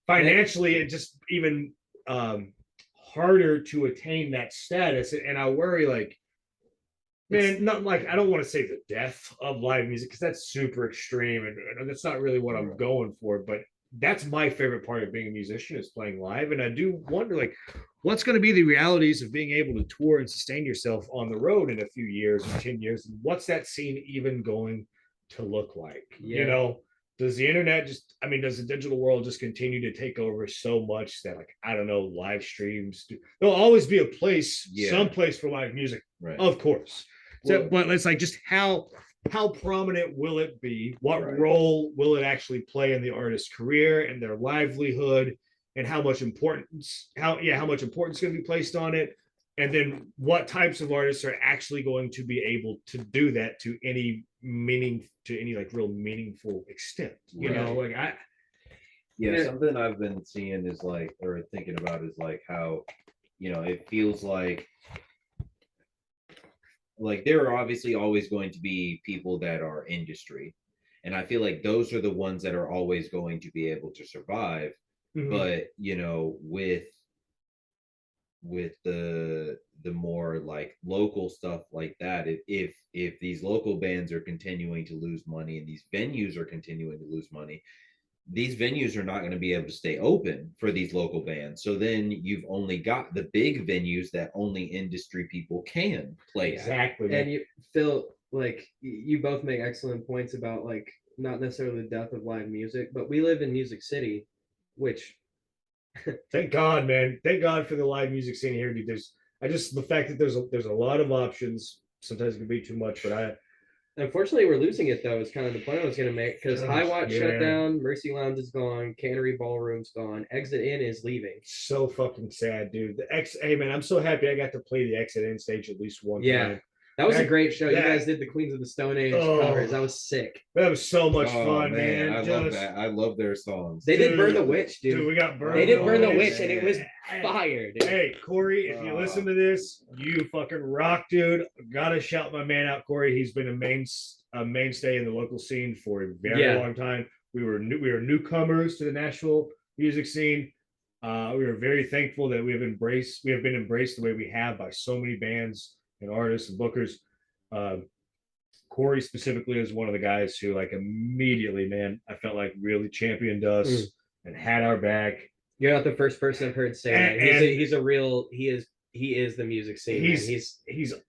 financially and just even harder to attain that status. And I worry, like, man, not like, I don't want to say the death of live music because that's super extreme and that's not really what I'm going for, but that's my favorite part of being a musician is playing live. And I do wonder, like, what's going to be the realities of being able to tour and sustain yourself on the road in a few years or 10 years? And what's that scene even going to look like? You know, does the internet does the digital world just continue to take over so much that, like, I don't know, live streams, there'll always be a place, some place for live music, of course. So, but it's like, just how prominent will it be? What role will it actually play in the artist's career and their livelihood, and how much importance is going to be placed on it? And then what types of artists are actually going to be able to do that to any like real meaningful extent? You know, like something I've been seeing is like, or thinking about is like how, you know, it feels like there are obviously always going to be people that are industry, and I feel like those are the ones that are always going to be able to survive. But you know, with the more like local stuff like that, if these local bands are continuing to lose money and these venues are continuing to lose money, these venues are not going to be able to stay open for these local bands. So then you've only got the big venues that only industry people can play exactly at. And you, Phil, like, you both make excellent points about, like, not necessarily the death of live music, but we live in Music City, which thank God, man. Thank God for the live music scene here, dude. The fact that there's a lot of options. Sometimes it can be too much, but unfortunately, we're losing it, though, is kind of the point I was going to make, because High Watch shut down, Mercy Lounge is gone, Cannery Ballroom's gone, Exit In is leaving. So fucking sad, dude. Hey, man, I'm so happy I got to play the Exit In stage at least one time. That was a great show. You that- guys did the Queens of the Stone Age Oh. covers. That was sick. That was so much Oh, fun, man. I love that. I love their songs. They did Burn the Dude, Witch, dude. Dude, we got Burn. They did Burn the Witch. Witch, and it was fire, dude. Hey, Corey, if you listen to this, you fucking rock, dude. Gotta shout my man out, Corey. He's been a mainstay in the local scene for a very long time. We were newcomers to the Nashville music scene. We are very thankful that we have been embraced the way we have by so many bands and artists and bookers. Corey specifically is one of the guys who, like, immediately, man, I felt like really championed us and had our back. You're not the first person I've heard say that. He is the music scene. He's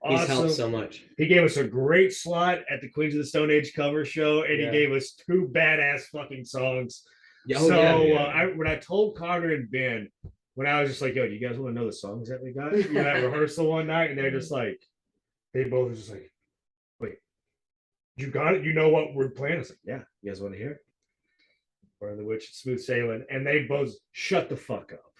awesome. He's helped so much. He gave us a great slot at the Queens of the Stone Age cover show, and he gave us 2 badass fucking songs. When I told Connor and Ben, when I was just like, yo, do you guys want to know the songs that we got? At rehearsal one night, and they're just like, they both were just like, wait, you got it? You know what we're playing? I was like, yeah, you guys want to hear it? Burn the Witch, Smooth Sailing, and they both shut the fuck up.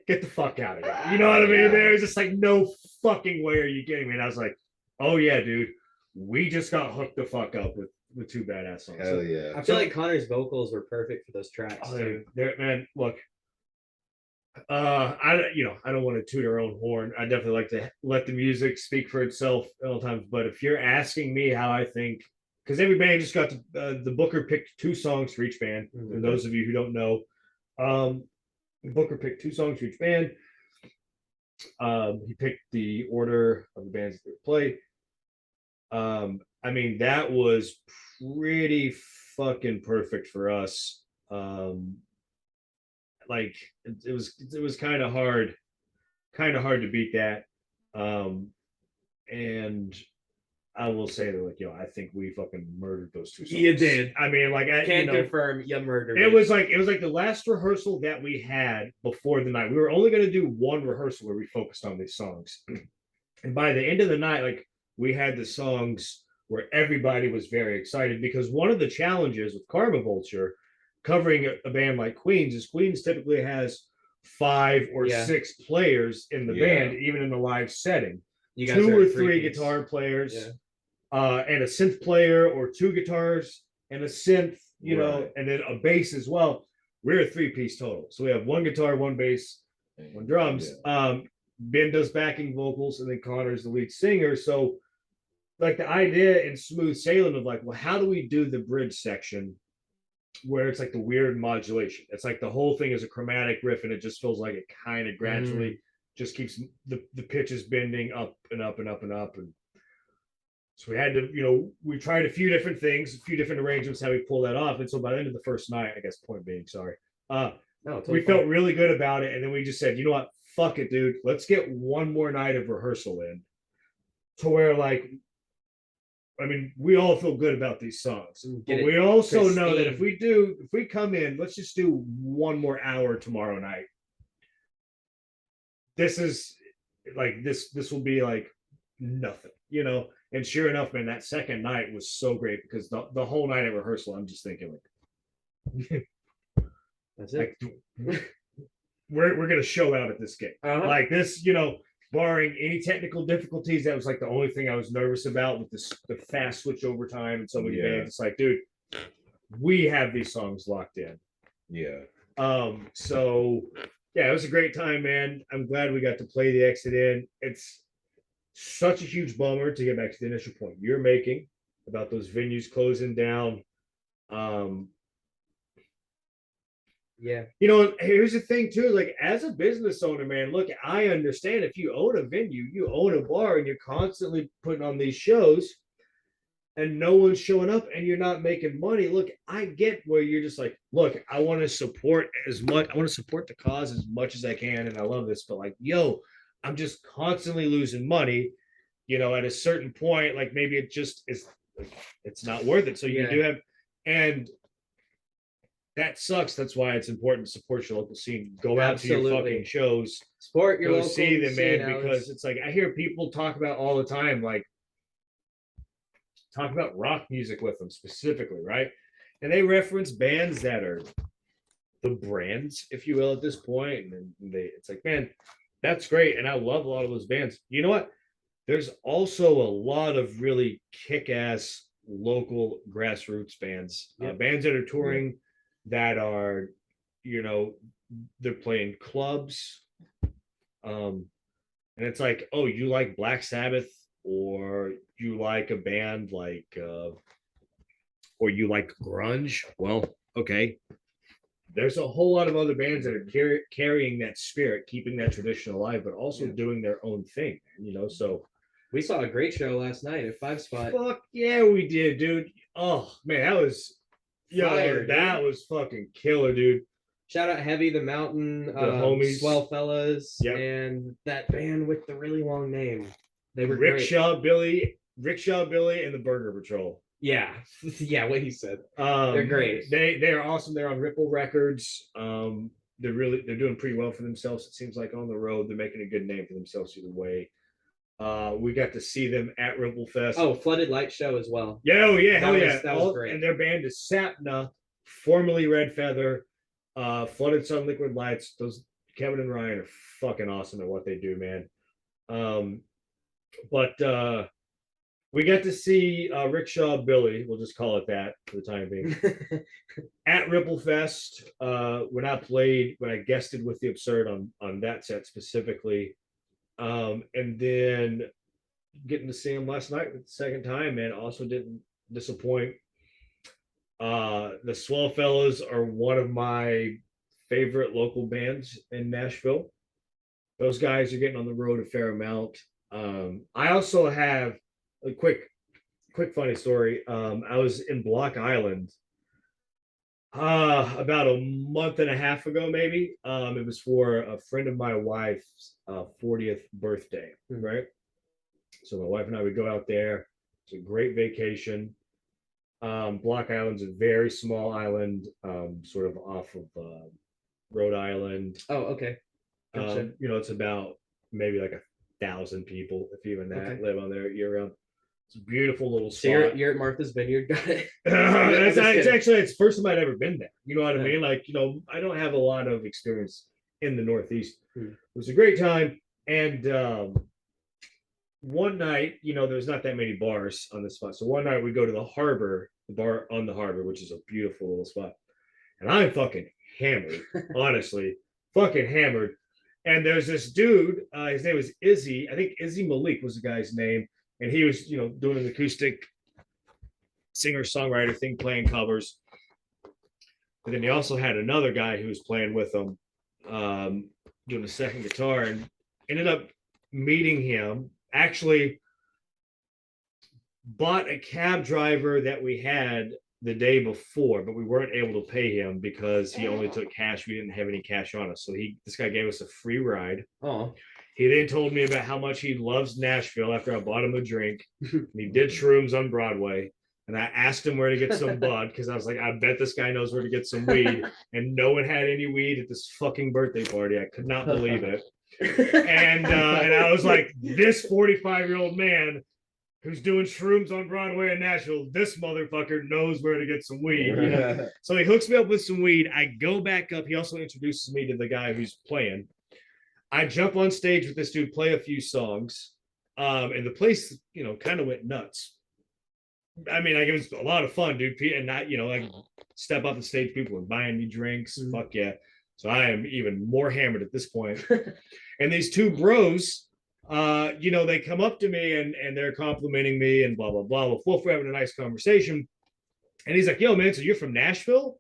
Get the fuck out of here. You know what I mean? There was just like, no fucking way are you kidding me? And I was like, oh yeah, dude, we just got hooked the fuck up with 2 badass songs. Hell yeah. I feel like Connor's vocals were perfect for those tracks. Oh, man, look, I don't want to toot our own horn. I definitely like to let the music speak for itself at all times. But if you're asking me how I think, because every band just got to, the Booker picked 2 songs for each band. For those of you who don't know, Booker picked 2 songs for each band. He picked the order of the bands that they would play. I mean, that was pretty fucking perfect for us. Like it was kind of hard to beat that. And I will say that, like, I think we fucking murdered those 2 songs. You did. I mean, like, I can't confirm you murdered. It was like the last rehearsal that we had before the night. We were only going to do 1 rehearsal where we focused on these songs, and by the end of the night, like, we had the songs where everybody was very excited, because one of the challenges with KarmaVulture covering a band like Queens is Queens typically has 5 or 6 players in the band, even in the live setting. You guys 2 or 3 guitar players, and a synth player, or 2 guitars and a synth, and then a bass as well. We're a 3-piece total. So we have 1 guitar, 1 bass, 1 drums. Ben does backing vocals, and then Connor's the lead singer. So, like, the idea in Smooth Sailing of, like, well, how do we do the bridge section where it's like the weird modulation? It's like the whole thing is a chromatic riff, and it just feels like it kind of gradually just keeps the pitches bending up and up and up and up. And so we had to, we tried a few different things, a few different arrangements, how we pull that off. And so by the end of the first night, I guess, point being, sorry, we felt really good about it. And then we just said, you know what, fuck it, dude, let's get 1 more night of rehearsal in, to where, like, I mean, we all feel good about these songs, but we also know that if we come in, let's just do 1 more hour tomorrow night. This is like, this will be like nothing, And sure enough, man, that second night was so great, because the whole night at rehearsal, I'm just thinking, like, that's it. Like, we're gonna show out at this gig. Like this, barring any technical difficulties, that was like the only thing I was nervous about with the fast switch over time and so many bands. It's like, dude, we have these songs locked in. So yeah, it was a great time, man. I'm glad we got to play the Exit In. It's such a huge bummer to get back to the initial point you're making about those venues closing down. Here's the thing too, like, as a business owner, man, look, I understand if you own a venue, you own a bar, and you're constantly putting on these shows and no one's showing up and you're not making money. Look, I get where you're just like, look, I want to support the cause as much as I can, and I love this, but, like, yo, I'm just constantly losing money. At a certain point, like, maybe it just is, like, it's not worth it. So you do have, and that sucks. That's why it's important to support your local scene. Go out to your fucking shows. Support your local see them, scene, man, because it's like, I hear people talk about all the time, like, talk about rock music with them specifically, right? And they reference bands that are the brands, if you will, at this point. And it's like, man, that's great. And I love a lot of those bands. You know what? there's also a lot of really kick-ass local grassroots bands, bands that are touring, that are, you know, they're playing clubs. And it's like, oh, you like Black Sabbath, or you like a band like, or you like grunge. Well, okay. There's a whole lot of other bands that are carrying that spirit, keeping that tradition alive, but also doing their own thing, you know. So we saw a great show last night at 5 Spot. Fuck yeah, we did, dude. Oh man, that was Fire, that was fucking killer, dude. Shout out Heavy the Mountain, homies, Swell Fellas, yep. And that band with the really long name. They were Rickshaw Billy, and the Burger Patrol. Yeah, yeah, what he said. They're great. They are awesome. They're on Ripple Records. They're doing pretty well for themselves. It seems like on the road they're making a good name for themselves either way. We got to see them at Ripple Fest. Oh, Flooded Light Show as well. Yeah, oh yeah, hell yeah. That was great. And their band is Sapna, formerly Red Feather, Flooded Sun Liquid Lights. Those Kevin and Ryan are fucking awesome at what they do, man. But we got to see Rickshaw Billy, we'll just call it that for the time being, at Ripple Fest. When I guested with the Absurd on that set specifically. And then getting to see him last night for the second time, man, also didn't disappoint. The Swell Fellas are one of my favorite local bands in Nashville. Those guys are getting on the road a fair amount. I also have a quick funny story. I was in Block Island about a month and a half ago, maybe. It was for a friend of my wife's 40th birthday, right? So my wife and I would go out there. It's a great vacation. Block Island's a very small island, sort of off of Rhode Island. Oh, okay. Gotcha. It's about maybe like 1,000 people, if even that, live on there year round. It's a beautiful little spot. So you're at Martha's Vineyard, got it. It's the first time I'd ever been there. You know what I mean? Like, I don't have a lot of experience in the Northeast. It was a great time. And one night, there's not that many bars on this spot. So one night we go to the harbor, the bar on the harbor, which is a beautiful little spot. And I'm fucking hammered, honestly, fucking hammered. And there's this dude, his name was Izzy. I think Izzy Malik was the guy's name. And he was, doing an acoustic singer-songwriter thing, playing covers. But then he also had another guy who was playing with him, doing a second guitar, and ended up meeting him. Actually bought a cab driver that we had the day before, but we weren't able to pay him because he only took cash. We didn't have any cash on us. So this guy gave us a free ride. Oh. He then told me about how much he loves Nashville after I bought him a drink. And he did shrooms on Broadway. And I asked him where to get some bud because I was like, I bet this guy knows where to get some weed. And no one had any weed at this fucking birthday party. I could not believe it. And I was like, this 45-year-old man who's doing shrooms on Broadway in Nashville, this motherfucker knows where to get some weed. So he hooks me up with some weed. I go back up. He also introduces me to the guy who's playing. I jump on stage with this dude, play a few songs, and the place, kind of went nuts. I mean, it was a lot of fun, dude. And not, like step off the stage, people were buying me drinks. Fuck yeah. So I am even more hammered at this point. And these two bros, they come up to me and they're complimenting me and blah, blah, blah. We're having a nice conversation. And he's like, yo, man, so you're from Nashville?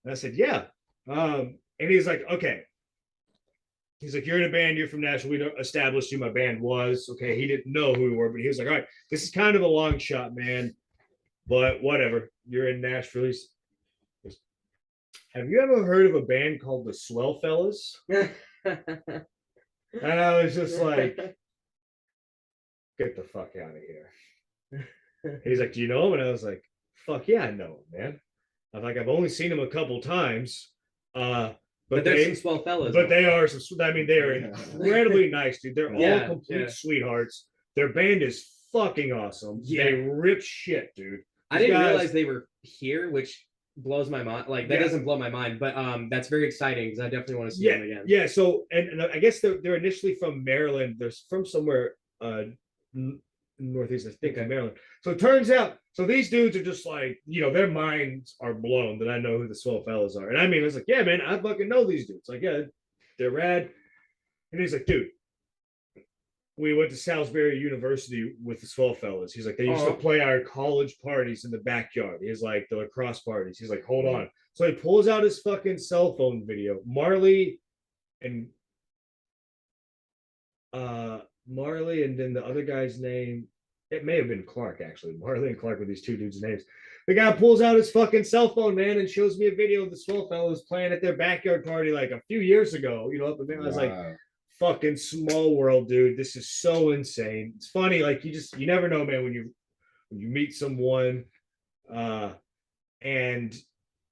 And I said, yeah. And he's like, okay. He's like, you're in a band, you're from Nashville. We established who my band was. Okay, he didn't know who we were, but he was like, all right, this is kind of a long shot, man. But whatever. You're in Nashville. Have you ever heard of a band called the Swell Fellas? And I was just like, get the fuck out of here. He's like, do you know him? And I was like, fuck yeah, I know him, man. I'm like, I've only seen him a couple times. But they're some swell fellas. But they are they are incredibly nice, dude. They're all complete sweethearts. Their band is fucking awesome. Yeah. They rip shit, dude. I didn't realize they were here, which blows my mind. Like that doesn't blow my mind, but that's very exciting because I definitely want to see them again. Yeah. So and I guess they're initially from Maryland. They're from somewhere Northeast, I think, Okay. in Maryland. So it turns out, so these dudes are just like, their minds are blown that I know who the swell fellas are. And I mean, it's like, yeah, man, I fucking know these dudes. Like, yeah, they're rad. And he's like, dude, we went to Salisbury University with the swell fellas. He's like, they used to play our college parties in the backyard. He's like, the lacrosse parties. He's like, hold on. So he pulls out his fucking cell phone video. Marley and then the other guy's name, it may have been Clark, actually. Marley and Clark were these two dudes' names. The guy pulls out his fucking cell phone, man, and shows me a video of the swell fellas playing at their backyard party like a few years ago. Up in there. I was like, fucking small world, dude. This is so insane. It's funny, like you never know, man, when you meet someone. And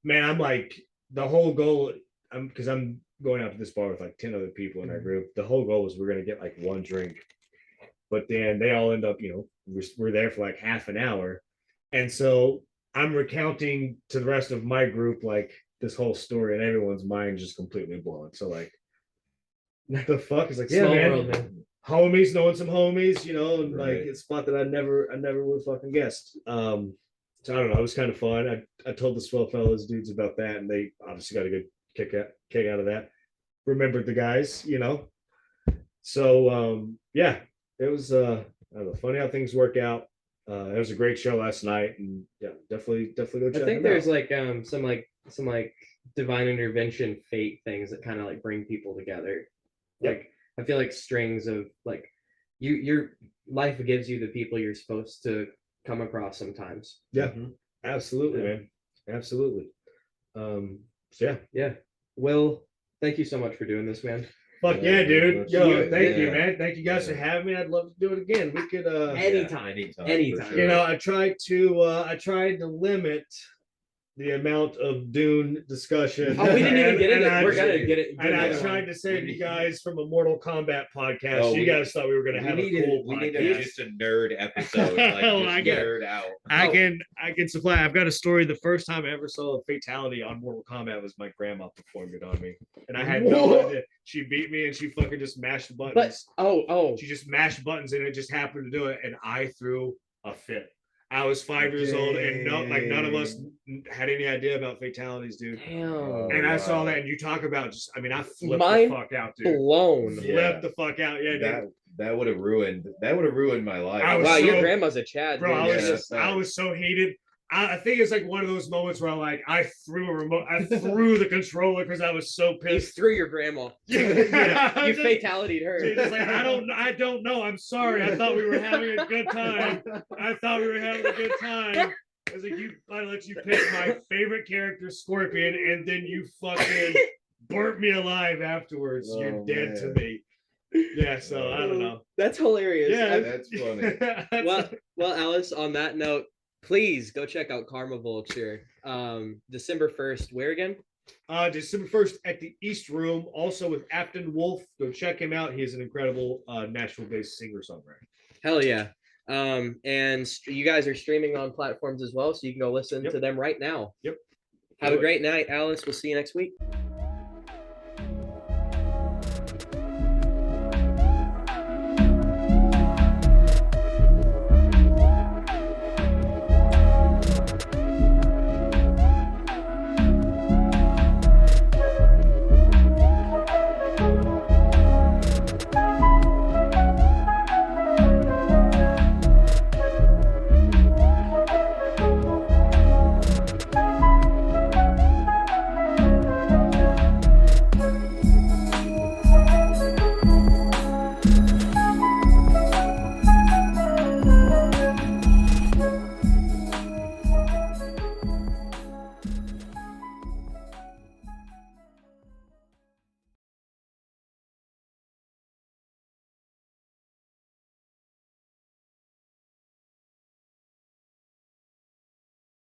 man, I'm like, the whole goal, because I'm going out to this bar with like 10 other people in our group. The whole goal was we're gonna get like one drink, but then they all end up, we're there for like half an hour, and so I'm recounting to the rest of my group like this whole story, and everyone's mind just completely blown. So like, what the fuck is like, yeah, man, world, man, homies knowing some homies, and right. Like it's a spot that I never would fucking guessed. So I don't know, it was kind of fun. I told the swell fellas dudes about that, and they obviously got a good kick out of that. Remembered the guys, So yeah, it was I don't know, funny how things work out. It was a great show last night, and yeah, definitely go check it out. I think there's like some divine intervention fate things that kind of like bring people together. Like I feel like strings of like your life gives you the people you're supposed to come across sometimes. Yeah, absolutely, man, absolutely. So yeah. Will, thank you so much for doing this, man. Fuck yeah, dude. Yo, thank you, man. Thank you guys for having me. I'd love to do it again. We could anytime. Sure. I tried to limit the amount of Dune discussion. Oh, we didn't even get into it. We're gonna get it. And I tried to save you guys from a Mortal Kombat podcast. You guys thought we were gonna have a cool podcast. We needed just a nerd episode. Like just nerd out. I can supply. I've got a story. The first time I ever saw a fatality on Mortal Kombat was my grandma performed it on me, and I had no idea. She beat me, and she fucking just mashed buttons. But she just mashed buttons, and it just happened to do it, and I threw a fit. I was 5 years old, and none of us had any idea about fatalities, dude. Damn. And I saw that, and you talk about I flipped the fuck out, dude. Blown. Flipped the fuck out, yeah, dude. That would have ruined my life. Wow, your grandma's a Chad, bro. I was so heated. I think it's like one of those moments where I threw a remote, I threw the controller because I was so pissed. You threw your grandma. You fatality'd her. She's like, I don't know. I'm sorry. I thought we were having a good time. I was like, I let you pick my favorite character, Scorpion, and then you fucking burnt me alive afterwards. Oh, you're dead to me. Yeah, so I don't know. That's hilarious. Yeah, that's funny. Well, Alice, on that note, please go check out KarmaVulture. December 1st. Where again? December 1st at the East Room. Also with Afton Wolf. Go check him out. He is an incredible Nashville-based singer-songwriter. Hell yeah. And you guys are streaming on platforms as well, so you can go listen to them right now. Yep. Have a great night, Alice. We'll see you next week.